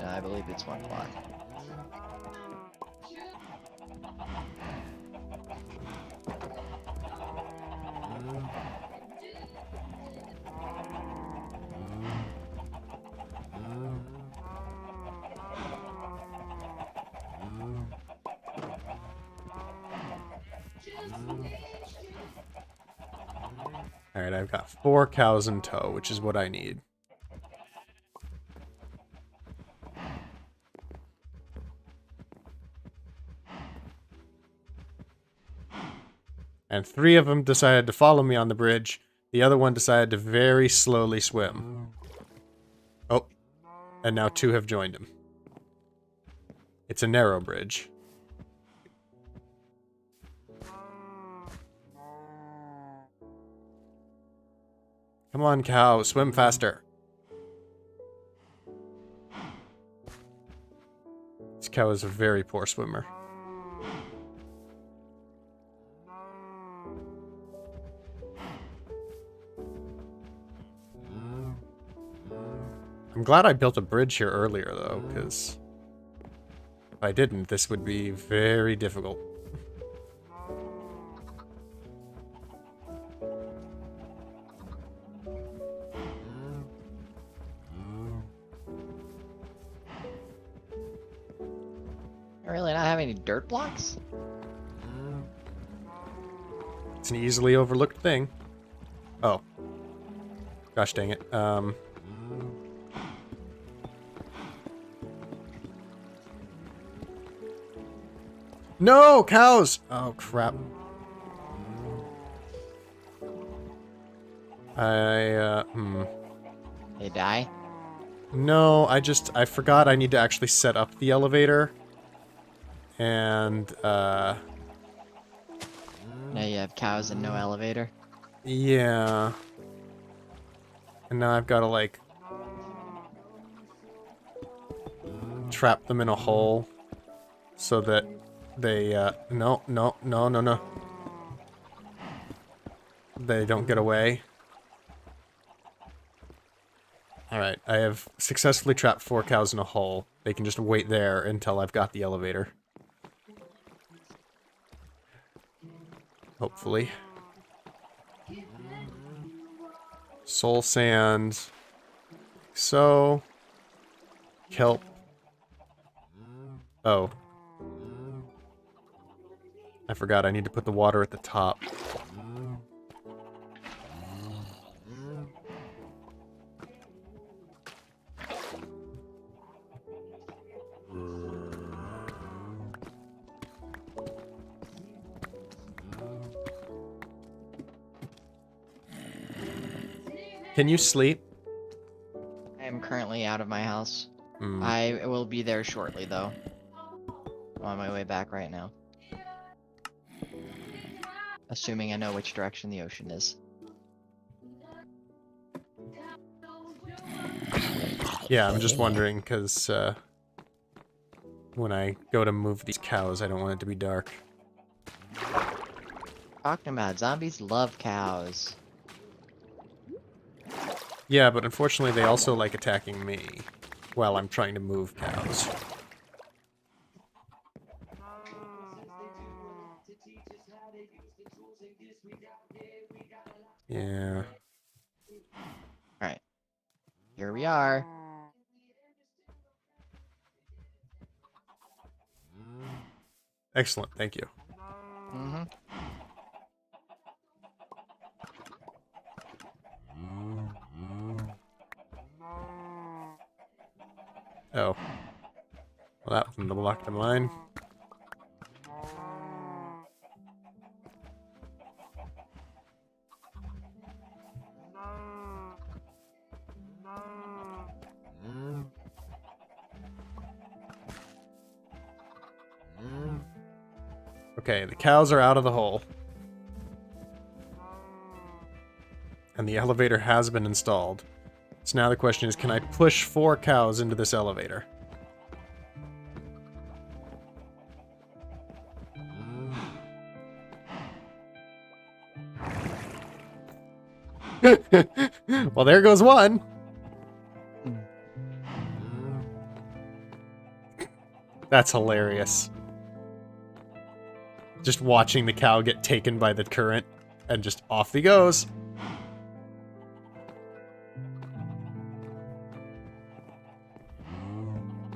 I believe it's 1 block. Alright, I've got 4 cows in tow, which is what I need. And 3 of them decided to follow me on the bridge. The other one decided to very slowly swim. Oh, and now 2 have joined him. It's a narrow bridge. Come on, cow, swim faster. This cow is a very poor swimmer. I'm glad I built a bridge here earlier, though, because if I didn't, this would be very difficult. I really not have any dirt blocks? It's an easily overlooked thing. Oh. Gosh dang it. No, cows! Oh, crap. They die? No, I forgot I need to actually set up the elevator. And, Now you have cows and no elevator? yeah. And now I've got to, like, trap them in a hole so that they, no. they don't get away. Alright, I have successfully trapped 4 cows in a hole. They can just wait there until I've got the elevator. Hopefully. Soul sand. So. Kelp. Oh. I forgot I need to put the water at the top. Can you sleep? I am currently out of my house. Hmm. I will be there shortly, though. I'm on my way back right now. Assuming I know which direction the ocean is. Yeah, I'm just wondering, because when I go to move these cows, I don't want it to be dark. Talking about zombies love cows. Yeah, but unfortunately they also like attacking me while I'm trying to move cows. Yeah. Alright. Here we are. Excellent, thank you. Mm-hmm. Oh. Well, that wasn't the block to mine. Okay, the cows are out of the hole. And the elevator has been installed. So now the question is, can I push 4 cows into this elevator? Well, there goes one. That's hilarious. Just watching the cow get taken by the current, and just off he goes.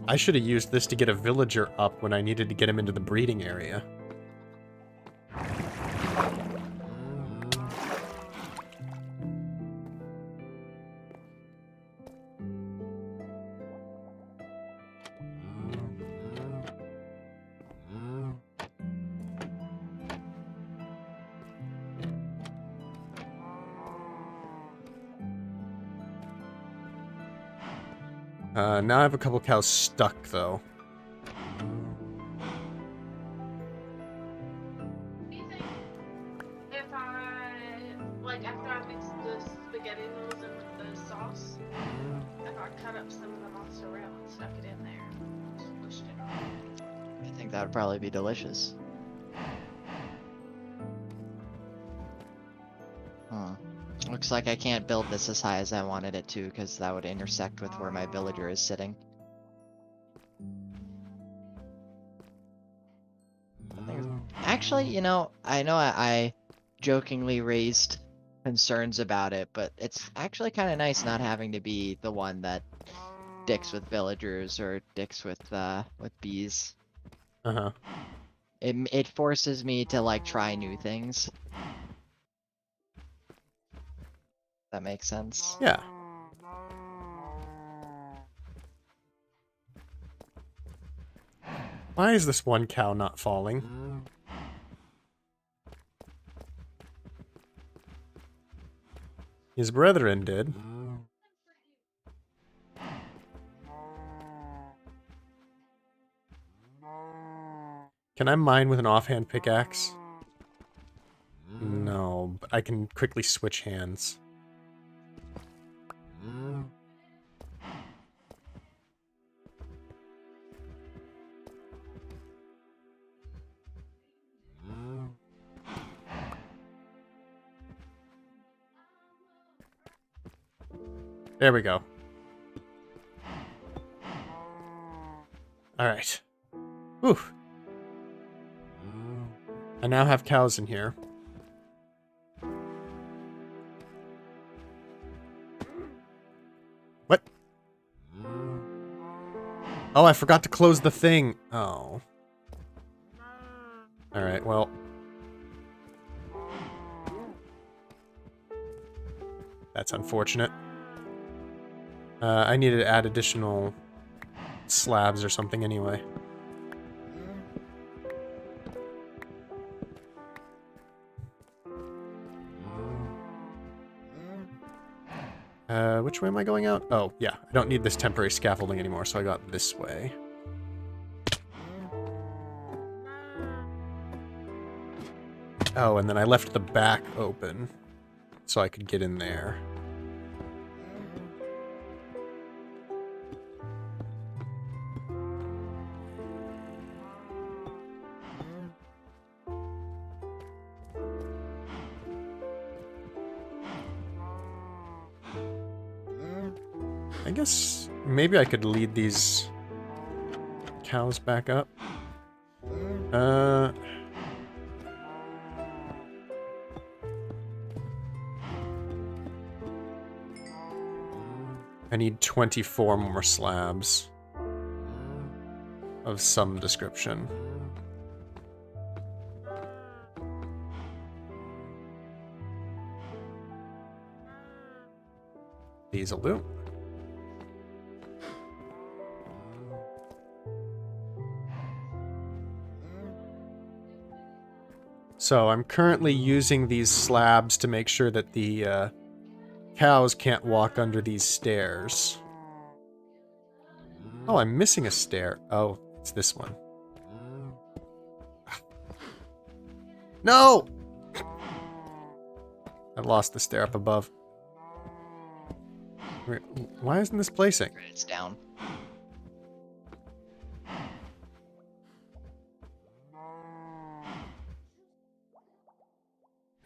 I should have used this to get a villager up when I needed to get him into the breeding area. Now I have a couple cows stuck, though. Do you think if I, like, after I mix the spaghetti noodles in with the sauce, if I cut up some of the mozzarella and stuck it in there, squished it on? I think that would probably be delicious. Huh. Looks like I can't build this as high as I wanted it to, because that would intersect with where my villager is sitting. Actually, you know I jokingly raised concerns about it, but it's actually kind of nice not having to be the one that dicks with villagers or dicks with bees. Uh-huh. It forces me to, like, try new things. That makes sense. Yeah. Why is this one cow not falling? His brethren did. Can I mine with an offhand pickaxe? No, but I can quickly switch hands. There we go. Alright. Whew. I now have cows in here. What? Oh, I forgot to close the thing. Oh. Alright, well. That's unfortunate. I need to add additional slabs or something anyway. Which way am I going out? Oh, yeah. I don't need this temporary scaffolding anymore, so I got this way. Oh, and then I left the back open so I could get in there. I guess maybe I could lead these cows back up. I need 24 more slabs of some description. These'll do. So I'm currently using these slabs to make sure that the cows can't walk under these stairs. Oh, I'm missing a stair. Oh, it's this one. No! I've lost the stair up above. Why isn't this placing? It's down.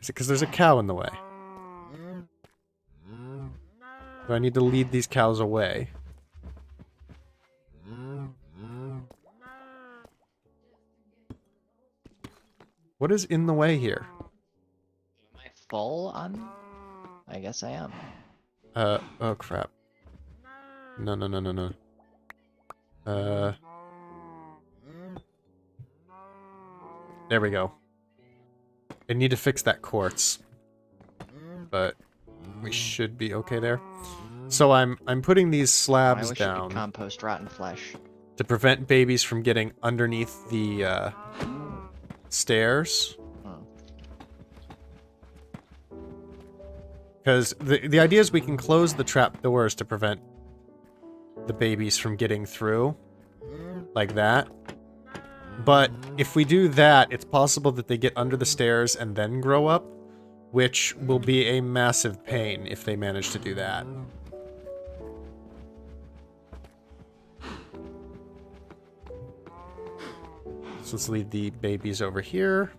Is it because there's a cow in the way? Do I need to lead these cows away? What is in the way here? Am I full on? I guess I am. Oh crap. No. There we go. I need to fix that quartz. But we should be okay there. So I'm putting these slabs I wish you down could compost rotten flesh. to prevent babies from getting underneath the stairs. Because the idea is we can close the trap doors to prevent the babies from getting through. Like that. But if we do that, it's possible that they get under the stairs and then grow up, which will be a massive pain if they manage to do that. So let's leave the babies over here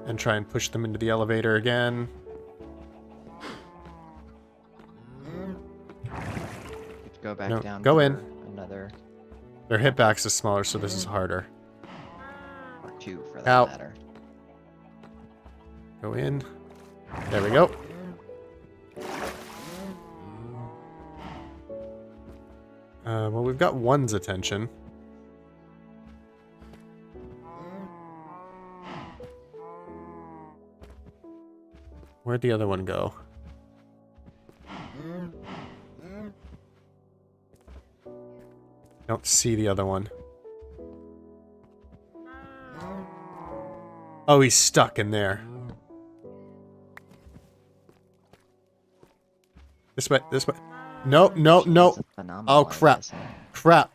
and try and push them into the elevator again. Go back No, down. go for in. Another Their hitbox is smaller, so this is harder. or two for that Out. matter. Go in. There we go. Well, we've got one's attention. Where'd the other one go? Don't see the other one. Oh, he's stuck in there. This way, this way. No, no, no. She's a phenomenal Oh, crap. artist. Crap.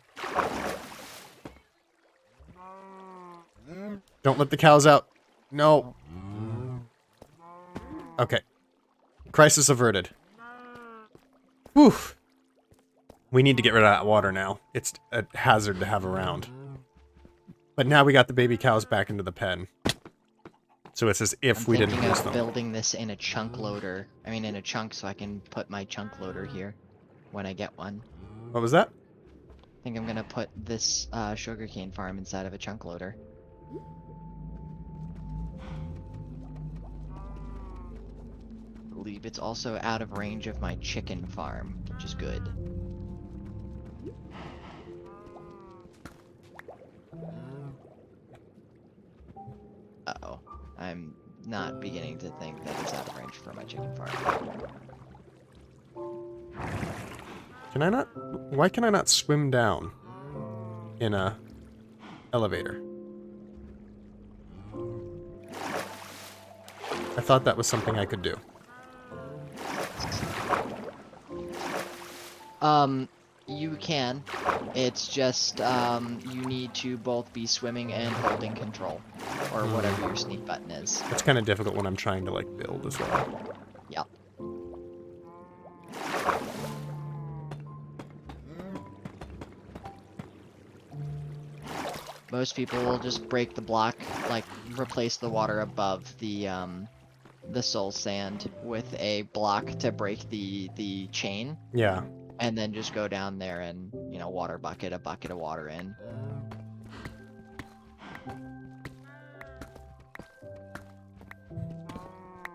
Don't let the cows out. No. Okay. Crisis averted. Whew. We need to get rid of that water now. It's a hazard to have around. But now we got the baby cows back into the pen. So it's as if we didn't Thinking lose of them. building this in a chunk loader. I mean, in a chunk, so I can put my chunk loader here. when I get one. What was that? I think I'm gonna put this sugarcane farm inside of a chunk loader. I believe it's also out of range of my chicken farm, which is good. Uh-oh. I'm not beginning to think that it's out of range for my chicken farm. Can I not? Why can I not swim down in a elevator? I thought that was something I could do. You can. It's just, you need to both be swimming and holding control. Or whatever your sneak button is. It's kind of difficult when I'm trying to, like, build as well. Yep. Most people will just break the block, like, replace the water above the soul sand with a block to break the chain. Yeah. And then just go down there and, you know, water bucket a bucket of water in.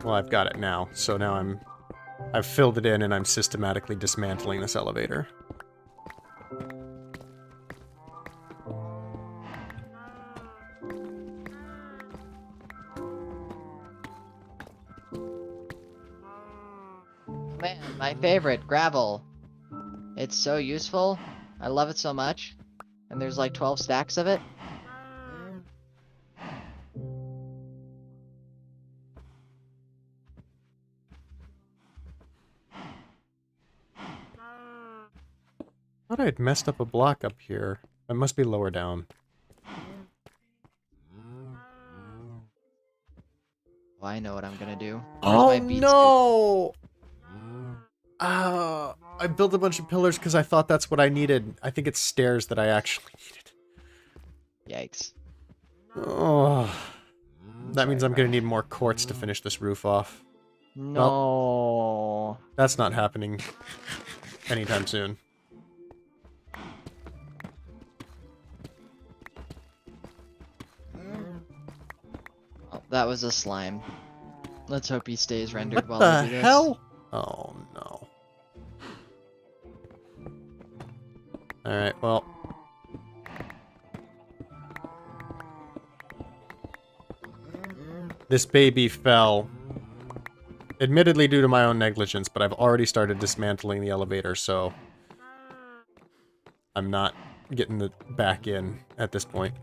Well, I've got it now, so now I've filled it in and I'm systematically dismantling this elevator. Man, my favorite, gravel. It's so useful. I love it so much. And there's like 12 stacks of it. I thought I had messed up a block up here. It must be lower down. Well, I know what I'm gonna do. Where's Oh my beet no! I built a bunch of pillars because I thought that's what I needed. I think it's stairs that I actually needed. Yikes. Oh, that means I'm gonna need more quartz to finish this roof off. No. That's not happening anytime soon. Oh, that was a slime. Let's hope he stays rendered What while the I do this. hell? Oh no. Alright, well. This baby fell. Admittedly due to my own negligence, but I've already started dismantling the elevator, so I'm not getting it back in at this point.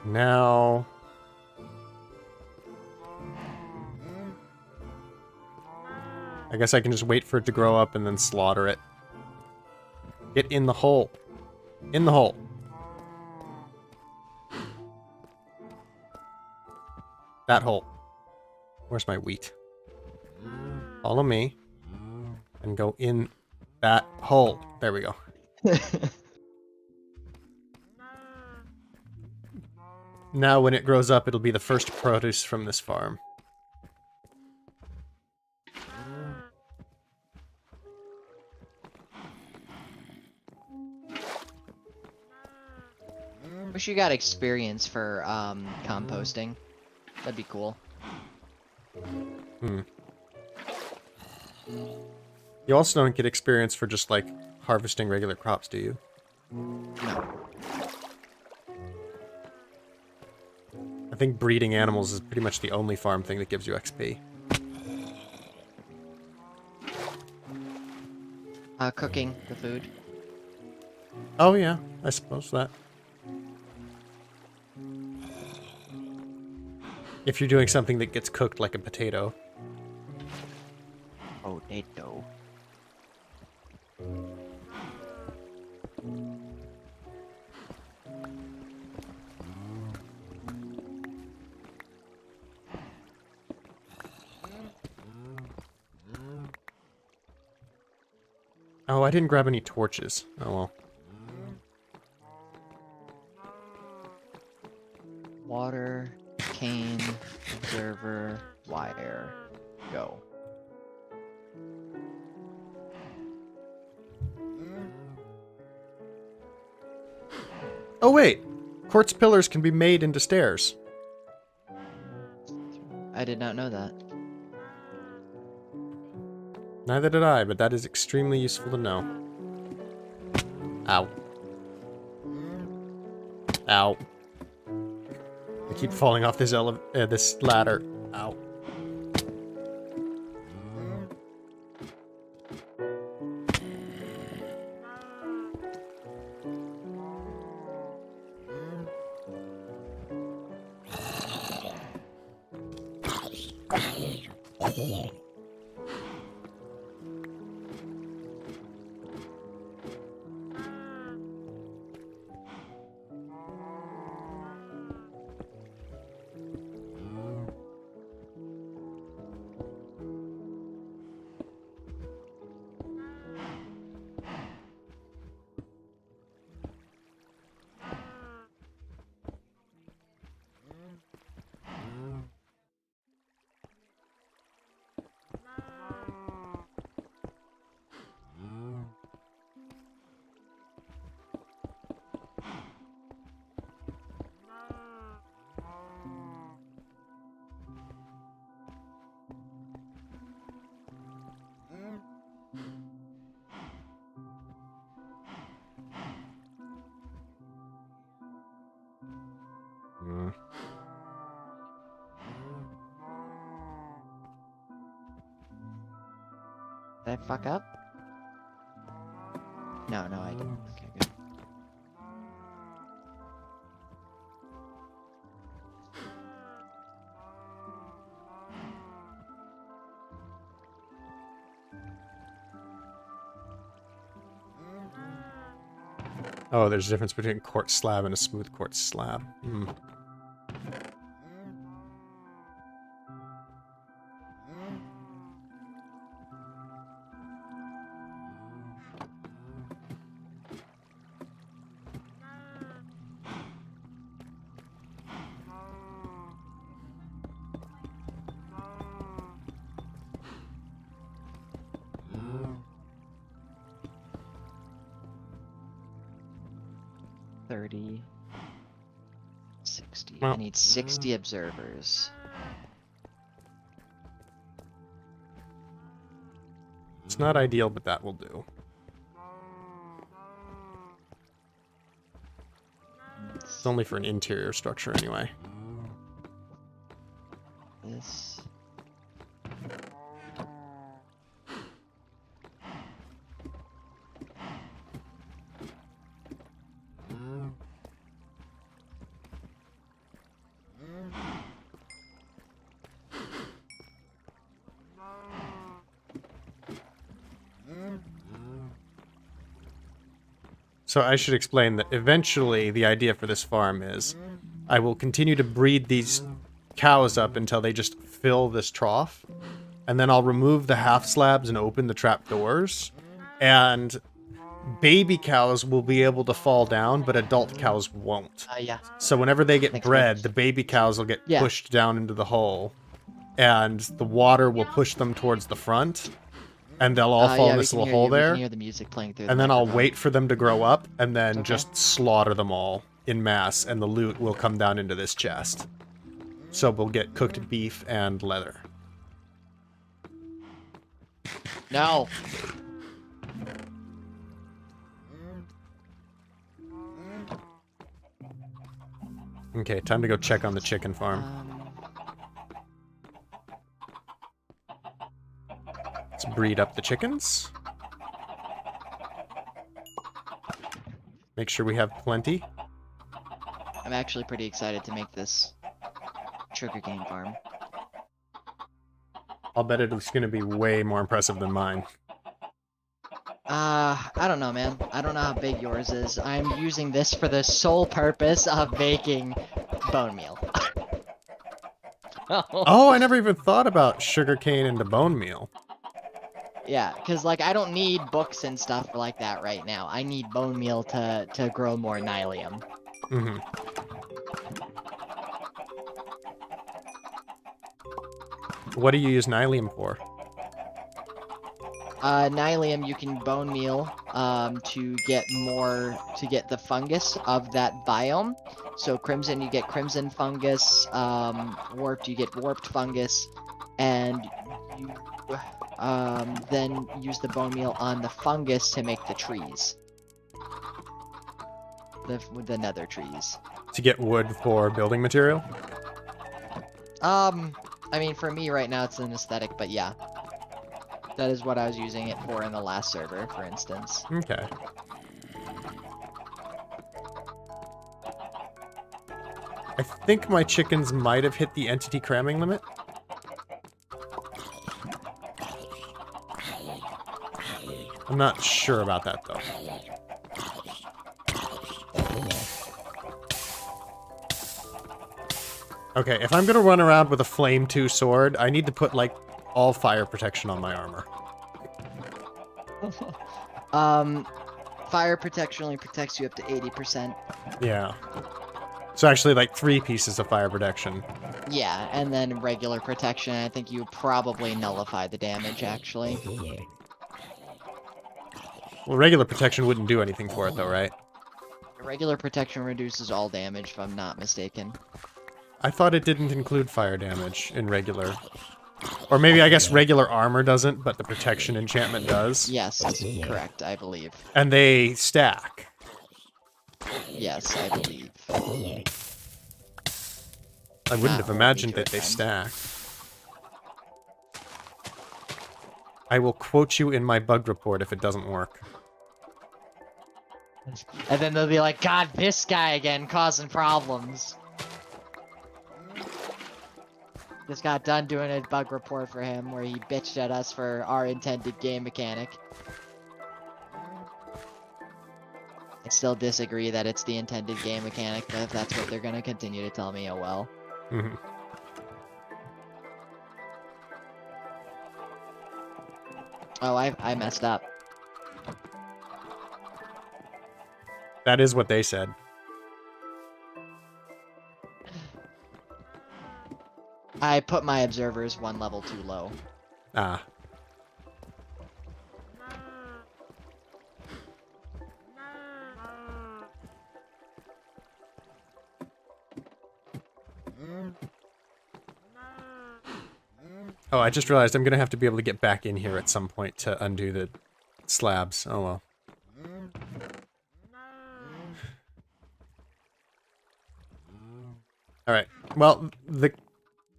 Now... I guess I can just wait for it to grow up and then slaughter it. Get in the hole. In the hole. That hole. Where's my wheat? Follow me. And go in that hole. There we go. Now when it grows up, it'll be the first produce from this farm. Wish you got experience for composting. That'd be cool. Hmm. You also don't get experience for just, like, harvesting regular crops, do you? No. I think breeding animals is pretty much the only farm thing that gives you XP. Cooking the food. Oh yeah, I suppose that. If you're doing something that gets cooked like a potato. Potato. Oh, I didn't grab any torches. Oh well. Water, cane, observer, wire, go. Oh wait! Quartz pillars can be made into stairs. I did not know that. Neither did I, but that is extremely useful to know. Ow. Ow. I keep falling off this this ladder. Ow. Did I fuck up? No, I didn't. Okay, good. Oh, there's a difference between a quartz slab and a smooth quartz slab. Hmm. $30, 60. Well. I need 60 observers. It's not ideal, but that will do. It's only for an interior structure anyway. This. So I should explain that eventually the idea for this farm is I will continue to breed these cows up until they just fill this trough, and then I'll remove the half slabs and open the trap doors, and baby cows will be able to fall down, but adult cows won't. Yeah. So whenever they get Makes bred, sense. the baby cows will get Yeah. pushed down into the hole, and the water will push them towards the front, and they'll all fall Yeah, in we this can little hear hole you. We there. can hear the music playing through the And then I'll microphone. wait for them to grow up, and then Okay. just slaughter them all in mass, and the loot will come down into this chest. So we'll get cooked beef and leather. No. Okay, time to go check on the chicken farm. Let's breed up the chickens. Make sure we have plenty. I'm actually pretty excited to make this sugarcane farm. I'll bet it's going to be way more impressive than mine. I don't know, man. I don't know how big yours is. I'm using this for the sole purpose of making bone meal. Oh, I never even thought about sugarcane into bone meal. Yeah, because, like, I don't need books and stuff like that right now. I need bone meal to grow more nylium. Mm-hmm. What do you use nylium for? Nylium you can bone meal to get the fungus of that biome. So crimson you get crimson fungus, warped you get warped fungus, and you then use the bone meal on the fungus to make the trees. The nether trees. To get wood for building material? I mean for me right now it's an aesthetic, but yeah. That is what I was using it for in the last server, for instance. Okay. I think my chickens might have hit the entity cramming limit. I'm not sure about that, though. Okay, if I'm gonna run around with a Flame 2 sword, I need to put, like, all fire protection on my armor. Fire protection only protects you up to 80%. Yeah. So actually, like, 3 pieces of fire protection. Yeah, and then regular protection, I think you probably nullify the damage, actually. Well, regular protection wouldn't do anything for it, though, right? Regular protection reduces all damage, if I'm not mistaken. I thought it didn't include fire damage in regular. Or maybe, I guess, regular armor doesn't, but the protection enchantment does. Yes, that's correct, I believe. And they stack. Yes, I believe. I wouldn't Not have imagined only that they time. stack. I will quote you in my bug report if it doesn't work. And then they'll be like, God, this guy again causing problems. Just got done doing a bug report for him where he bitched at us for our intended game mechanic. I still disagree that it's the intended game mechanic, but if that's what they're gonna continue to tell me, oh well. Mm-hmm. Oh, I messed up. That is what they said. I put my observers one level too low. Ah. Oh, I just realized I'm gonna have to be able to get back in here at some point to undo the slabs. Oh well. Alright, well, the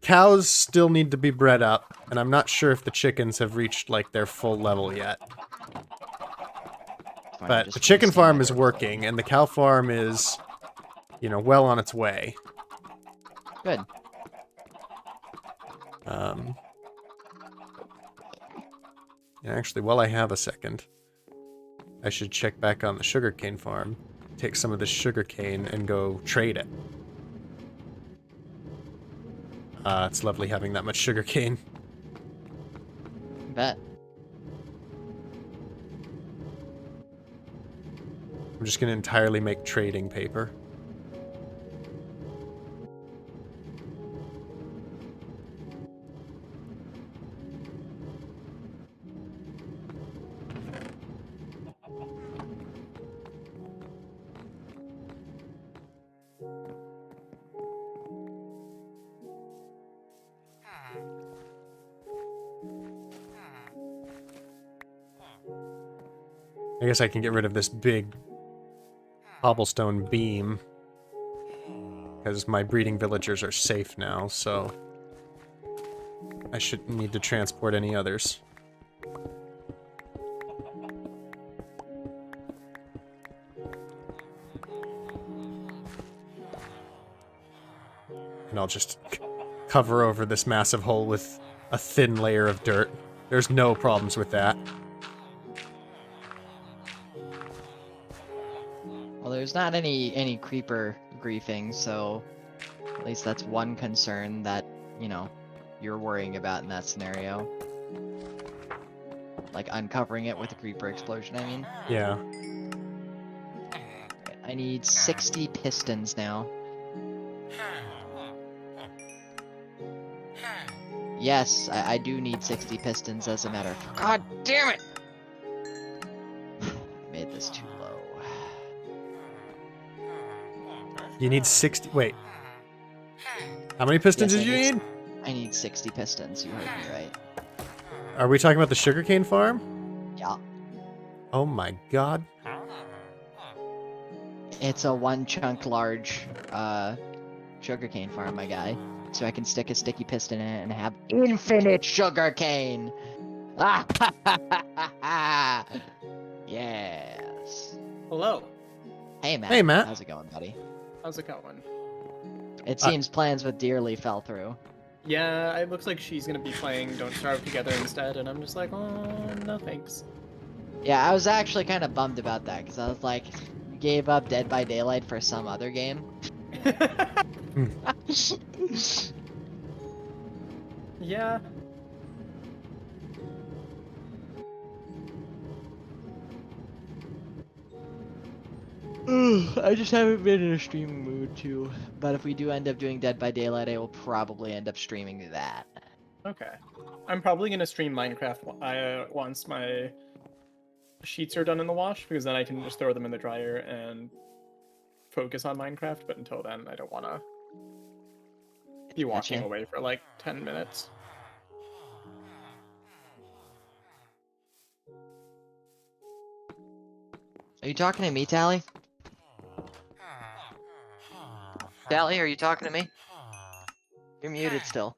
cows still need to be bred up, and I'm not sure if the chickens have reached, like, their full level yet. Fine, But just the chicken wasting farm my is work. working, and the cow farm is, you know, well on its way. Good. And actually, while I have a second, I should check back on the sugarcane farm, take some of this sugarcane, and go trade it. It's lovely having that much sugarcane. Bet. I'm just gonna entirely make trading paper. I guess I can get rid of this big cobblestone beam, because my breeding villagers are safe now, so I shouldn't need to transport any others. And I'll just cover over this massive hole with a thin layer of dirt. There's no problems with that. Well, there's not any creeper griefing, so at least that's one concern that, you know, you're worrying about in that scenario. Like uncovering it with a creeper explosion, I mean. Yeah. I need 60 pistons now. Yes, I do need 60 pistons as a matter of... God damn it! Made this too low. You need 60... Wait. How many pistons Yes, did you need? I need 60 pistons, you heard me right. Are we talking about the sugarcane farm? Yeah. Oh my god. It's a one chunk large sugarcane farm, my guy. So I can stick a sticky piston in it and have infinite sugarcane! Ah, ha, ha, ha, ha, ha. Yes. Hello. Hey, Matt. Hey, Matt. How's it going, buddy? How's it going? It seems plans with Dearly fell through. Yeah, it looks like she's gonna be playing Don't Starve Together instead, and I'm just like, oh, no thanks. Yeah, I was actually kind of bummed about that, because I was like, you gave up Dead by Daylight for some other game? Yeah. I just haven't been in a streaming mood too. But if we do end up doing Dead by Daylight, I will probably end up streaming that. Okay. I'm probably gonna stream Minecraft once my sheets are done in the wash, because then I can just throw them in the dryer and focus on Minecraft, but until then, I don't want to be walking Gotcha. away for like 10 minutes. Are you talking to me, Tally? Tally, are you talking to me? You're muted still.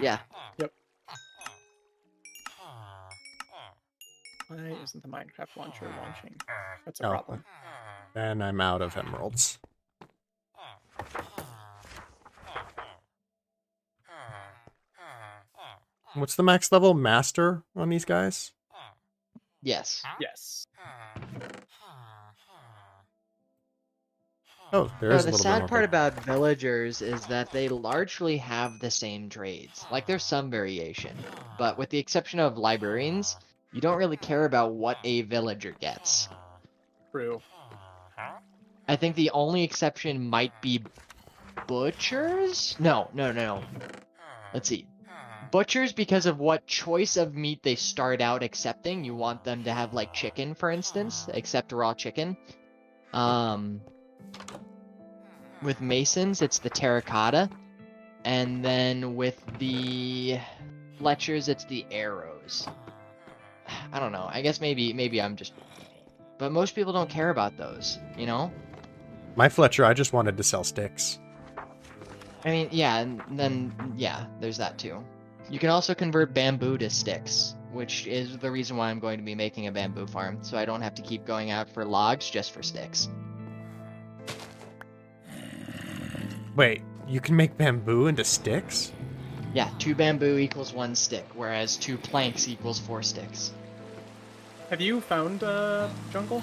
Yeah. Yep. Why isn't the Minecraft launcher launching? That's a Oh. problem. And I'm out of emeralds. What's the max level master on these guys? Yes. Yes. Oh, there is a The little bit sad more. part about villagers is that they largely have the same trades. Like, there's some variation, but with the exception of librarians, you don't really care about what a villager gets. True. I think the only exception might be butchers? No. Let's see. Butchers, because of what choice of meat they start out accepting. You want them to have, like, chicken, for instance. Accept raw chicken. With masons, it's the terracotta. And then with the fletchers, it's the arrows. I don't know. I guess maybe I'm just... But most people don't care about those, you know? My Fletcher, I just wanted to sell sticks. I mean, yeah, and then, yeah, there's that too. You can also convert bamboo to sticks, which is the reason why I'm going to be making a bamboo farm, so I don't have to keep going out for logs just for sticks. Wait, you can make bamboo into sticks? Yeah, 2 bamboo equals 1 stick, whereas 2 planks equals 4 sticks. Have you found jungle?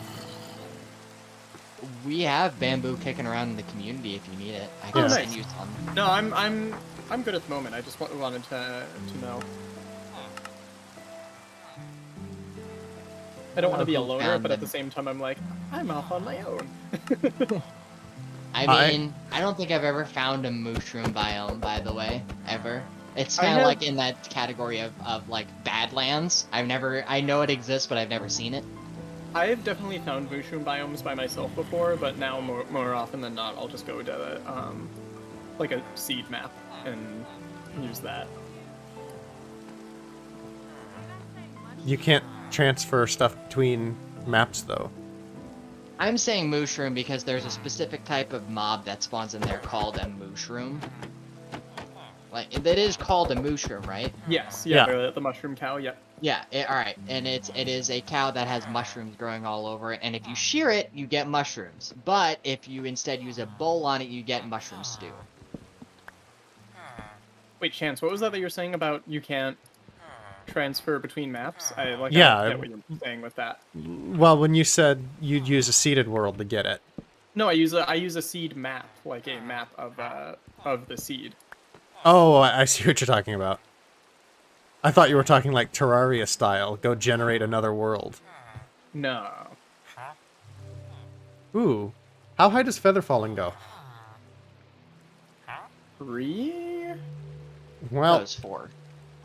We have bamboo kicking around in the community if you need it. I Oh, can nice. send you some. No, I'm good at the moment. I just wanted to know. I don't want to be a loner, Found but at them. the same time, I'm like, I'm off on my own. I mean, I don't think I've ever found a mushroom biome, by the way, ever. It's kind of have- like in that category of like Badlands. I know it exists, but I've never seen it. I've definitely found mushroom biomes by myself before, but now more often than not, I'll just go to like a seed map and use that. You can't transfer stuff between maps, though. I'm saying mushroom because there's a specific type of mob that spawns in there called a mushroom. Like, it is called a mushroom, right? Yes, Yeah. the mushroom cow, yep. Yeah, all right, and it is a cow that has mushrooms growing all over it, and if you shear it, you get mushrooms. But if you instead use a bowl on it, you get mushroom stew. Wait, Chance, what was that you were saying about you can't transfer between maps? I don't Yeah. get what you're saying with that. Well, when you said you'd use a seeded world to get it. No, I use a seed map, like a map of the seed. Oh, I see what you're talking about. I thought you were talking like Terraria style. Go generate another world. No. Ooh. How high does feather falling go? 3? Well, That was 4.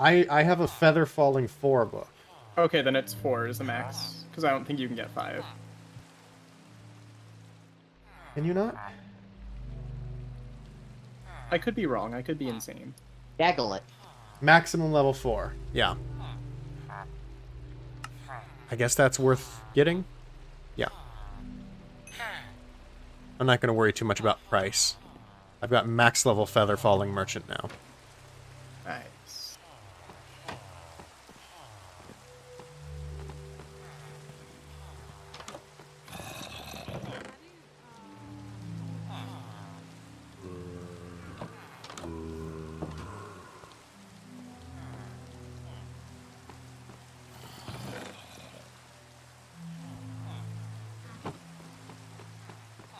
I have a feather falling 4 book. Okay, then it's 4 is the max, because I don't think you can get 5. Can you not? I could be wrong. I could be insane. Gaggle it. Maximum level 4. Yeah. I guess that's worth getting. Yeah. I'm not going to worry too much about price. I've got max level feather falling merchant now. Nice.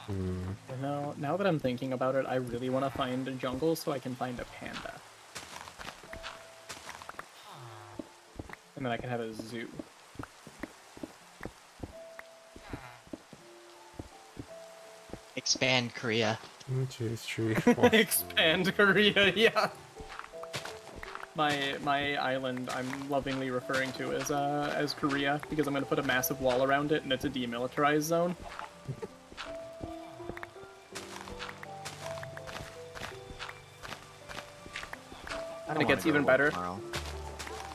You know, now that I'm thinking about it, I really want to find a jungle so I can find a panda. And then I can have a zoo. Expand Korea. 1, 2, 3, 4. Expand Korea, yeah. My island I'm lovingly referring to as Korea because I'm gonna put a massive wall around it and it's a demilitarized zone. And it gets even better. Tomorrow.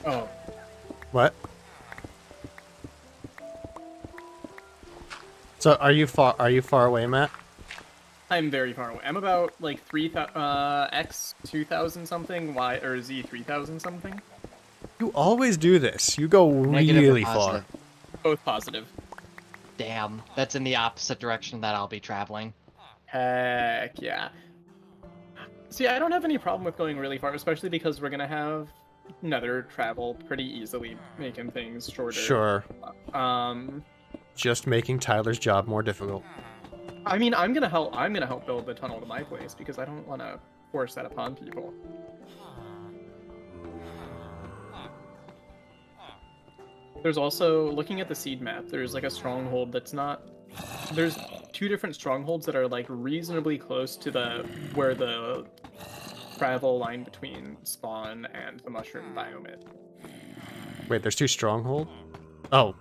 Oh, What? So are you far away, Matt? I'm very far away. I'm about like X 2000 something, Y or Z 3000 something. You always do this. You go Negative or really far. positive? Both positive. Damn, that's in the opposite direction that I'll be traveling. Heck yeah. See, I don't have any problem with going really far, especially because we're gonna have nether travel pretty easily, making things shorter. Sure. Um, Just making Tyler's job more difficult. I mean, I'm gonna help build the tunnel to my place because I don't want to force that upon people. There's also, looking at the seed map, there's like a stronghold that's not... There's 2 different strongholds that are like reasonably close to where the travel line between spawn and the mushroom biome is. Wait, there's 2 stronghold? Oh,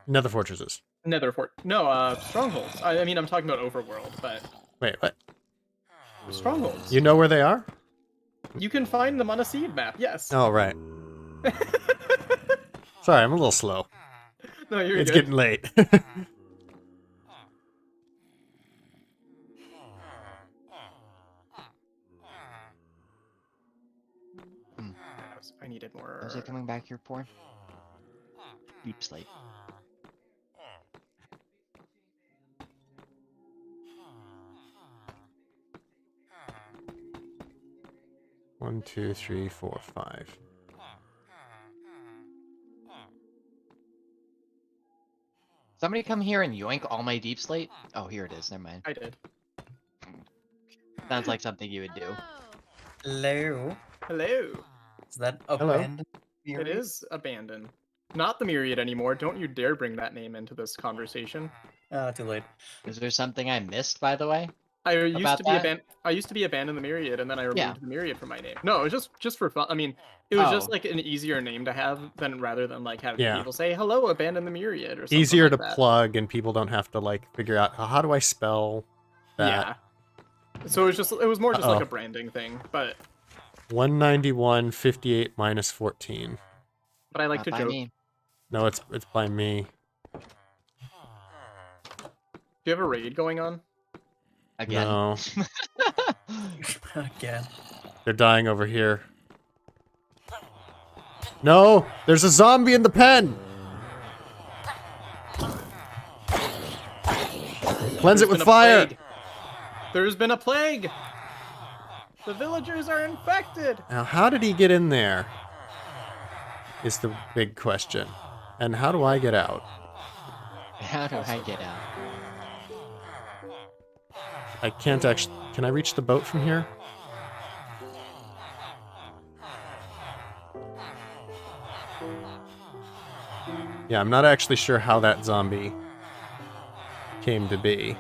nether fortresses. No, strongholds. I mean, I'm talking about overworld, but Wait, what? strongholds. You know where they are? You can find them on a seed map, yes. Oh, right. Sorry, I'm a little slow. No, you're It's good. getting late. I needed more... Is it coming back here for? Deep slate. One, 2, 3, 4, 5. Somebody come here and yoink all my deep slate? Oh, here it is. Never mind. I did. Sounds like something you would do. Hello. Hello. Is that Hello. abandoned? It is abandoned. Not the Myriad anymore. Don't you dare bring that name into this conversation. Too late. Is there something I missed, by the way? I used About to be that? I used to be abandoned the Myriad, and then I removed Yeah. the Myriad from my name. No, it was just for fun. I mean, it was just Oh. like an easier name to have than rather than like having Yeah. people say hello, abandon the Myriad or something Easier like to that. plug, and people don't have to like figure out how do I spell that. Yeah. So it was more just like Uh-oh. a branding thing, but 191 58 minus 14. I like Not to by joke. me. No, it's by me. Do you have a raid going on? Again. No, Again. they're dying over here. No! There's a zombie in the pen! Cleanse it There's with been a fire! plague. There's been a plague! The villagers are infected! Now, how did he get in there? Is the big question. And how do I get out? How do I get out? I can't actually... Can I reach the boat from here? Yeah, I'm not actually sure how that zombie came to be.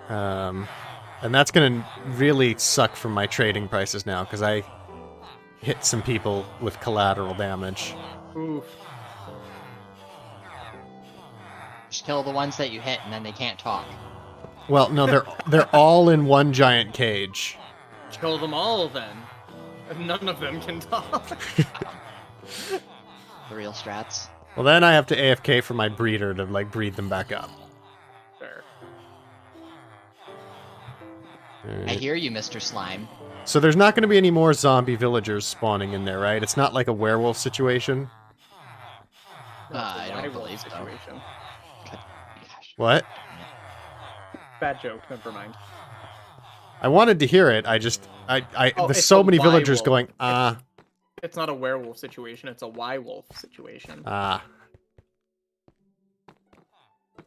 And that's gonna really suck for my trading prices now, because I hit some people with collateral damage. Oof. Just kill the ones that you hit, and then they can't talk. Well, no, they're all in one giant cage. Kill them all then. And none of them can talk. The real strats. Well, then I have to AFK for my breeder to, like, breed them back up. Fair. I hear you, Mr. Slime. So there's not going to be any more zombie villagers spawning in there, right? It's not like a werewolf situation? I don't Rival believe so. situation. Gosh. What? Bad joke, never mind. I wanted to hear it, I just... Oh, there's it's so a many villagers Y-wolf. going, It's not a werewolf situation, it's a Y-wolf situation.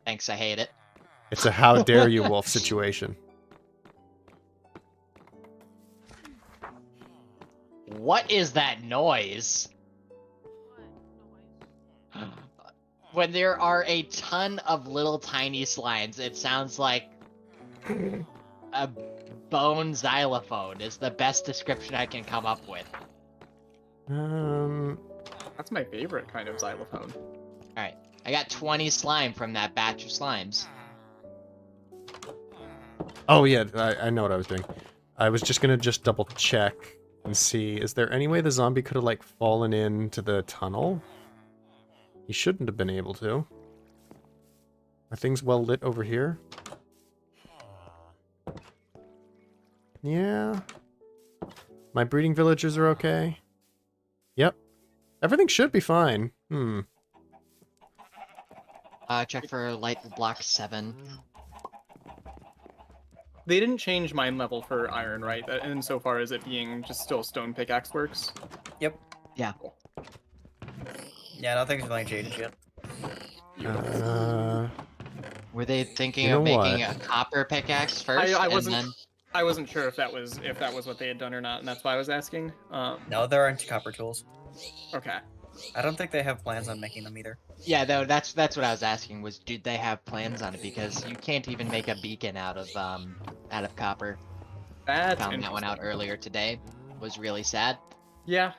Thanks, I hate it. It's a how dare you wolf situation. What is that noise? When there are a ton of little tiny slimes, it sounds like a bone xylophone is the best description I can come up with. That's my favorite kind of xylophone. Alright, I got 20 slime from that batch of slimes. Oh yeah, I know what I was doing. I was just gonna double check and see, is there any way the zombie could have, like, fallen into the tunnel? He shouldn't have been able to. Are things well lit over here? Yeah. My breeding villagers are okay. Yep. Everything should be fine. Check for light block 7. They didn't change mine level for iron, right? Insofar as it being just still stone pickaxe works. Yep. Yeah. Yeah, nothing's really changed yet. Were they thinking You know of making what? a copper pickaxe first? I and wasn't. then... I wasn't sure if that was what they had done or not, and that's why I was asking. No, there aren't copper tools. Okay. I don't think they have plans on making them either. Yeah, though that's what I was asking was, did they have plans on it? Because you can't even make a beacon out of copper. That's Found that one out interesting. earlier today. Was really sad. Yeah.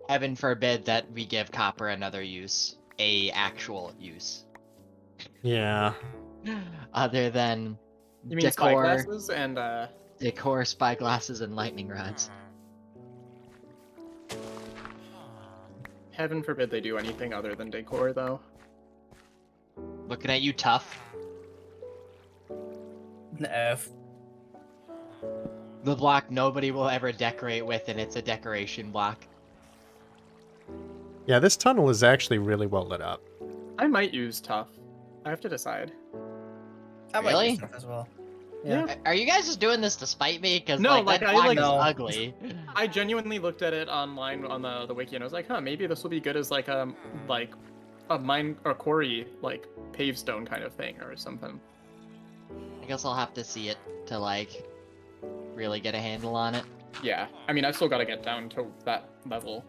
Heaven forbid that we give copper another use, a actual use, Yeah. other than You mean spyglasses and decor, spyglasses, and lightning rods. heaven forbid they do anything other than decor, though. Looking at you, tough. F. The block nobody will ever decorate with, and it's a decoration block. Yeah, this tunnel is actually really well lit up. I might use tough. I have to decide. I might Really? use stuff as well. Yeah. Are you guys just doing this to spite me? Because No, like, that like, I, block like- is No. ugly. I genuinely looked at it online on the wiki and I was like, huh, maybe this will be good as like a mine or quarry like pavestone kind of thing or something. I guess I'll have to see it to like really get a handle on it. Yeah. I mean, I've still got to get down to that level.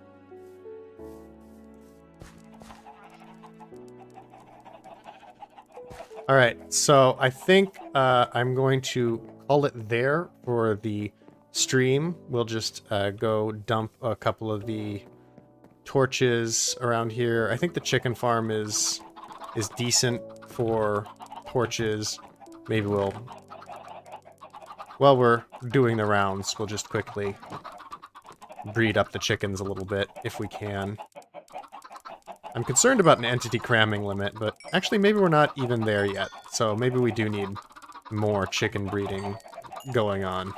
All right, so I think I'm going to call it there for the stream. We'll just go dump a couple of the torches around here. I think the chicken farm is decent for torches. Maybe we'll, while we're doing the rounds, we'll just quickly breed up the chickens a little bit if we can. I'm concerned about an entity cramming limit, but actually maybe we're not even there yet. So maybe we do need more chicken breeding going on.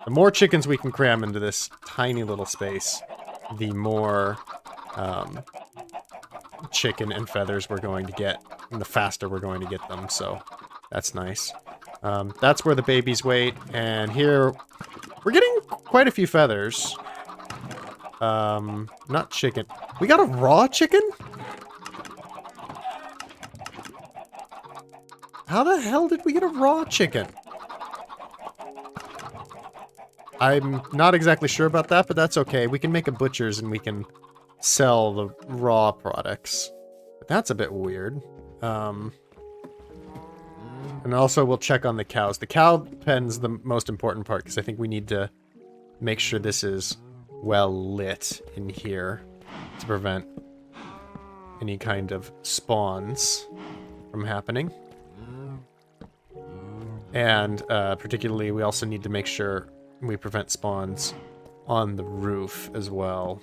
The more chickens we can cram into this tiny little space, the more chicken and feathers we're going to get, and the faster we're going to get them, so that's nice. That's where the babies wait, and here we're getting quite a few feathers. Not chicken. We got a raw chicken? How the hell did we get a raw chicken? I'm not exactly sure about that, but that's okay. We can make a butcher's and we can sell the raw products. But that's a bit weird. And also we'll check on the cows. The cow pen's the most important part because I think we need to make sure this is well lit in here to prevent any kind of spawns from happening. And particularly we also need to make sure we prevent spawns on the roof as well,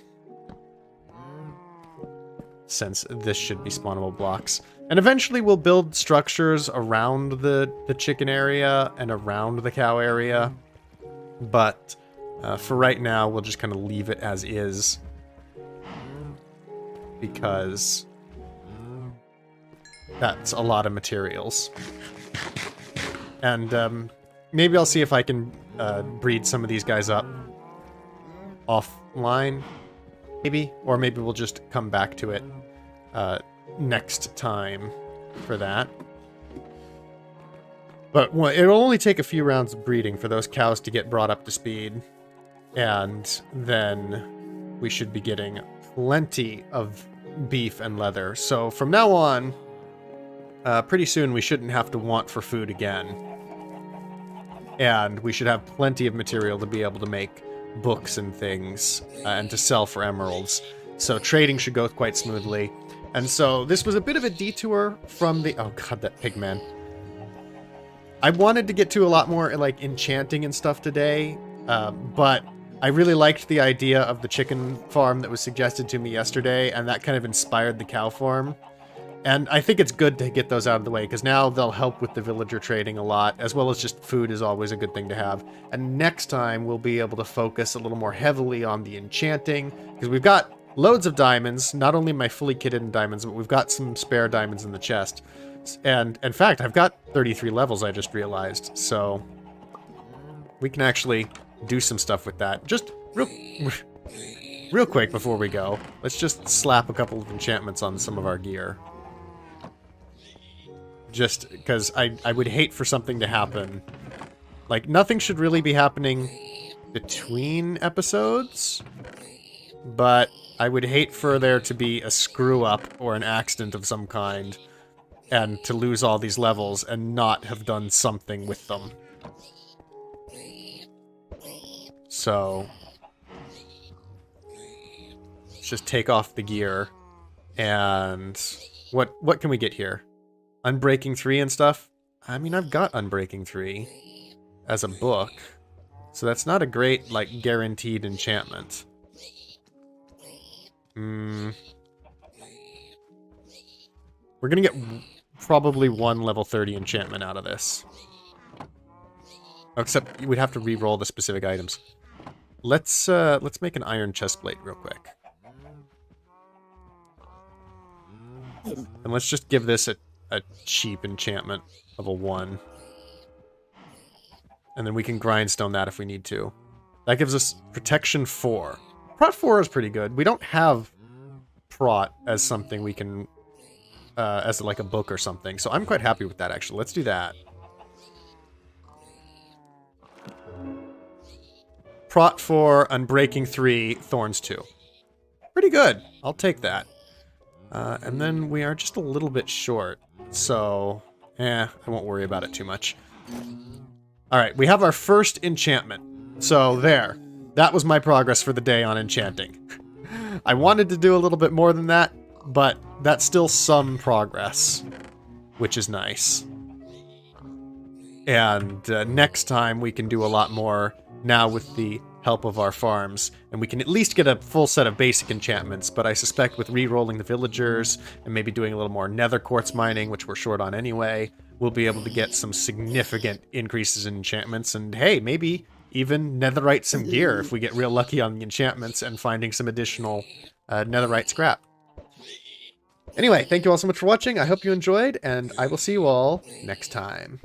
since this should be spawnable blocks. And eventually we'll build structures around the chicken area and around the cow area. But for right now, we'll just kind of leave it as is. Because that's a lot of materials. And maybe I'll see if I can breed some of these guys up offline. Maybe. Or maybe we'll just come back to it next time for that. But it'll only take a few rounds of breeding for those cows to get brought up to speed. And then we should be getting plenty of beef and leather. So from now on, pretty soon we shouldn't have to want for food again. And we should have plenty of material to be able to make books and things and to sell for emeralds. So trading should go quite smoothly. And so this was a bit of a detour from the... Oh god, that pig man. I wanted to get to a lot more like enchanting and stuff today, but I really liked the idea of the chicken farm that was suggested to me yesterday, and that kind of inspired the cow farm. And I think it's good to get those out of the way, because now they'll help with the villager trading a lot, as well as just food is always a good thing to have. And next time, we'll be able to focus a little more heavily on the enchanting, because we've got loads of diamonds, not only my fully kitted diamonds, but we've got some spare diamonds in the chest. And in fact, I've got 33 levels, I just realized, so we can actually do some stuff with that. Just real quick before we go, let's just slap a couple of enchantments on some of our gear. Just because I would hate for something to happen. Like, nothing should really be happening between episodes, but I would hate for there to be a screw-up or an accident of some kind, and to lose all these levels and not have done something with them. So, let's just take off the gear, and what can we get here? Unbreaking 3 and stuff? I mean, I've got Unbreaking 3 as a book, so that's not a great, like, guaranteed enchantment. We're gonna get probably one level 30 enchantment out of this. Except we'd have to re-roll the specific items. Let's make an iron chestplate real quick. And let's just give this a cheap enchantment of a 1. And then we can grindstone that if we need to. That gives us protection 4. Prot 4 is pretty good. We don't have Prot as something we can... as like a book or something. So I'm quite happy with that, actually. Let's do that. Prot 4, Unbreaking 3, Thorns 2. Pretty good. I'll take that. And then we are just a little bit short. So, I won't worry about it too much. Alright, we have our first enchantment. So, there. That was my progress for the day on enchanting. I wanted to do a little bit more than that, but that's still some progress, which is nice. And next time we can do a lot more now with the help of our farms, and we can at least get a full set of basic enchantments, but I suspect with re-rolling the villagers and maybe doing a little more nether quartz mining, which we're short on anyway, we'll be able to get some significant increases in enchantments, and hey, maybe even netherite some gear if we get real lucky on the enchantments and finding some additional netherite scrap. Anyway, thank you all so much for watching. I hope you enjoyed, and I will see you all next time.